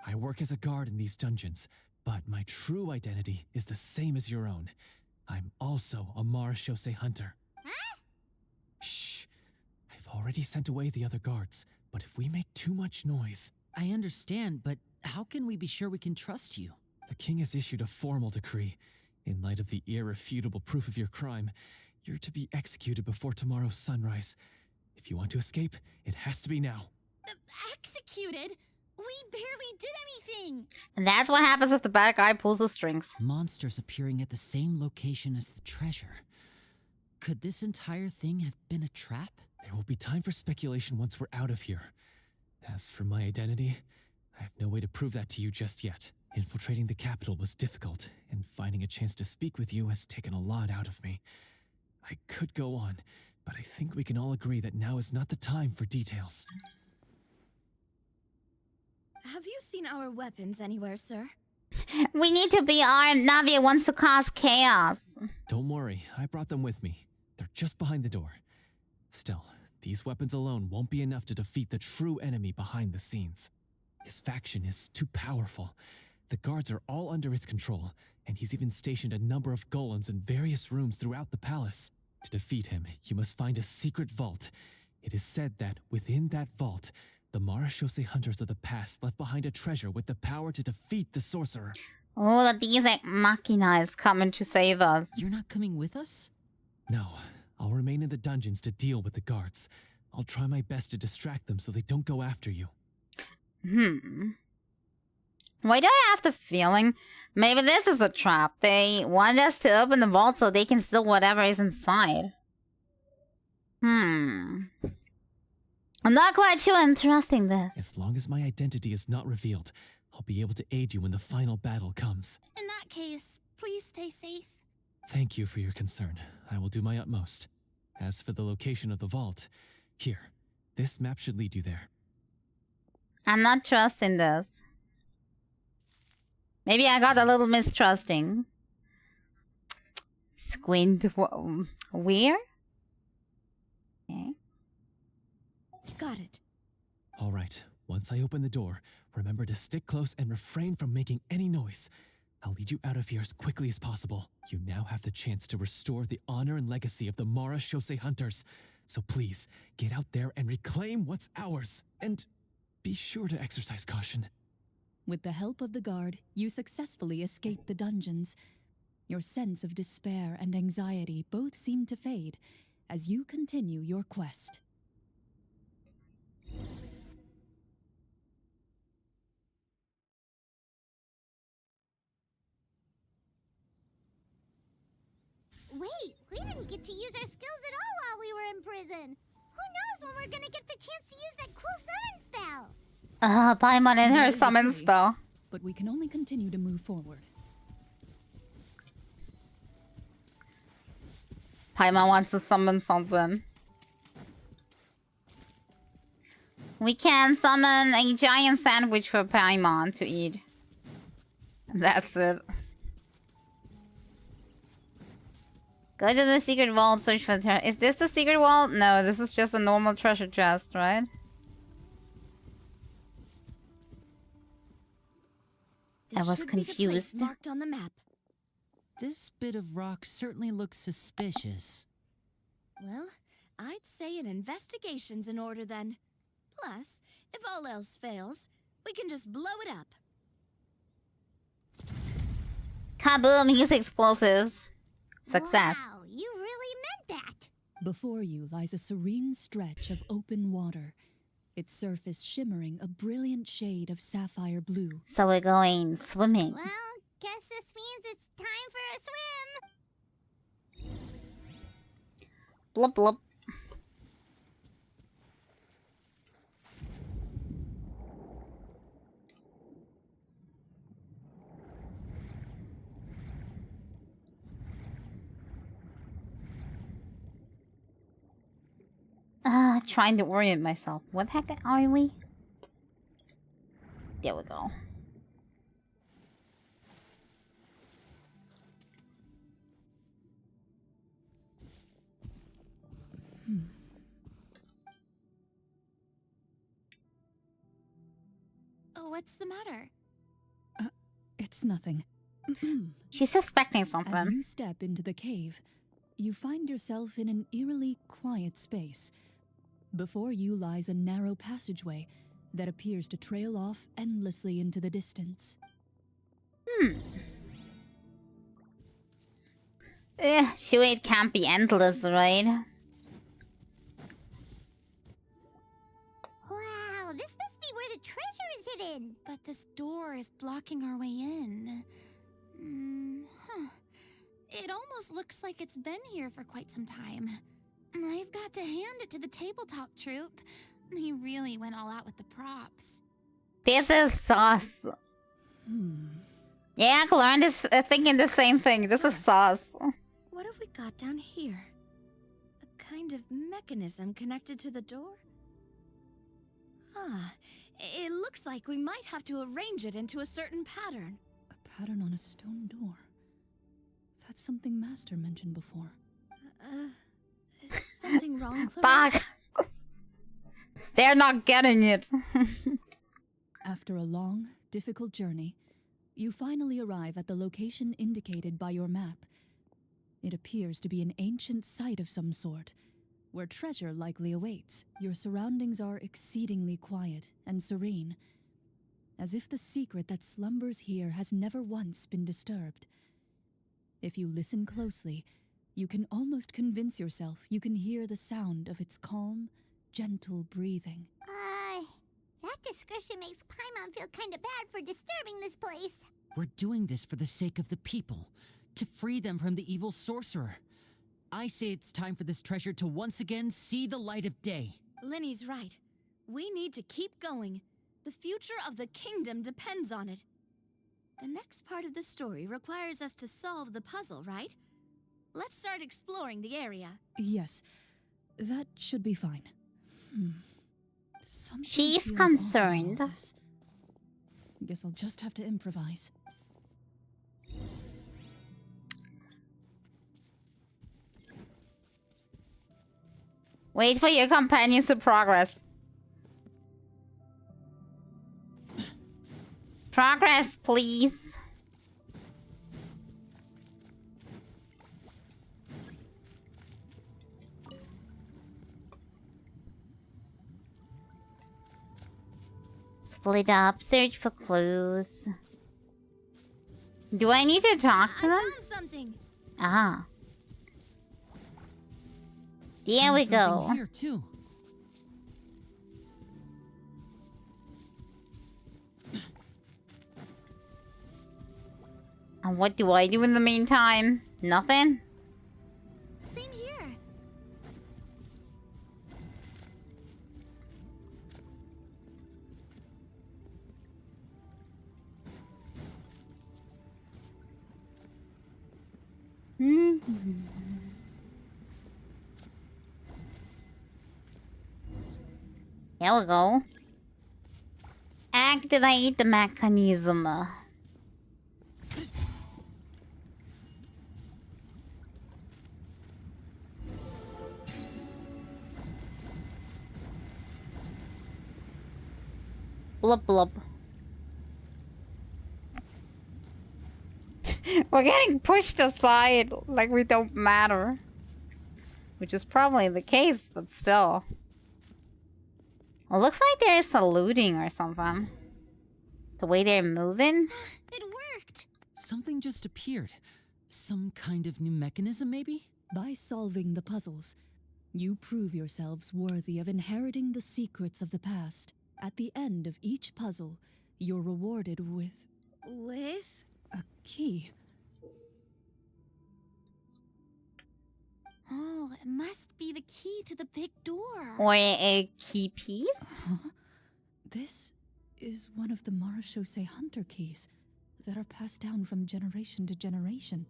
I work as a guard in these dungeons, but my true identity is the same as your own. I'm also a Marechaussee hunter. Huh? Shh. I've already sent away the other guards, but if we make too much noise... I understand, but how can we be sure we can trust you? The king has issued a formal decree. In light of the irrefutable proof of your crime, you're to be executed before tomorrow's sunrise. If you want to escape, it has to be now. Executed? We barely did anything! And that's what happens if the bad guy pulls the strings. Monsters appearing at the same location as the treasure. Could this entire thing have been a trap? There will be time for speculation once we're out of here. As for my identity, I have no way to prove that to you just yet. Infiltrating the capital was difficult, and finding a chance to speak with you has taken a lot out of me. I could go on, but I think we can all agree that now is not the time for details. Have you seen our weapons anywhere, sir? We need to be armed. Navia wants to cause chaos. Don't worry, I brought them with me. They're just behind the door. Still, these weapons alone won't be enough to defeat the true enemy behind the scenes. His faction is too powerful. The guards are all under his control, and he's even stationed a number of golems in various rooms throughout the palace. To defeat him, you must find a secret vault. It is said that within that vault, the Marechaussee hunters of the past left behind a treasure with the power to defeat the sorcerer. Oh, the Deus Ex Machina is coming to save us. You're not coming with us? No, I'll remain in the dungeons to deal with the guards. I'll try my best to distract them so they don't go after you. Why do I have the feeling maybe this is a trap? They want us to open the vault so they can steal whatever is inside. I'm not quite sure I'm trusting this. As long as my identity is not revealed, I'll be able to aid you when the final battle comes. In that case, please stay safe. Thank you for your concern. I will do my utmost. As for the location of the vault, here, this map should lead you there. I'm not trusting this. Maybe I got a little mistrusting. Squint. Where? Okay. Got it. All right, once I open the door, remember to stick close and refrain from making any noise. I'll lead you out of here as quickly as possible. You now have the chance to restore the honor and legacy of the Mara Shosei Hunters. So please, get out there and reclaim what's ours. And be sure to exercise caution. With the help of the guard, you successfully escape the dungeons. Your sense of despair and anxiety both seem to fade as you continue your quest. Wait, we didn't get to use our skills at all while we were in prison. Who knows when we're gonna get the chance to use that cool summon spell? Paimon and her That is summon okay, spell. But we can only continue to move forward. Paimon wants to summon something. We can summon a giant sandwich for Paimon to eat. That's it. Go to the secret vault, search for the treasure. Is this the secret vault? No, this is just a normal treasure chest, right? I This was should be the place confused. marked on the map. This bit of rock certainly looks suspicious. Well, I'd say an investigation's in order then. Plus, if all else fails, we can just blow it up. Kaboom! Use explosives. Success. Wow, you really meant that. Before you lies a serene stretch of open water, its surface shimmering a brilliant shade of sapphire blue. So we're going swimming. Well, guess this means it's time for a swim. Blub blub. Trying to orient myself. What the heck are we? There we go. Oh, what's the matter? It's nothing. She's suspecting As something. you step into the cave, you find yourself in an eerily quiet space. Before you lies a narrow passageway that appears to trail off endlessly into the distance. Sure, it can't be endless, right? Wow, this must be where the treasure is hidden. But this door is blocking our way in. It almost looks like it's been here for quite some time. I've got to hand it to the tabletop troupe. They really went all out with the props. This is sauce. Yeah, Clorinde is thinking the same thing. This is sauce. What have we got down here? A kind of mechanism connected to the door? Ah, it looks like we might have to arrange it into a certain pattern. A pattern on a stone door. That's something Master mentioned before. Is something wrong, Clorinde? Bug. They're not getting it. After a long, difficult journey, you finally arrive at the location indicated by your map. It appears to be an ancient site of some sort, where treasure likely awaits. Your surroundings are exceedingly quiet and serene, as if the secret that slumbers here has never once been disturbed. If you listen closely, you can almost convince yourself you can hear the sound of its calm, gentle breathing. That That description makes Paimon feel kinda bad for disturbing this place. We're doing this for the sake of the people, to free them from the evil sorcerer. I say it's time for this treasure to once again see the light of day. Linny's right. We need to keep going. The future of the kingdom depends on it. The next part of the story requires us to solve the puzzle, right? Let's start exploring the area. Yes, that should be fine. Something She's feels off in all concerned. this. Guess I'll just have to improvise. Wait for your companions to progress. Progress, please. Split up, search for clues. Do I need to talk to I them? found something. Ah. There we Found go. something here too. And what do I do in the meantime? Nothing? Same here. Here we go. Activate the mechanism. Blub blub. We're getting pushed aside like we don't matter. Which is probably the case, but still. It looks like they're saluting or something. The way they're moving. It worked. Something just appeared. Some kind of new mechanism, maybe? By solving the puzzles, you prove yourselves worthy of inheriting the secrets of the past. At the end of each puzzle, you're rewarded with With? a key. Oh, it must be the key to the big door. Or a key piece. Huh? This is one of the Marechaussee Hunter keys that are passed down from generation to generation.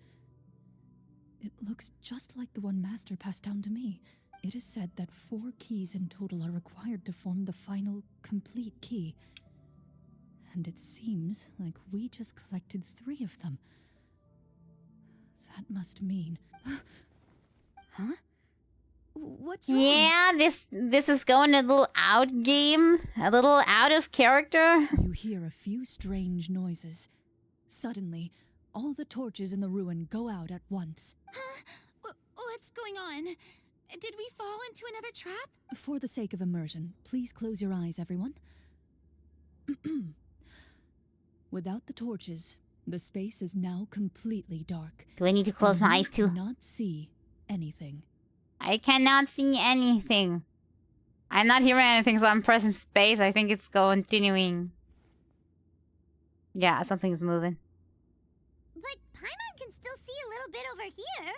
It looks just like the one Master passed down to me. It is said that 4 keys in total are required to form the final, complete key. And it seems like we just collected 3 of them. That must mean... Huh? What's wrong? Yeah, this is going a little out game. A little out of character. You hear a few strange noises. Suddenly, all the torches in the ruin go out at once. Huh? What's going on? Did we fall into another trap? For the sake of immersion, please close your eyes, everyone. Without the torches, the space is now completely dark. Do I need to close my eyes You too? cannot see anything. I cannot see anything. I'm not hearing anything, so I'm pressing space. I think it's continuing. Yeah, something's moving. But Paimon can still see a little bit over here.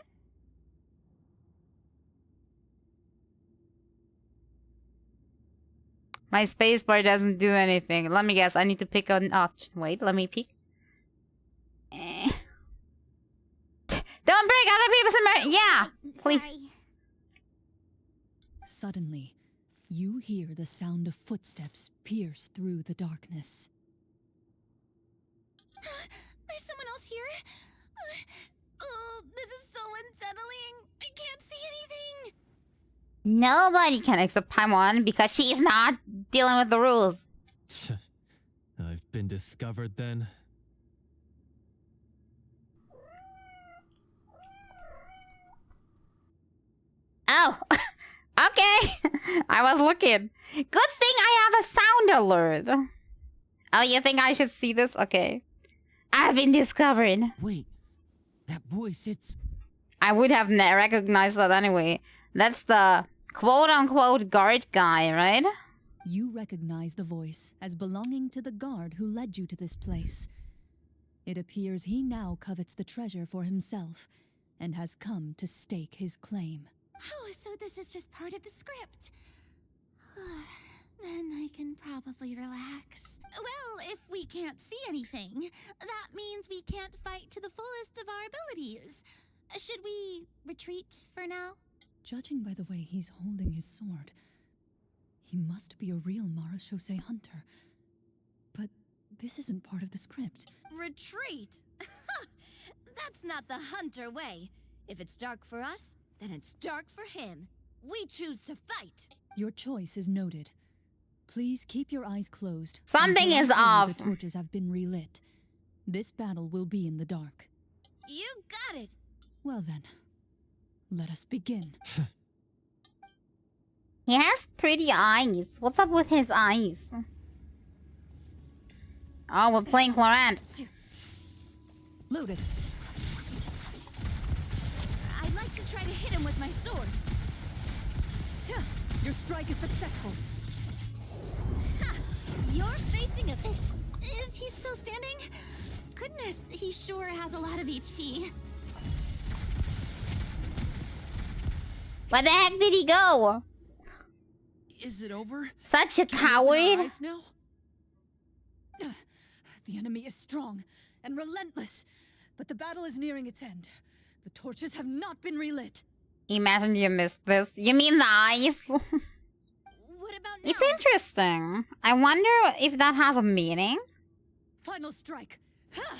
My space bar doesn't do anything. Let me guess. I need to pick an option. Wait, let me pick. Don't break other people's Yeah, please. Sorry. Suddenly, you hear the sound of footsteps pierce through the darkness. There's someone else here? Oh, this is so unsettling. I can't see anything. Nobody can except Paimon because she is not dealing with the rules. I've been discovered then. Oh, okay. I was looking. Good thing I have a sound alert. Oh, you think I should see this? Okay. I've been discovered. Wait, that voice, it's... I would have recognized that anyway. That's the quote-unquote guard guy, right? You recognize the voice as belonging to the guard who led you to this place. It appears he now covets the treasure for himself and has come to stake his claim. Oh, so this is just part of the script. Then I can probably relax. Well, if we can't see anything, that means we can't fight to the fullest of our abilities. Should we retreat for now? Judging by the way he's holding his sword, he must be a real Marachose hunter. But this isn't part of the script. Retreat? That's not the hunter way. If it's dark for us, then it's dark for him. We choose to fight. Your choice is noted. Please keep your eyes closed. Something until I is tell you off. The torches have been relit. This battle will be in the dark. You got it. Well then, let us begin. He has pretty eyes. What's up with his eyes? Oh, we're playing Clorinde. Loaded. I'd like to try to hit him with my sword. Your strike is successful. Ha! You're facing a... Is he still standing? Goodness, he sure has a lot of HP. Where the heck did he go? Is it over? Such a Can we open our coward. eyes now? The enemy is strong and relentless, but the battle is nearing its end. The torches have not been relit. Imagine you missed this. You mean the eyes? What about now? It's interesting. I wonder if that has a meaning. Final strike. Ha!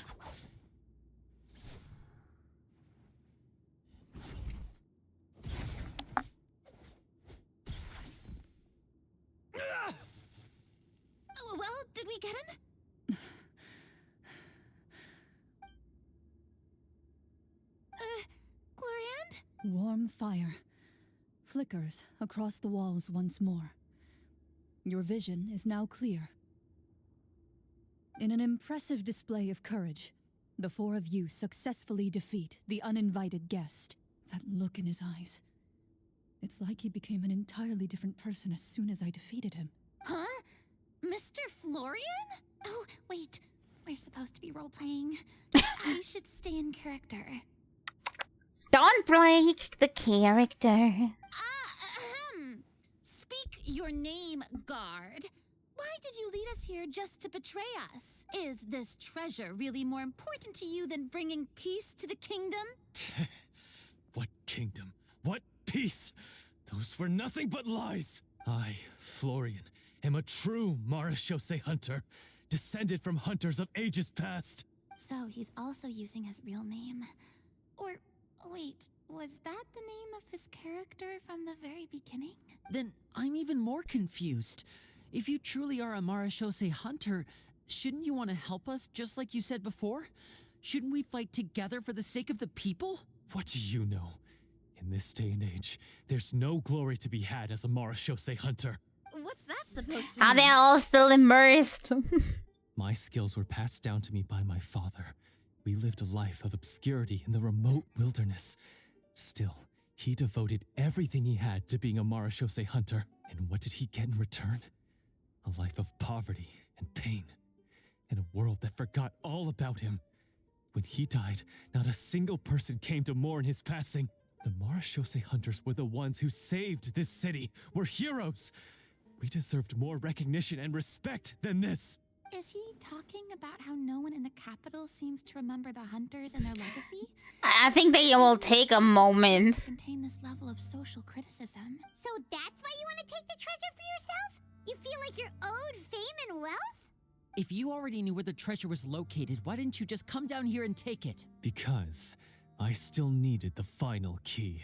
Well, did we get him? Clorinde? Warm fire flickers across the walls once more. Your vision is now clear. In an impressive display of courage, the four of you successfully defeat the uninvited guest. That look in his eyes. It's like he became an entirely different person as soon as I defeated him. Huh? Mr. Florian? Oh, wait. We're supposed to be role-playing. I should stay in character. Don't break the character. Speak your name, guard. Why did you lead us here just to betray us? Is this treasure really more important to you than bringing peace to the kingdom? What kingdom? What peace? Those were nothing but lies. I, Florian, am a true Marachose hunter, descended from hunters of ages past. So he's also using his real name. Or, wait, was that the name of his character from the very beginning? Then I'm even more confused. If you truly are a Marachose hunter, shouldn't you want to help us just like you said before? Shouldn't we fight together for the sake of the people? What do you know? In this day and age, there's no glory to be had as a Marachose hunter. What's that supposed to Are mean? they all still immersed? My skills were passed down to me by my father. We lived a life of obscurity in the remote wilderness. Still, he devoted everything he had to being a Marachose hunter. And what did he get in return? A life of poverty and pain. In a world that forgot all about him. When he died, not a single person came to mourn his passing. The Marachose hunters were the ones who saved this city. We're heroes. We deserved more recognition and respect than this. Is he talking about how no one in the capital seems to remember the hunters and their legacy? I think they will take a moment. Contain this level of social criticism. So that's why you want to take the treasure for yourself? You feel like you're owed fame and wealth? If you already knew where the treasure was located, why didn't you just come down here and take it? Because I still needed the final key.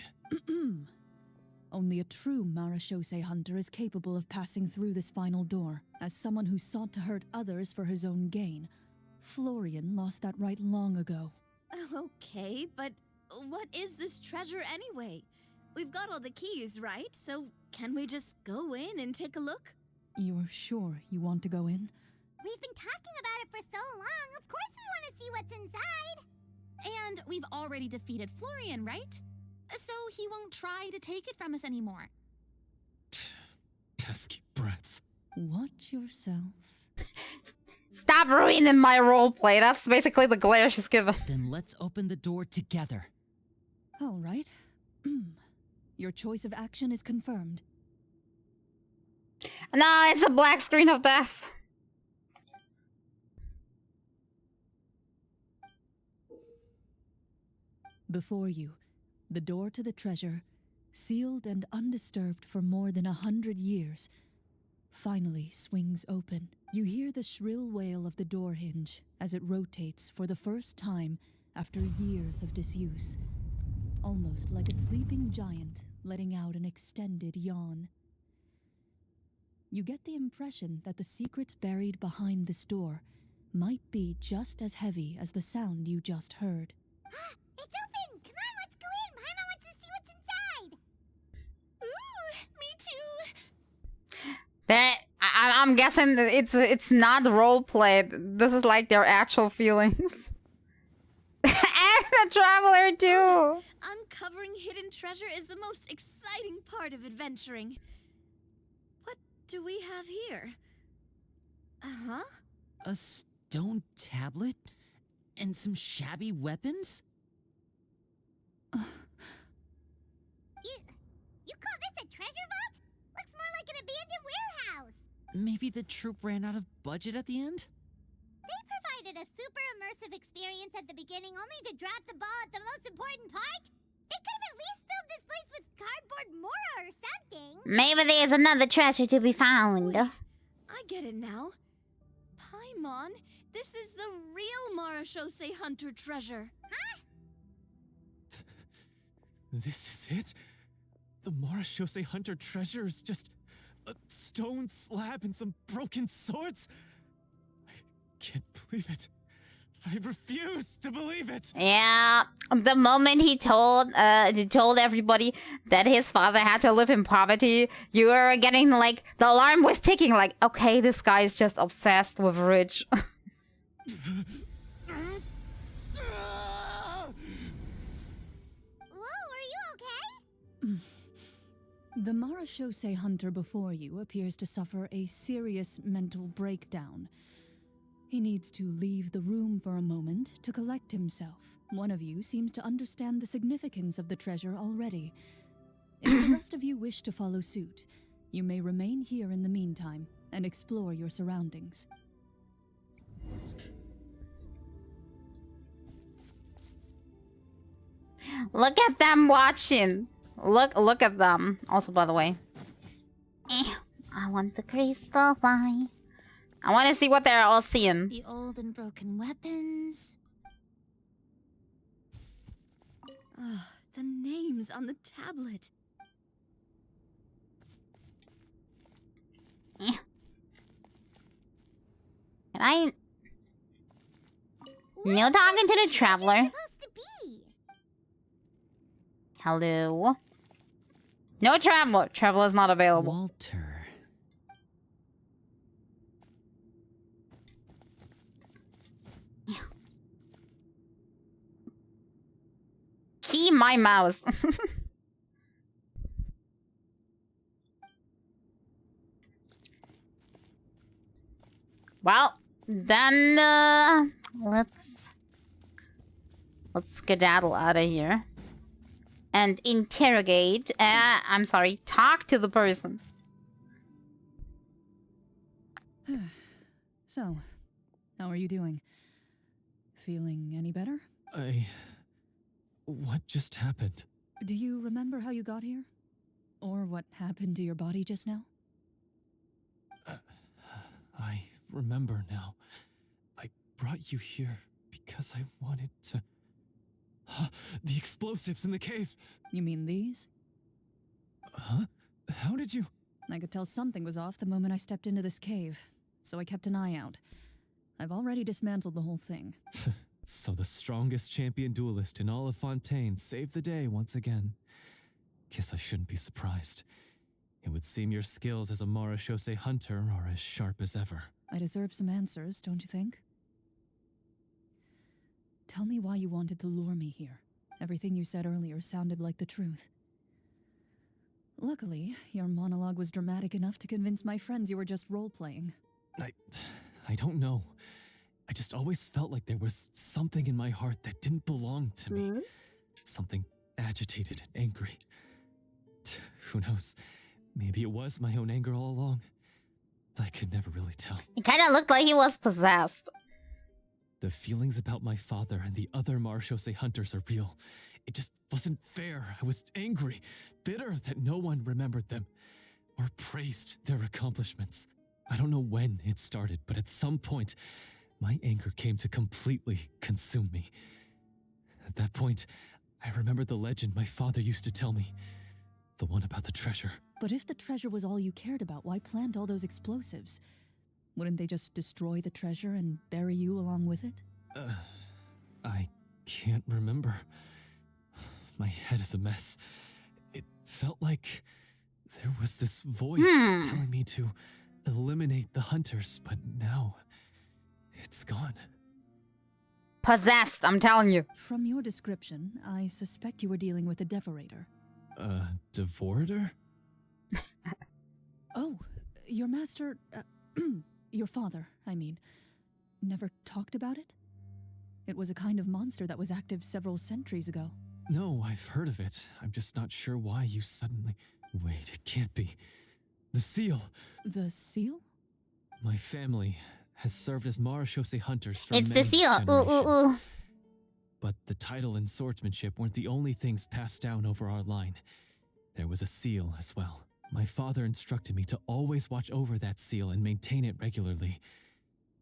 Only a true Marachose hunter is capable of passing through this final door. As someone who sought to hurt others for his own gain, Florian lost that right long ago. Okay, but what is this treasure anyway? We've got all the keys, right? So can we just go in and take a look? You're sure you want to go in? We've been talking about it for so long. Of course we want to see what's inside. And we've already defeated Florian, right? So he won't try to take it from us anymore. Pesky brats. Watch yourself. Stop ruining my roleplay. That's basically the glare she's given. Then let's open the door together. All right. Your choice of action is confirmed. No, it's a black screen of death. Before you, the door to the treasure, sealed and undisturbed for more than 100 years, finally swings open. You hear the shrill wail of the door hinge as it rotates for the first time after years of disuse, almost like a sleeping giant letting out an extended yawn. You get the impression that the secrets buried behind this door might be just as heavy as the sound you just heard. It's open! Come on, let's go in! Paimon wants to see what's inside! Ooh, me too. I'm guessing that it's not roleplay. This is like their actual feelings. And the traveler too. Uncovering hidden treasure is the most exciting part of adventuring. What do we have here? Uh-huh. A stone tablet? And some shabby weapons? You call this a treasure vault? Looks more like an abandoned warehouse! Maybe the troop ran out of budget at the end? They provided a super immersive experience at the beginning only to drop the ball at the most important part? They could have at least filled this place with cardboard Mora or something! Maybe there's another treasure to be found. Wait, I get it now. Paimon, this is the real Marashose Hunter treasure. Huh? This is it? The Marashose Hunter treasure is just a stone slab and some broken swords? I can't believe it. I refuse to believe it. Yeah, the moment he told everybody that his father had to live in poverty, you were getting like the alarm was ticking. Like, okay, this guy is just obsessed with rich. Whoa, are you okay? The Marashose hunter before you appears to suffer a serious mental breakdown. He needs to leave the room for a moment to collect himself. One of you seems to understand the significance of the treasure already. If the rest of you wish to follow suit, you may remain here in the meantime and explore your surroundings. Look at them watching. Look at them. Also, by the way, I want the crystal fly. I want to see what they're all seeing. The old and broken weapons. The names on the tablet. Can I? No talking to the traveler. Supposed to be? Hello. No traveler. Traveler is not available. Walter. Key my mouse. Well, then let's skedaddle out of here and interrogate. I'm sorry, talk to the person. So, how are you doing? Feeling any better? What just happened? Do you remember how you got here? Or what happened to your body just now? I remember now. I brought you here because I wanted to... The explosives in the cave! You mean these? Huh? How did you... I could tell something was off the moment I stepped into this cave, so I kept an eye out. I've already dismantled the whole thing. So the strongest champion duelist in all of Fontaine saved the day once again. Guess I shouldn't be surprised. It would seem your skills as a Marashose hunter are as sharp as ever. I deserve some answers, don't you think? Tell me why you wanted to lure me here. Everything you said earlier sounded like the truth. Luckily, your monologue was dramatic enough to convince my friends you were just role-playing. I don't know. I just always felt like there was something in my heart that didn't belong to me. Something agitated and angry. Who knows? Maybe it was my own anger all along. I could never really tell. It kind of looked like he was possessed. The feelings about my father and the other Marshose hunters are real. It just wasn't fair. I was angry, bitter that no one remembered them or praised their accomplishments. I don't know when it started, but at some point, my anger came to completely consume me. At that point, I remembered the legend my father used to tell me. The one about the treasure. But if the treasure was all you cared about, why plant all those explosives? Wouldn't they just destroy the treasure and bury you along with it? I can't remember. My head is a mess. It felt like there was this voice telling me to eliminate the hunters, but now it's gone. Possessed, I'm telling you. From your description, I suspect you were dealing with a devorator. Devorator? Oh, your master, your father, I mean, never talked about it? It was a kind of monster that was active several centuries ago. No, I've heard of it. I'm just not sure why you suddenly... Wait, it can't be. The seal! The seal? My family has served as Marashose hunters for It's the many seal. Ooh, generations. ooh, ooh. But the title and swordsmanship weren't the only things passed down over our line. There was a seal as well. My father instructed me to always watch over that seal and maintain it regularly.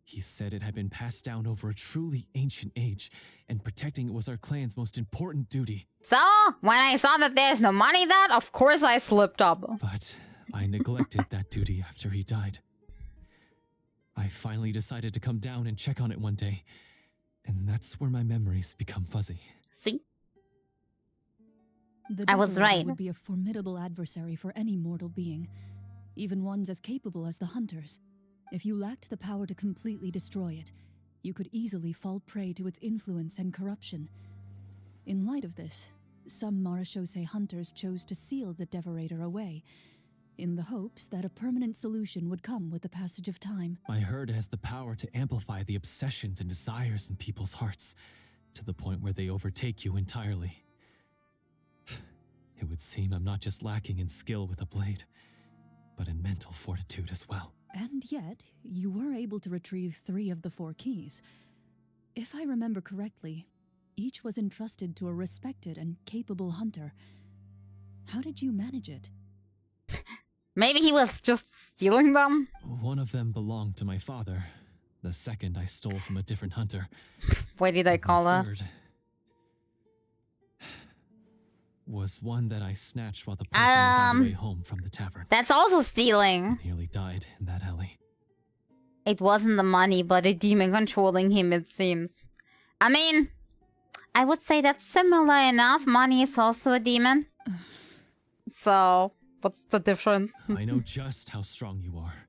He said it had been passed down over a truly ancient age, and protecting it was our clan's most important duty. So, when I saw that there's no money that, of course I slipped up. But I neglected that duty after he died. I finally decided to come down and check on it one day, and that's where my memories become fuzzy. See? The I was devorator right. would be a formidable adversary for any mortal being, even ones as capable as the hunters. If you lacked the power to completely destroy it, you could easily fall prey to its influence and corruption. In light of this, some Marashose hunters chose to seal the devorator away, in the hopes that a permanent solution would come with the passage of time. I heard it has the power to amplify the obsessions and desires in people's hearts, to the point where they overtake you entirely. It would seem I'm not just lacking in skill with a blade, but in mental fortitude as well. And yet, you were able to retrieve 3 of the 4 keys. If I remember correctly, each was entrusted to a respected and capable hunter. How did you manage it? Maybe he was just stealing them? One of them belonged to my father. The second I stole from a different hunter. What did I call The her? third was one that I snatched while the person was on the way home from the tavern. That's also stealing. I nearly died in that alley. It wasn't the money, but a demon controlling him, it seems. I mean, I would say that's similar enough. Money is also a demon. So, what's the difference? I know just how strong you are.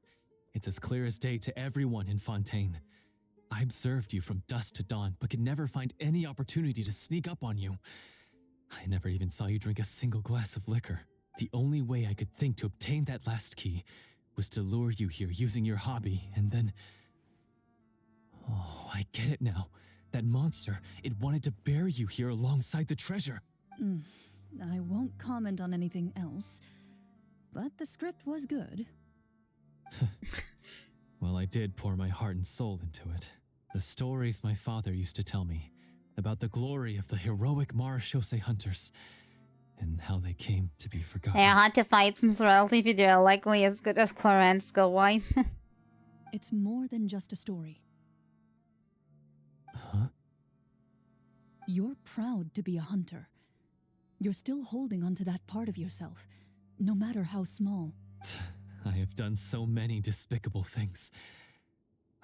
It's as clear as day to everyone in Fontaine. I observed you from dusk to dawn, but could never find any opportunity to sneak up on you. I never even saw you drink a single glass of liquor. The only way I could think to obtain that last key was to lure you here using your hobby, and then... Oh, I get it now. That monster, it wanted to bury you here alongside the treasure. I won't comment on anything else, but the script was good. Well, I did pour my heart and soul into it. The stories my father used to tell me about the glory of the heroic Marashose hunters and how they came to be forgotten. They're hard to fight since relatively they're likely as good as Clorinde skill-wise. It's more than just a story. Huh? You're proud to be a hunter. You're still holding onto that part of yourself, no matter how small. I have done so many despicable things.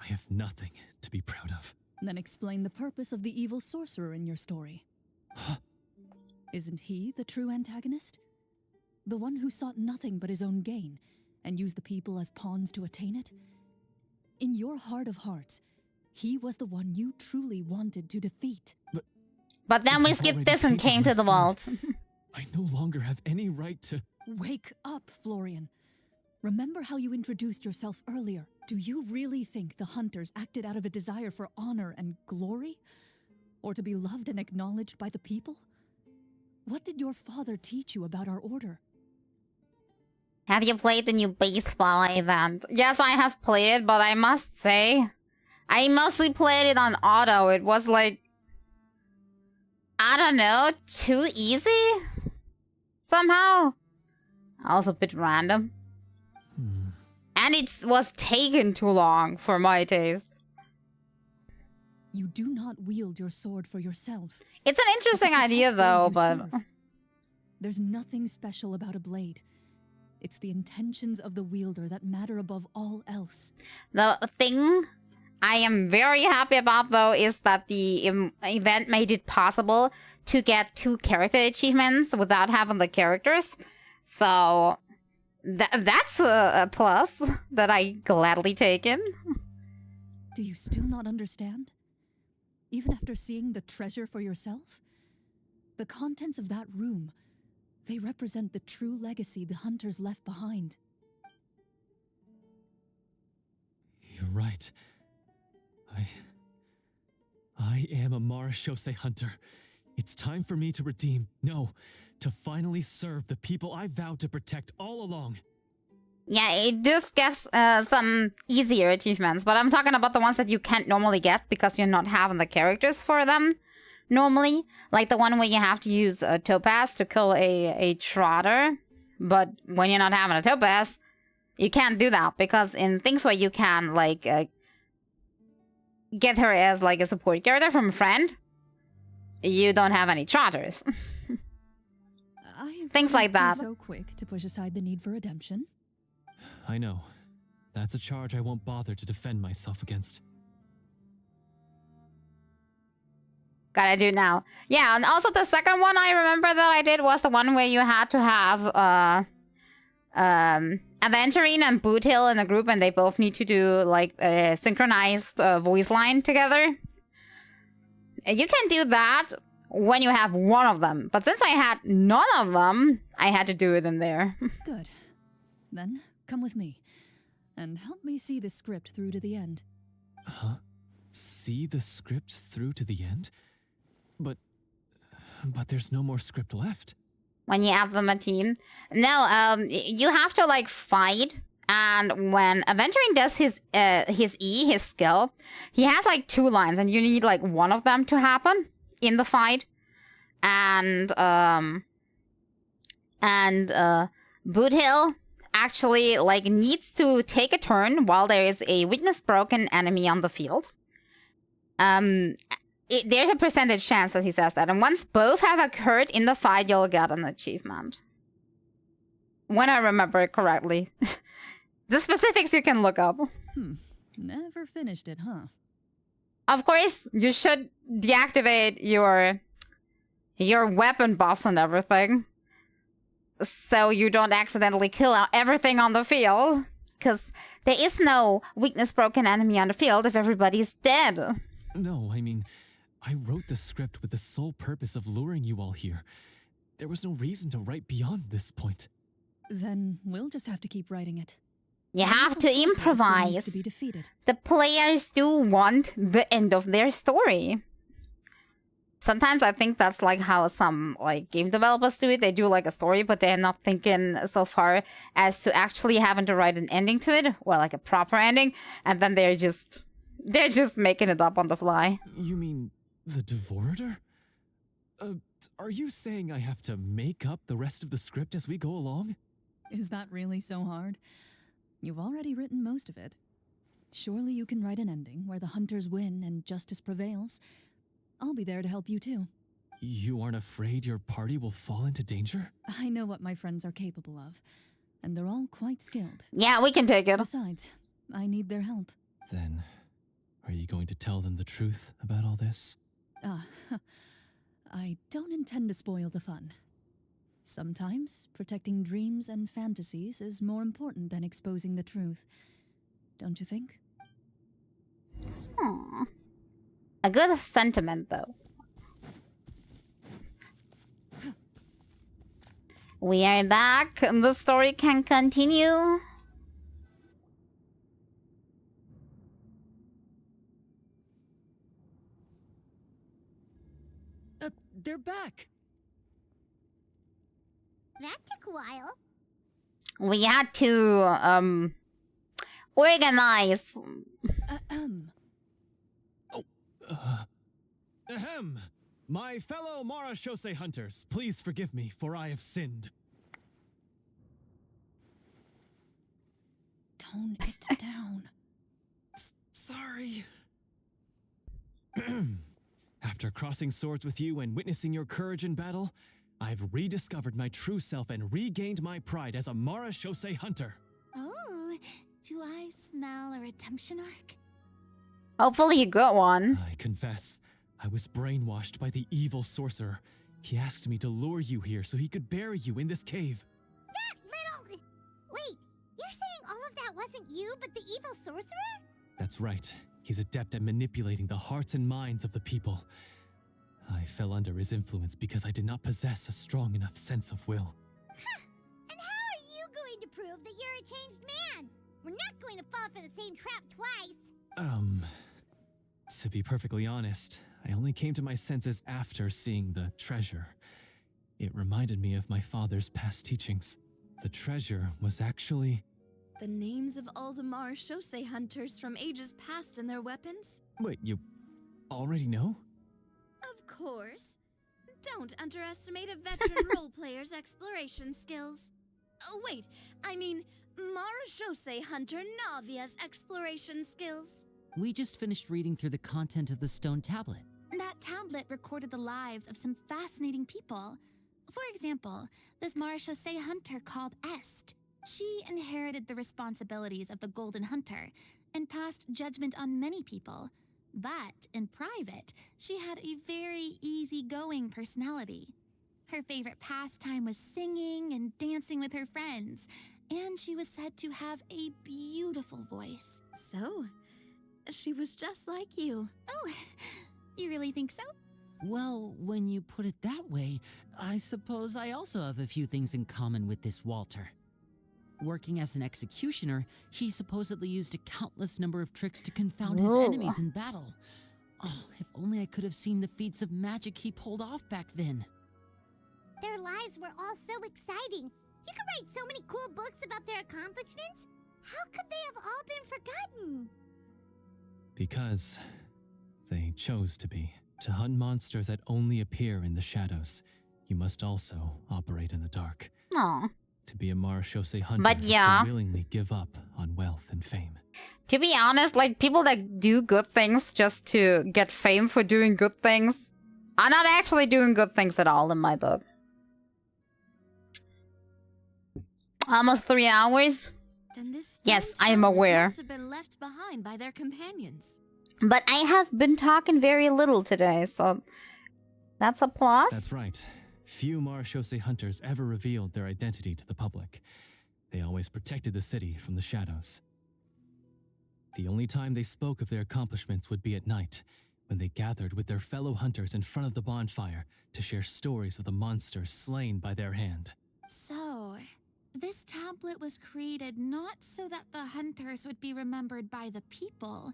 I have nothing to be proud of. Then explain the purpose of the evil sorcerer in your story. Huh? Isn't he the true antagonist? The one who sought nothing but his own gain, and used the people as pawns to attain it? In your heart of hearts, he was the one you truly wanted to defeat. But then we I've skipped already this and taken came to my the sword. vault. I no longer have any right to... Wake up, Florian. Remember how you introduced yourself earlier. Do you really think the hunters acted out of a desire for honor and glory? Or to be loved and acknowledged by the people? What did your father teach you about our order? Have you played the new baseball event? Yes, I have played it, but I must say, I mostly played it on auto. It was like, I don't know, too easy? Somehow. Also a bit random. And it was taken too long for my taste. You do not wield your sword for yourself. It's an interesting idea though, but... There's nothing special about a blade. It's the intentions of the wielder that matter above all else. The thing I am very happy about though is that the event made it possible to get 2 character achievements without having the characters. So that's a plus that I gladly take in. Do you still not understand? Even after seeing the treasure for yourself? The contents of that room, they represent the true legacy the hunters left behind. You're right. I am a Marashose hunter. It's time for me to redeem, no, to finally serve the people I vowed to protect all along. Yeah, it just gives some easier achievements, but I'm talking about the ones that you can't normally get because you're not having the characters for them normally. Like the one where you have to use a topaz to kill a trotter, but when you're not having a topaz, you can't do that because in things where you can like get her as like a support character from a friend, you don't have any trotters. Things like that. So quick to push aside the need for redemption. I know. That's a charge I won't bother to defend myself against. Gotta do it now. Yeah, and also the second one I remember that I did was the one where you had to have Aventurine and Boothill in a group and they both need to do like a synchronized voice line together. You can do that when you have one of them. But since I had none of them, I had to do it in there. Good. Then, come with me. And help me see the script through to the end. Huh? See the script through to the end? But there's no more script left. When you have them a team. No, you have to like fight. And when Aventurine does his skill, he has like 2 lines and you need like one of them to happen in the fight. And Boothill actually like needs to take a turn while there is a weakness broken enemy on the field. There's a percentage chance that he says that. And once both have occurred in the fight, you'll get an achievement. When I remember it correctly. The specifics you can look up. Never finished it, huh? Of course, you should deactivate your weapon buffs and everything. So you don't accidentally kill everything on the field. Because there is no weakness broken enemy on the field if everybody's dead. No, I mean, I wrote the script with the sole purpose of luring you all here. There was no reason to write beyond this point. Then we'll just have to keep writing it. You have to improvise. To be defeated. The players do want the end of their story. Sometimes I think that's like how some like game developers do it. They do like a story, but they're not thinking so far as to actually having to write an ending to it, well, like a proper ending, and then they're just making it up on the fly. You mean the Devorator? Are you saying I have to make up the rest of the script as we go along? Is that really so hard? You've already written most of it. Surely you can write an ending where the hunters win and justice prevails. I'll be there to help you too. You aren't afraid your party will fall into danger? I know what my friends are capable of, and they're all quite skilled. Yeah, we can take it. Besides, I need their help. Then, are you going to tell them the truth about all this? I don't intend to spoil the fun. Sometimes, protecting dreams and fantasies is more important than exposing the truth. Don't you think? A good sentiment, though. We are back. The story can continue. They're back. That took a while. We had to organize. Ahem. My fellow Marashose hunters, please forgive me, for I have sinned. Tone it down. Sorry. After crossing swords with you and witnessing your courage in battle, I've rediscovered my true self and regained my pride as a Marashose hunter. Oh, do I smell a redemption arc? Hopefully a good one. I confess, I was brainwashed by the evil sorcerer. He asked me to lure you here so he could bury you in this cave. That little... Wait, you're saying all of that wasn't you, but the evil sorcerer? That's right. He's adept at manipulating the hearts and minds of the people. I fell under his influence because I did not possess a strong enough sense of will. Huh. And how are you going to prove that you're a changed man? We're not going to fall for the same trap twice. To be perfectly honest, I only came to my senses after seeing the treasure. It reminded me of my father's past teachings. The treasure was actually... The names of all the Marashose hunters from ages past and their weapons? Wait, you already know? Of course. Don't underestimate a veteran role-player's exploration skills. Oh, wait, I mean Marashose hunter Navia's exploration skills. We just finished reading through the content of the stone tablet. That tablet recorded the lives of some fascinating people. For example, this Marashase hunter called Est. She inherited the responsibilities of the Golden Hunter and passed judgment on many people. But in private, she had a very easygoing personality. Her favorite pastime was singing and dancing with her friends, and she was said to have a beautiful voice. So, she was just like you. Oh, you really think so? Well, when you put it that way, I suppose I also have a few things in common with this Walter. Working as an executioner, he supposedly used a countless number of tricks to confound his enemies in battle. Oh, if only I could have seen the feats of magic he pulled off back then. Their lives were all so exciting. You could write so many cool books about their accomplishments. How could they have all been forgotten? Because they chose to be. To hunt monsters that only appear in the shadows, you must also operate in the dark. Aw. To be a Marashose hunter But is yeah. to willingly give up on wealth and fame. To be honest, like, people that do good things just to get fame for doing good things are not actually doing good things at all in my book. Almost 3 hours. Then this Yes, stone I am tablet aware. must have been left behind by their companions. But I have been talking very little today, so that's a plus. That's right. Few Marashose hunters ever revealed their identity to the public. They always protected the city from the shadows. The only time they spoke of their accomplishments would be at night, when they gathered with their fellow hunters in front of the bonfire to share stories of the monsters slain by their hand. So, this tablet was created not so that the hunters would be remembered by the people,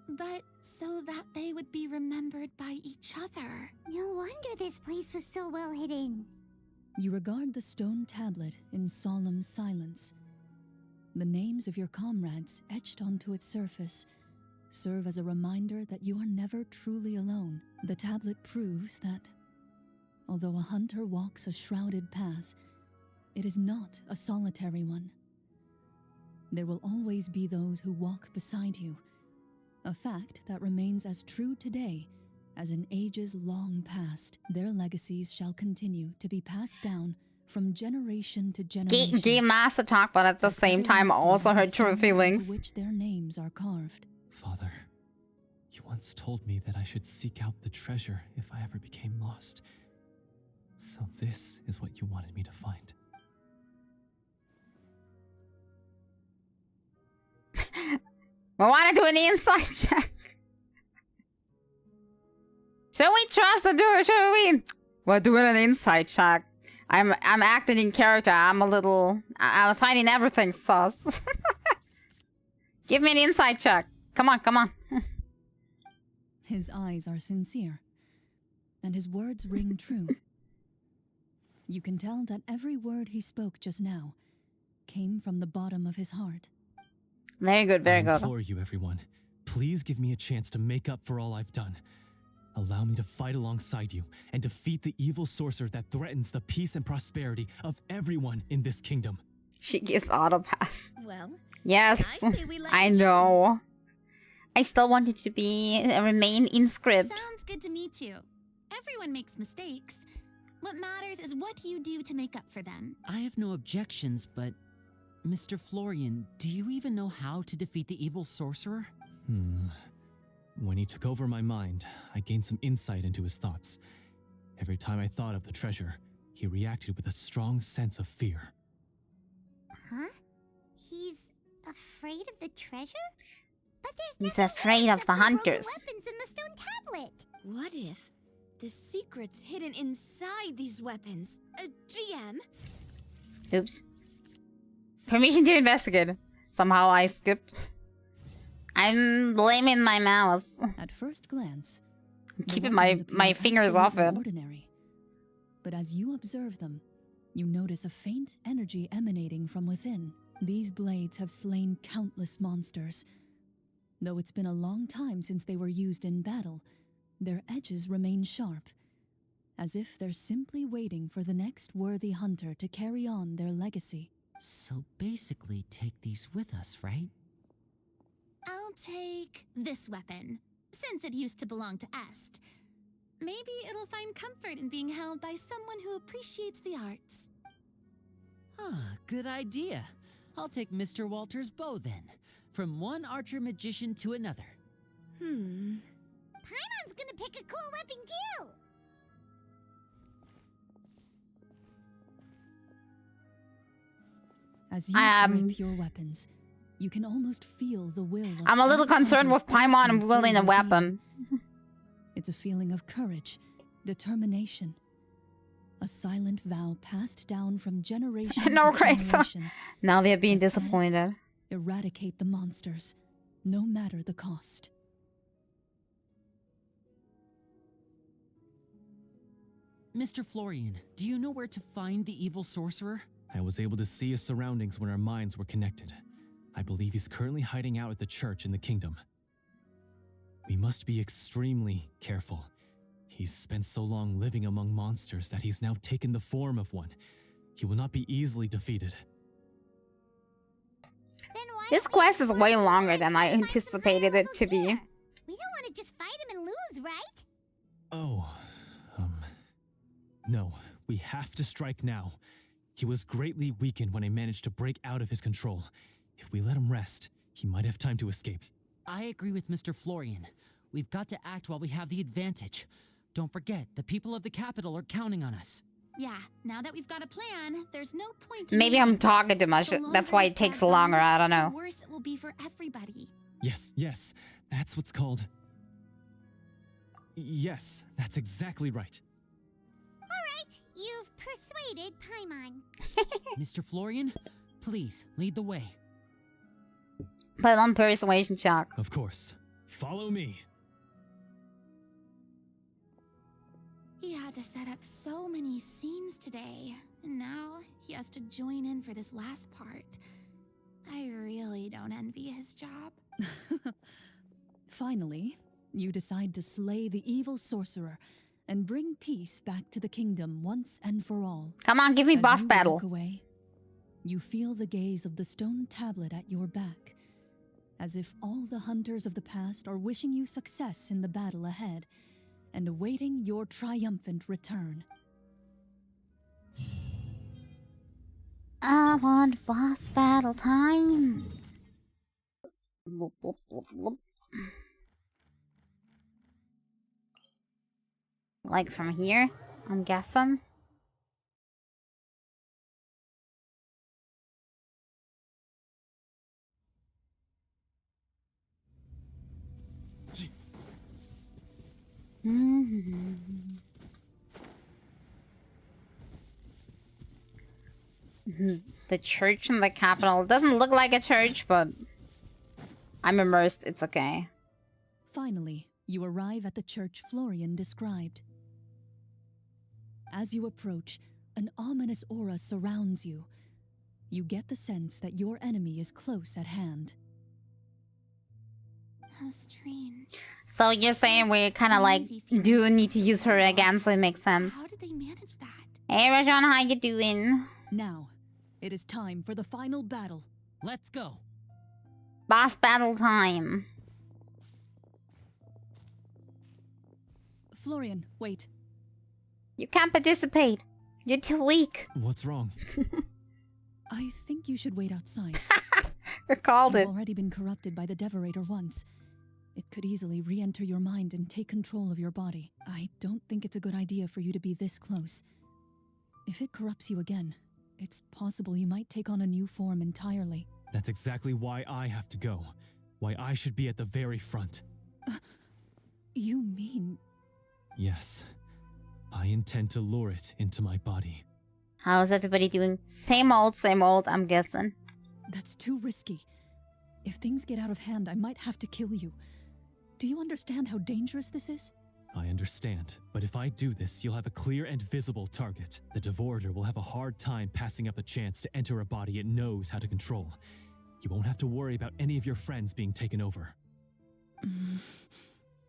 but so that they would be remembered by each other. No wonder this place was so well hidden. You regard the stone tablet in solemn silence. The names of your comrades etched onto its surface serve as a reminder that you are never truly alone. The tablet proves that, although a hunter walks a shrouded path, it is not a solitary one. There will always be those who walk beside you, a fact that remains as true today as in ages long past. Their legacies shall continue to be passed down from generation to generation. Game Master talk, but at the same time also her true feelings. Into which their names are carved. Father, you once told me that I should seek out the treasure if I ever became lost. So this is what you wanted me to find. We want to do an insight check. Should we trust the dude? Should we? We're doing an insight check. I'm acting in character. I'm finding everything sus. Give me an insight check. Come on, come on. His eyes are sincere, and his words ring true. You can tell that every word he spoke just now came from the bottom of his heart. Very good, very I good. implore you, everyone. Please give me a chance to make up for all I've done. Allow me to fight alongside you and defeat the evil sorcerer that threatens the peace and prosperity of everyone in this kingdom. She gives auto pass. Well, Yes, I say we let I you join. know. I still want it to remain in script. Sounds good to me too. Everyone makes mistakes. What matters is what you do to make up for them. I have no objections, but Mr. Florian, do you even know how to defeat the evil sorcerer? When he took over my mind, I gained some insight into his thoughts. Every time I thought of the treasure, he reacted with a strong sense of fear. Huh? He's afraid of the treasure? But He's there's afraid of the hunters. weapons in the stone tablet. What if the secret's hidden inside these weapons? GM? Oops. Permission to investigate. Somehow I skipped. I'm blaming my mouse. At first glance, I'm the keeping weapons my appear fingers off it. absolutely ordinary. But as you observe them, you notice a faint energy emanating from within. These blades have slain countless monsters. Though it's been a long time since they were used in battle, their edges remain sharp, as if they're simply waiting for the next worthy hunter to carry on their legacy. So basically, take these with us, right? I'll take this weapon, since it used to belong to Est. Maybe it'll find comfort in being held by someone who appreciates the arts. Ah, good idea. I'll take Mr. Walter's bow then. From one archer magician to another. Paimon's gonna pick a cool weapon too! As you grip your weapons, you can almost feel the will of I'm a little past concerned with hunters Paimon pulsing wielding through a your weapon. being. It's a feeling of courage, determination, a silent vow passed down from generation No, to Grace. generation. Now we are being It says, disappointed. eradicate the monsters, no matter the cost. Mr. Florian, do you know where to find the evil sorcerer? I was able to see his surroundings when our minds were connected. I believe he's currently hiding out at the church in the kingdom. We must be extremely careful. He's spent so long living among monsters that he's now taken the form of one. He will not be easily defeated. Then why This don't we quest is explore way some longer more than and I try to find some anticipated it higher-level to be. gear? We don't want to just fight him and lose, right? Oh, no. We have to strike now. He was greatly weakened when I managed to break out of his control. If we let him rest, he might have time to escape. I agree with Mr. Florian. We've got to act while we have the advantage. Don't forget, the people of the capital are counting on us. Yeah, now that we've got a plan, there's no point in Maybe waiting. I'm talking too much. The That's longer why this it takes drags on, longer. I don't the know. worse it will be for everybody. Yes, that's what's called... Yes, that's exactly right. Alright, you've persuaded Paimon. Mr. Florian, please lead the way. But on persuasion check. Of course. Follow me. He had to set up so many scenes today, and now he has to join in for this last part. I really don't envy his job. Finally, you decide to slay the evil sorcerer and bring peace back to the kingdom once and for all. Come on, give me As boss you battle. walk away, you feel the gaze of the stone tablet at your back, as if all the hunters of the past are wishing you success in the battle ahead and awaiting your triumphant return. I want boss battle time. Whoop, whoop, whoop, whoop. Like from here, I'm guessing. The church in the capital. Doesn't look like a church, but I'm immersed. It's okay. Finally, you arrive at the church Florian described. As you approach, an ominous aura surrounds you. You get the sense that your enemy is close at hand. How strange. So you're saying we kind of like do need to use her again, so it makes sense. How did they manage that? Hey, Rajan, how you doing? Now, it is time for the final battle. Let's go. Boss battle time. Florian, wait. You can't participate. You're too weak. What's wrong? I think you should wait outside. You called You've it. already been corrupted by the Devorator once. It could easily re-enter your mind and take control of your body. I don't think it's a good idea for you to be this close. If it corrupts you again, it's possible you might take on a new form entirely. That's exactly why I have to go. Why I should be at the very front. You mean... Yes. I intend to lure it into my body. How's everybody doing? Same old, I'm guessing. That's too risky. If things get out of hand, I might have to kill you. Do you understand how dangerous this is? I understand, but if I do this, you'll have a clear and visible target. The Devorator will have a hard time passing up a chance to enter a body it knows how to control. You won't have to worry about any of your friends being taken over.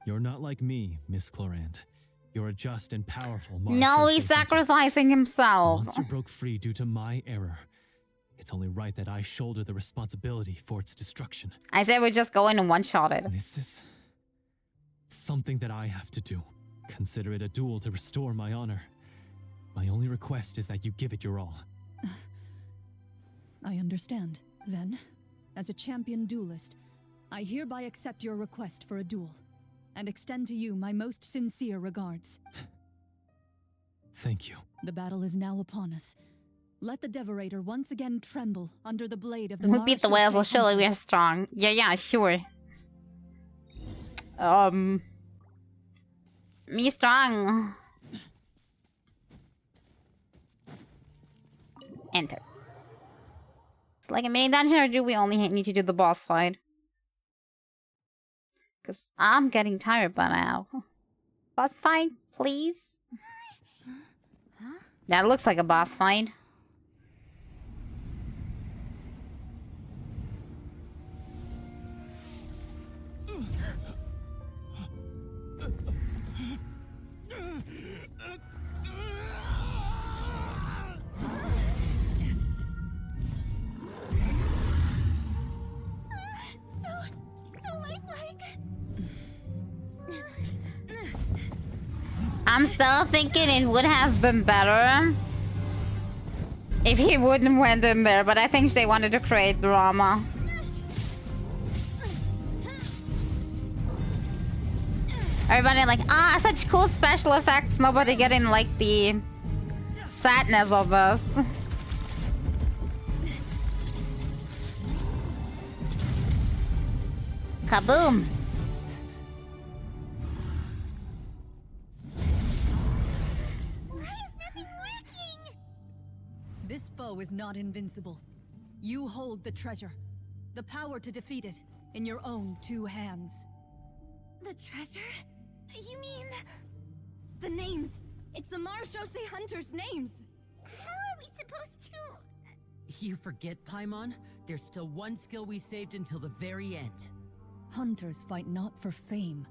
You're not like me, Miss Clorinde. You're a just and powerful monster. No, he's sacrificing The himself. monster broke free due to my error. It's only right that I shoulder the responsibility for its destruction. I said we just go in and one-shot it. This is something that I have to do. Consider it a duel to restore my honor. My only request is that you give it your all. I understand. Then, as a champion duelist, I hereby accept your request for a duel, and extend to you my most sincere regards. Thank you. The battle is now upon us. Let the Devorator once again tremble under the blade of the We beat the whales, well surely we are strong. Yeah, sure. Me strong. Enter. It's like a mini dungeon, or do we only need to do the boss fight? Because I'm getting tired by now. Boss fight, please? That looks like a boss fight. So lifelike. I'm still thinking it would have been better if he wouldn't went in there, but I think they wanted to create drama. Everybody like, such cool special effects. Nobody getting like the sadness of this. Kaboom. Why is nothing working? This foe is not invincible. You hold the treasure, the power to defeat it, in your own 2 hands. The treasure? You mean... The names. It's the Marechaussee Hunters' names. How are we supposed to... You forget, Paimon? There's still one skill we saved until the very end. Hunters fight not for fame,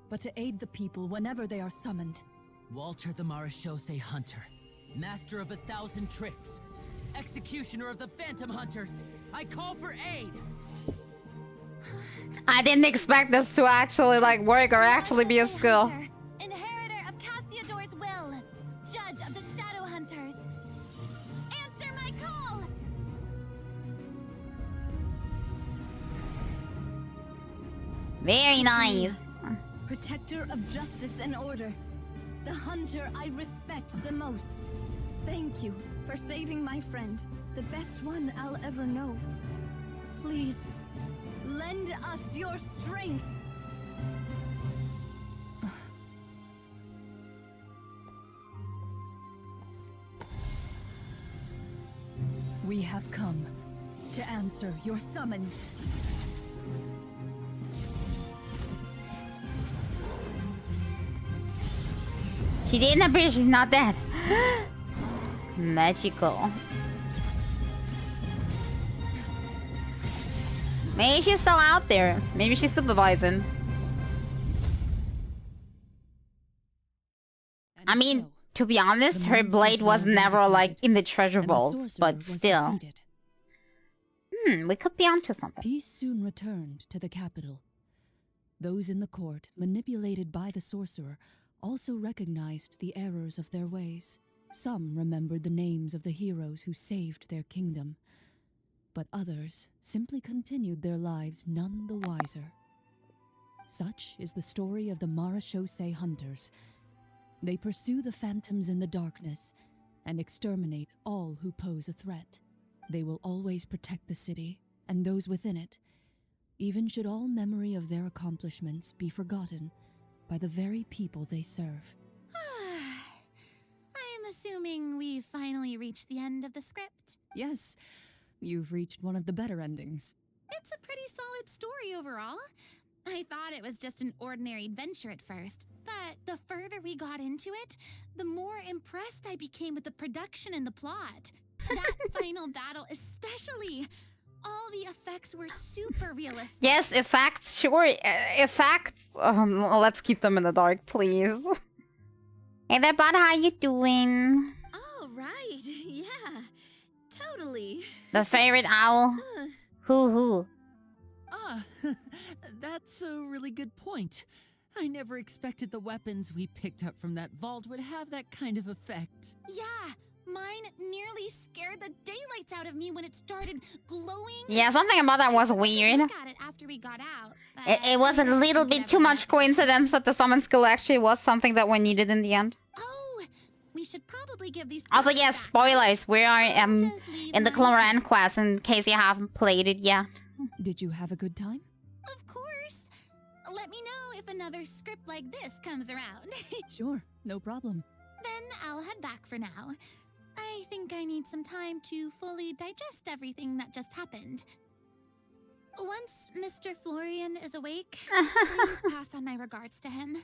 but to aid the people whenever they are summoned. Walter the Marechaussee Hunter, master of 1,000 tricks, executioner of the Phantom Hunters, I call for aid! I didn't expect this to actually like work or actually be a skill. Hunter, inheritor of Cassiodor's will, judge of the Shadow Hunters. Answer my call! Very nice. Protector of justice and order. The hunter I respect the most. Thank you for saving my friend, the best one I'll ever know. Please, lend us your strength. have come to answer your summons. She didn't appear, she's not dead. Magical. Maybe she's still out there. Maybe she's supervising. I mean, to be honest, her blade was never like in the treasure vault, but still. We could be onto something. Peace soon returned to the capital. Those in the court, manipulated by the sorcerer, also recognized the errors of their ways. Some remembered the names of the heroes who saved their kingdom, but others simply continued their lives none the wiser. Such is the story of the Marachose hunters. They pursue the phantoms in the darkness and exterminate all who pose a threat. They will always protect the city and those within it, even should all memory of their accomplishments be forgotten by the very people they serve. I am assuming we've finally reached the end of the script. Yes, you've reached one of the better endings. It's a pretty solid story overall. I thought it was just an ordinary adventure at first, but the further we got into it, the more impressed I became with the production and the plot. That final battle especially. All the effects were super realistic. Yes, effects, sure. Effects. Let's keep them in the dark, please. Hey there, bud. How you doing? Oh, right. Yeah, totally. The favorite owl. Who? Ah, that's a really good point. I never expected the weapons we picked up from that vault would have that kind of effect. Yeah, mine nearly scared the daylights out of me when it started glowing. Yeah, something about that was weird. Look at it after we got out. It was a little bit too much coincidence that the summon skill actually was something that we needed in the end. Oh, we should probably give these. Also, yes, spoilers. We are in the Clorinde quest in case you haven't played it yet. Did you have a good time? Of course. Let me know if another script like this comes around. Sure, no problem. Then I'll head back for now. I think I need some time to fully digest everything that just happened. Once Mr. Florian is awake, please pass on my regards to him.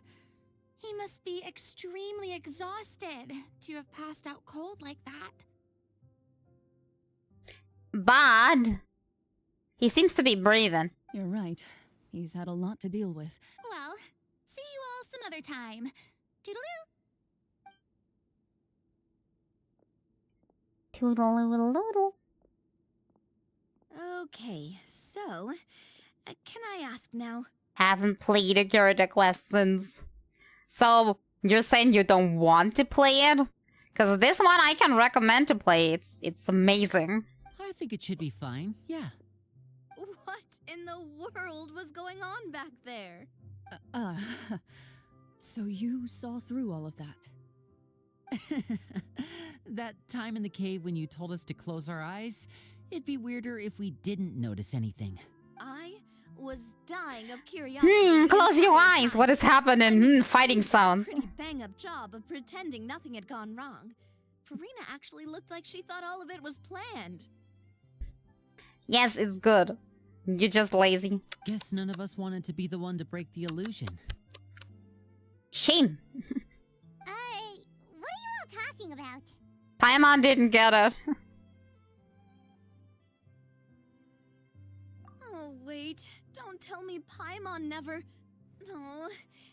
He must be extremely exhausted to have passed out cold like that. But he seems to be breathing. You're right. He's had a lot to deal with. Well, see you all some other time. Toodaloo! Toodaloo-doodle. Okay, so, can I ask now? Haven't played a character quest since. So, you're saying you don't want to play it? Because this one I can recommend to play. It's amazing. I think it should be fine, yeah. What in the world was going on back there? So you saw through all of that? That time in the cave when you told us to close our eyes, it'd be weirder if we didn't notice anything. I was dying of curiosity. Close your eyes. What is happening? Fighting sounds. Pretty bang-up job of pretending nothing had gone wrong. Farina actually looked like she thought all of it was planned. Yes, it's good. You're just lazy. Guess none of us wanted to be the one to break the illusion. Shame. What are you all talking about? Paimon didn't get it. Oh, wait. Don't tell me Paimon never... Oh,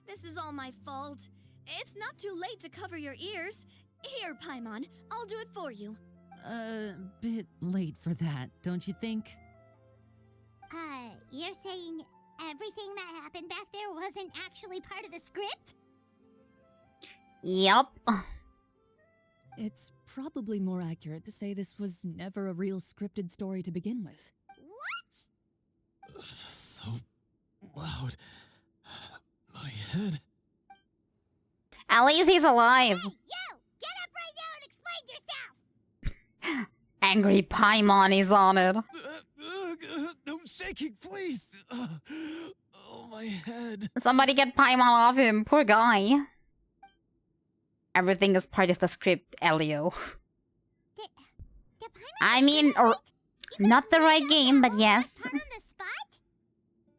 this is all my fault. It's not too late to cover your ears. Here, Paimon, I'll do it for you. Bit late for that, don't you think? You're saying everything that happened back there wasn't actually part of the script? Yup. It's probably more accurate to say this was never a real scripted story to begin with. What? So loud. My head. At least he's alive. Hey, you! Get up right now and explain yourself! Angry Paimon is on it. No shaking, please. Oh, my head. Somebody get Paimon off him. Poor guy. Everything is part of the script, Elio. Did I mean, or not the right game, but yes. Part on the spot?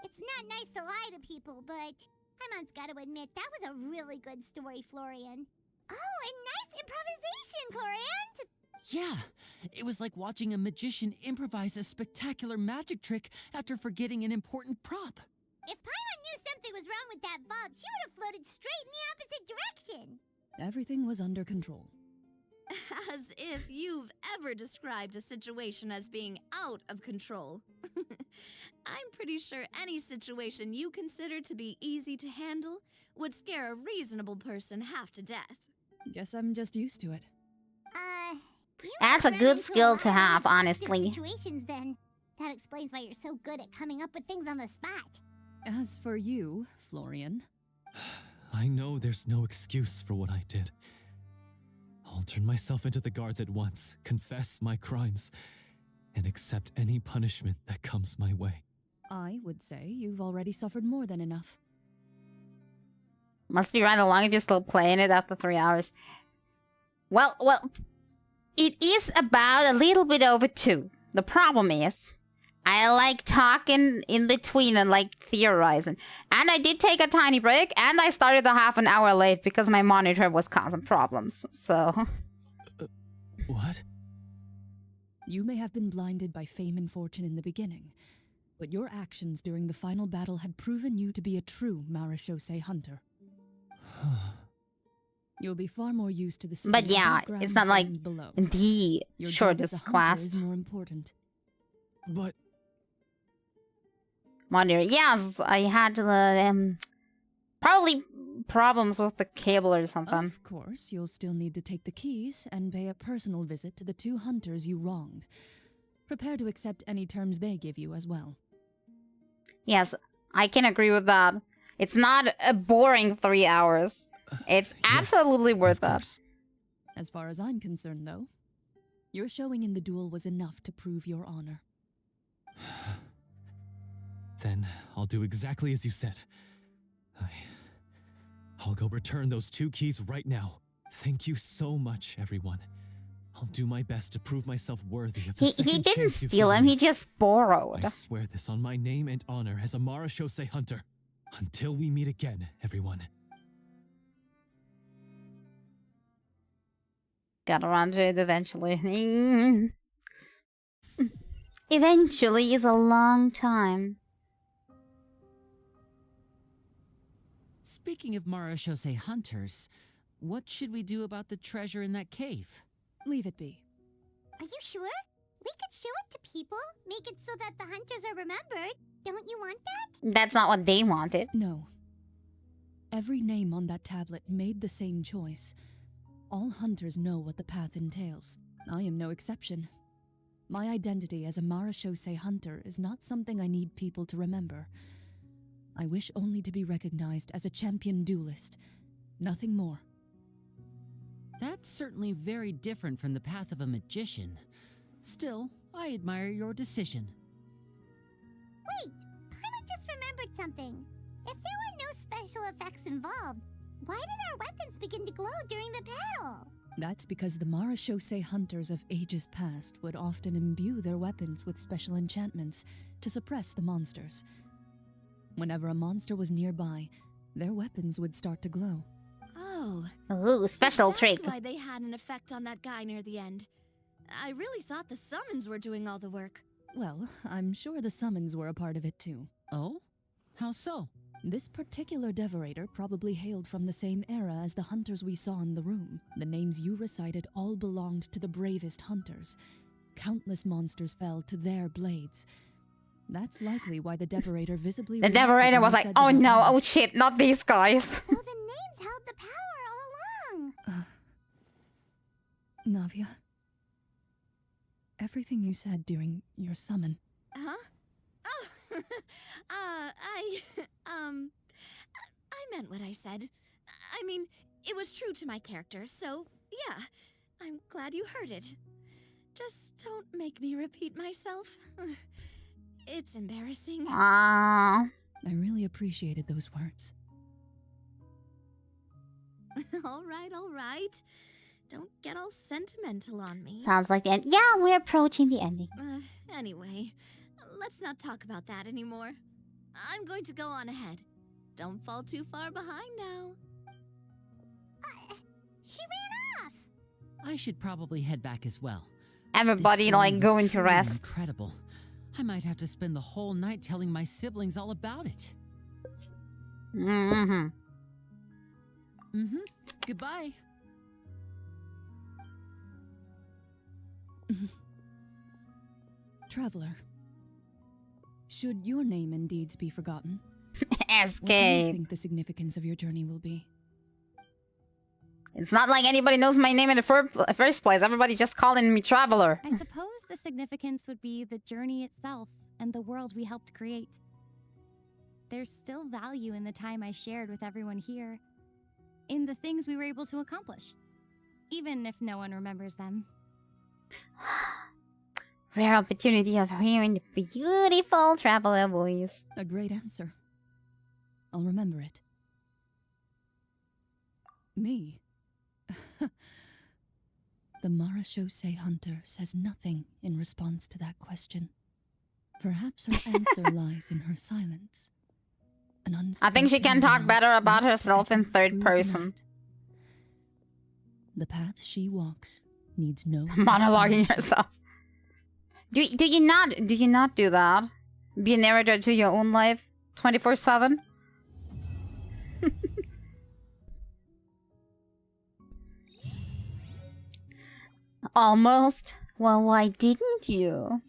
It's not nice to lie to people, but Paimon's got to admit that was a really good story, Florian. Oh, and nice improvisation, Clorinde! Yeah, it was like watching a magician improvise a spectacular magic trick after forgetting an important prop. If Paimon knew something was wrong with that vault, she would have floated straight in the opposite direction. Everything was under control. As if you've ever described a situation as being out of control. I'm pretty sure any situation you consider to be easy to handle would scare a reasonable person half to death. Guess I'm just used to it. You That's a run good into skill lot to of have, unexpected honestly. Situations, then. That explains why you're so good at coming up with things on the spot. As for you, Florian, I know there's no excuse for what I did. I'll turn myself into the guards at once, confess my crimes, and accept any punishment that comes my way. I would say you've already suffered more than enough. Must be rather long if you're still playing it after 3 hours. Well, it is about a little bit over 2. The problem is, I like talking in between and like theorizing. And I did take a tiny break, and I started a half an hour late because my monitor was causing problems. So... What? You may have been blinded by fame and fortune in the beginning, but your actions during the final battle had proven you to be a true Marechaussee hunter. You'll be far more used to the city But yeah, above ground it's not like and below. the Your job shortest as a hunter quest. is more important. But Monitor, yes, I had the probably problems with the cable or something. Of course, you'll still need to take the keys and pay a personal visit to the 2 hunters you wronged. Prepare to accept any terms they give you as well. Yes, I can agree with that. It's not a boring 3 hours. It's yes, absolutely worth of it. course. As far as I'm concerned, though, your showing in the duel was enough to prove your honor. Then I'll do exactly as you said. I'll go return those 2 keys right now. Thank you so much, everyone. I'll do my best to prove myself worthy of the He second didn't chance you've steal given him, me. he just borrowed. I swear this on my name and honor as a Marechaussee hunter. Until we meet again, everyone. Got around to it eventually. Eventually is a long time. Speaking of Marechaussee hunters, what should we do about the treasure in that cave? Leave it be. Are you sure? We could show it to people, make it so that the hunters are remembered. Don't you want that? That's not what they wanted. No. Every name on that tablet made the same choice. All hunters know what the path entails. I am no exception. My identity as a Marechaussee hunter is not something I need people to remember. I wish only to be recognized as a champion duelist. Nothing more. That's certainly very different from the path of a magician. Still, I admire your decision. Wait, Paimon just remembered something. If there were no special effects involved, why did our weapons begin to glow during the battle? That's because the Marechaussee hunters of ages past would often imbue their weapons with special enchantments to suppress the monsters. Whenever a monster was nearby, their weapons would start to glow. Oh. Ooh, special that's trick. why they had an effect on that guy near the end. I really thought the summons were doing all the work. Well, I'm sure the summons were a part of it too. Oh? How so? This particular devorator probably hailed from the same era as the hunters we saw in the room. The names you recited all belonged to the bravest hunters. Countless monsters fell to their blades. That's likely why the devorator visibly The reacted devorator when was he like, said oh to no, them, oh shit, not these guys. So the names held the power all along. Navia, everything you said during your summon, Huh? Oh, I meant what I said. I mean, it was true to my character, so yeah, I'm glad you heard it. Just don't make me repeat myself. It's embarrassing. Ah, I really appreciated those words. All right, all right. Don't get all sentimental on me. Sounds like the end. Yeah, we're approaching the ending. Anyway, let's not talk about that anymore. I'm going to go on ahead. Don't fall too far behind now. She ran off! I should probably head back as well. Everybody, This like, story going was to truly rest. Incredible. I might have to spend the whole night telling my siblings all about it. Mm-hmm. Goodbye. Traveler, should your name and deeds be forgotten, what do you Escape. think the significance of your journey will be? It's not like anybody knows my name in the first place. Everybody just calling me Traveler. I suppose the significance would be the journey itself and the world we helped create. There's still value in the time I shared with everyone here, in the things we were able to accomplish, even if no one remembers them. Rare opportunity of hearing the beautiful Traveler voice. A great answer. I'll remember it. Me? The Marachose hunter says nothing in response to that question. Perhaps her answer lies in her silence. An I think she can talk unspoken better vow about not herself in forever third through the person. night. The path she walks needs no Monologuing explanation. herself. Do you not do that? Be a narrator to your own life 24/7? Almost. Well, why didn't you?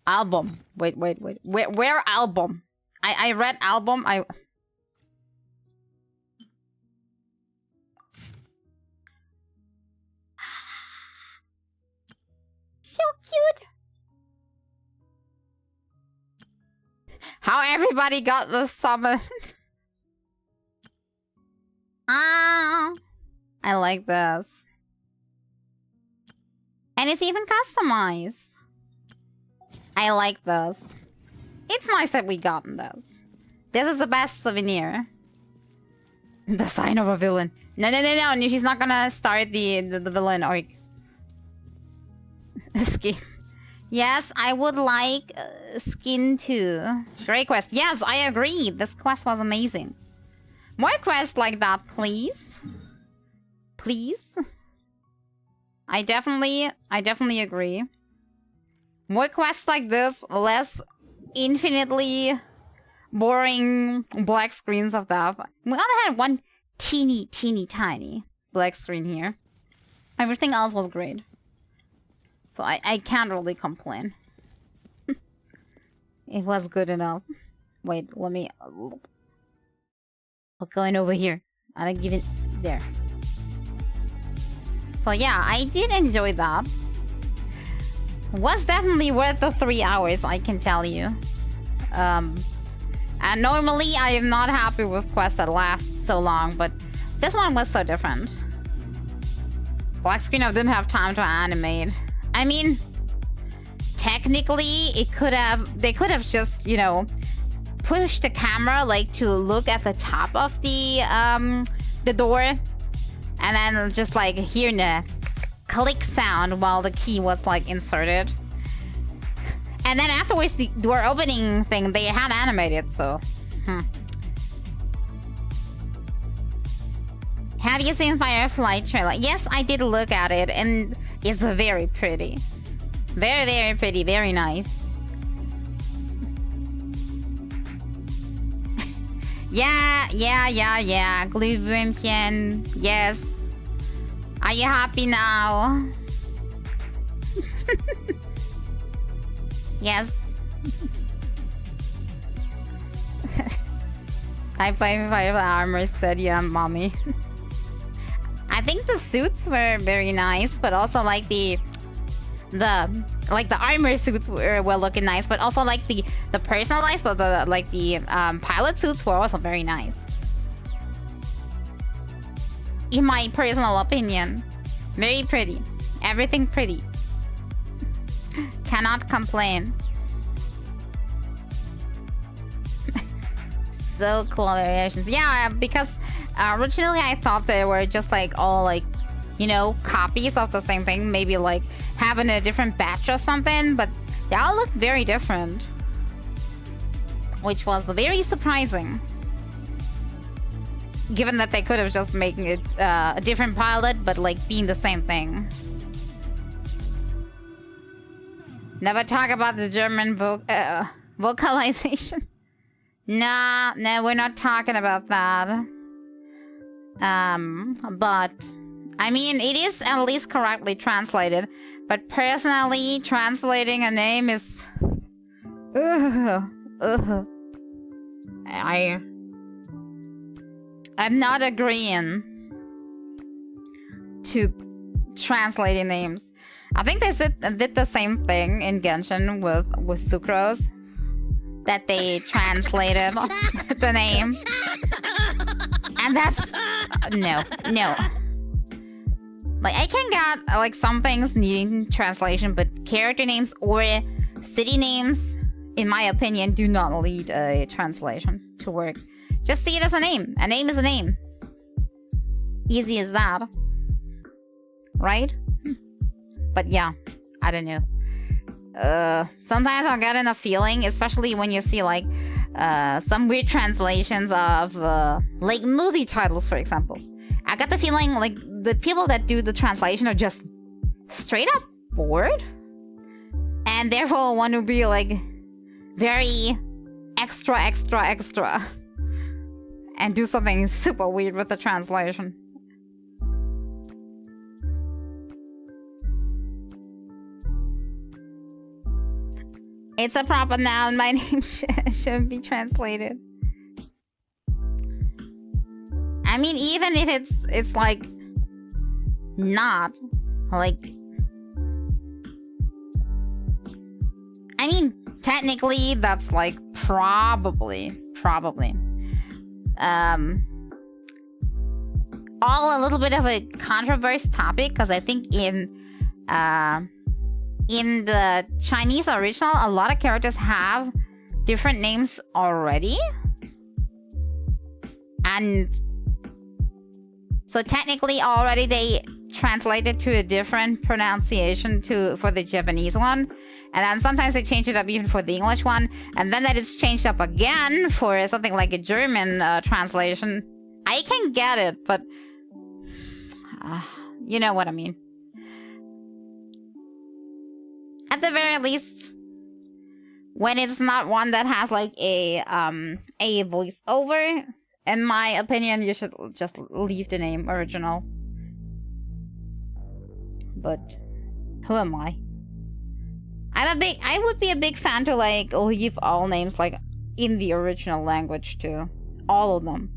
Album. Wait. Where album? I read album. So cute. How everybody got the summon. Ah, I like this. And it's even customized. I like this. It's nice that we gotten this. This is the best souvenir. The sign of a villain. No, she's not gonna start the villain arc. Skin. Yes, I would like skin too. Great quest. Yes, I agree. This quest was amazing. More quests like that, please. Please. I definitely agree. More quests like this, less infinitely boring black screens of that. We only had one teeny tiny black screen here. Everything else was great. So I can't really complain. It was good enough. Wait, let me... We're going over here. I don't give it... There. So yeah, I did enjoy that. Was definitely worth the 3 hours, I can tell you. And normally I am not happy with quests that last so long, but this one was so different. Black screen, I didn't have time to animate. I mean, technically, they could have just, you know, pushed the camera like to look at the top of the door, and then just like hear the click sound while the key was like inserted. And then afterwards, the door opening thing they had animated. So, Have you seen Firefly trailer? Yes, I did look at it, and it's very pretty. Very, very pretty. Very nice. Yeah. Glühwürmchen. Yes. Are you happy now? Yes. Type 5 armor study on mommy. I think the suits were very nice, but also like the armor suits were looking nice, but also like the personalized, the pilot suits were also very nice. In my personal opinion, very pretty. Everything pretty. Cannot complain. So cool variations. Yeah, because originally I thought they were just like all like you know, copies of the same thing, maybe like having a different batch or something, but they all look very different, which was very surprising, given that they could have just making it a different pilot, but like being the same thing. Never talk about the German vocalization. Nah, we're not talking about that. But I mean, it is at least correctly translated. But personally, translating a name is, I'm not agreeing to translating names. I think they did the same thing in Genshin with Sucrose, that they translated the name, and that's no. Like, I can get like some things needing translation, but character names or city names, in my opinion, do not need a translation to work. Just see it as a name. A name is a name. Easy as that, right? But yeah, I don't know. Sometimes I'm getting a feeling, especially when you see like some weird translations of like movie titles, for example. I got the feeling like the people that do the translation are just straight up bored, and therefore want to be like very extra, and do something super weird with the translation. It's a proper noun. My name shouldn't be translated. I mean, even if it's like not like. I mean, technically, that's like probably. All a little bit of a controversial topic, because I think in the Chinese original, a lot of characters have different names already. And so technically already they translated to a different pronunciation for the Japanese one. And then sometimes they change it up even for the English one. And then that is changed up again for something like a German translation. I can get it, but you know what I mean. At the very least, when it's not one that has like a voiceover, in my opinion, you should just leave the name original. But who am I? I would be a big fan to like leave all names like in the original language too. All of them.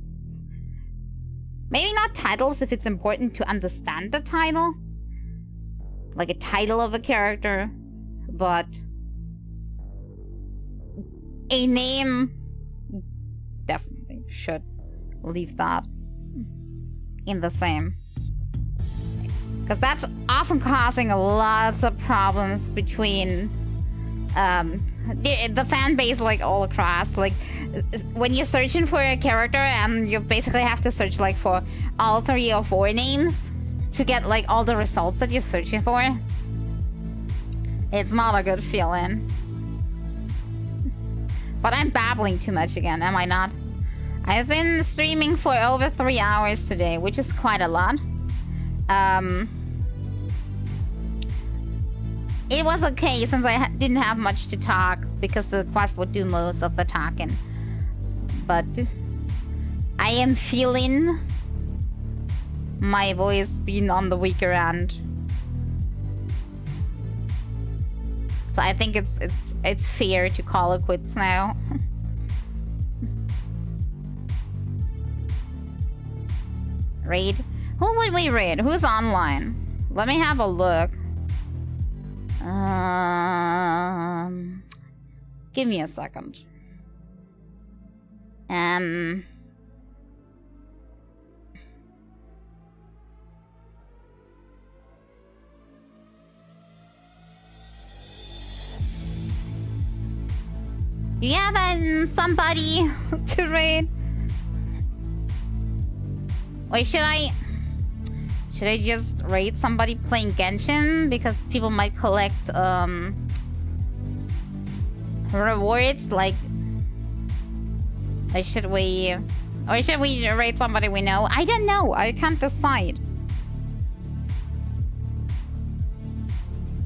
Maybe not titles if it's important to understand the title. Like a title of a character. But a name, definitely should leave that in the same. Because that's often causing lots of problems between the fan base, like all across. Like when you're searching for a character and you basically have to search like for all 3 or 4 names to get like all the results that you're searching for. It's not a good feeling. But I'm babbling too much again, am I not? I've been streaming for over 3 hours today, which is quite a lot. It was okay since I didn't have much to talk because the quest would do most of the talking. But I am feeling my voice being on the weaker end. So I think it's fair to call it quits now. Raid? Who would we raid? Who's online? Let me have a look. Give me a second. Do you have somebody to raid? Or should Should I just raid somebody playing Genshin? Because people might collect rewards, like... Or should we raid somebody we know? I don't know. I can't decide.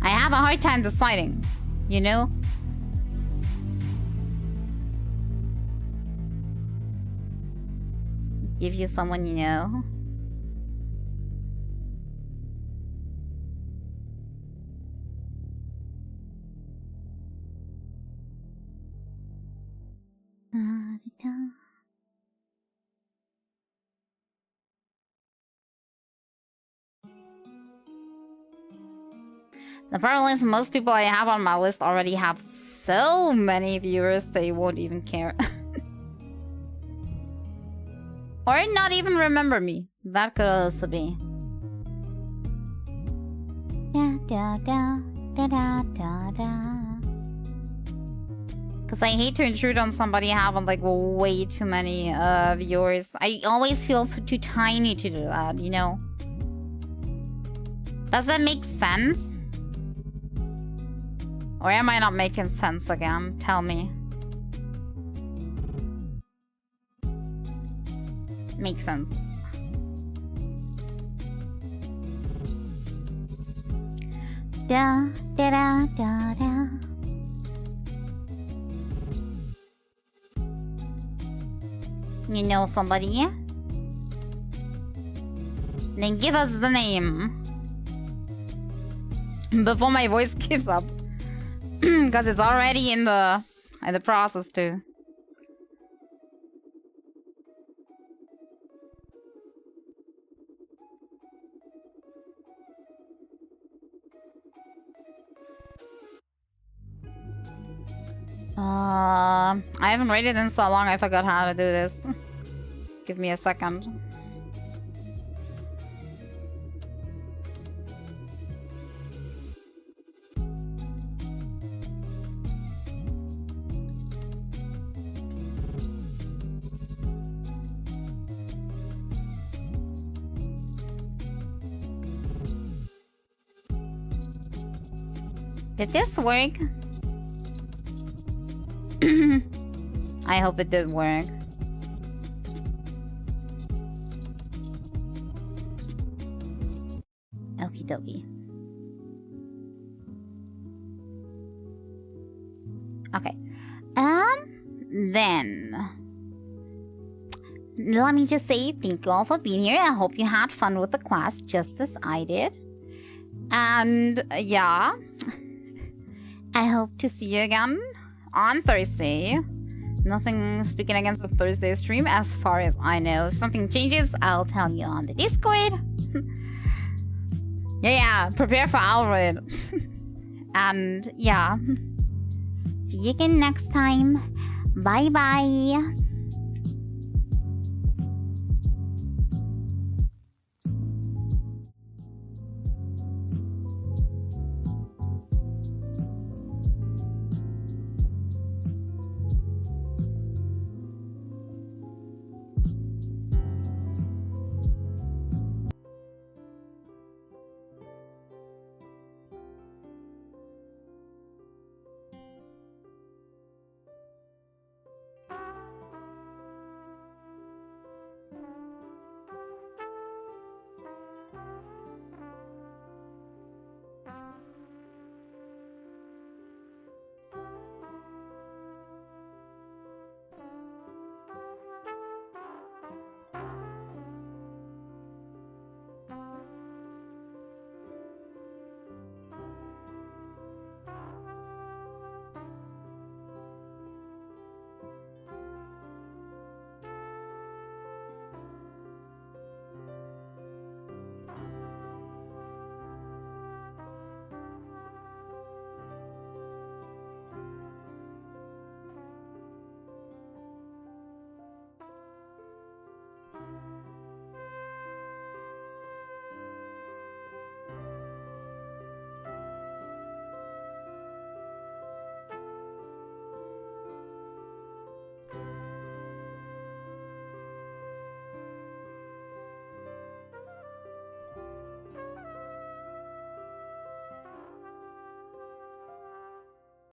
I have a hard time deciding, you know? Give you someone you know. The problem is most people I have on my list already have so many viewers they won't even care. Or not even remember me. That could also be. Da da da da da da da. Because I hate to intrude on somebody having like way too many viewers. I always feel too tiny to do that, you know? Does that make sense? Or am I not making sense again? Tell me. Makes sense. Da da da da da. You know somebody? Then give us the name. Before my voice gives up. Because it's already in the process too. I haven't rated in so long I forgot how to do this. Give me a second. Did this work? I hope it did work. Okie dokie. Okay. Then... Let me just say thank you all for being here. I hope you had fun with the quest, just as I did. And, yeah... I hope to see you again on Thursday. Nothing speaking against the Thursday stream as far as I know. If something changes, I'll tell you on the Discord. yeah, prepare for Alred. And yeah. See you again next time. Bye bye.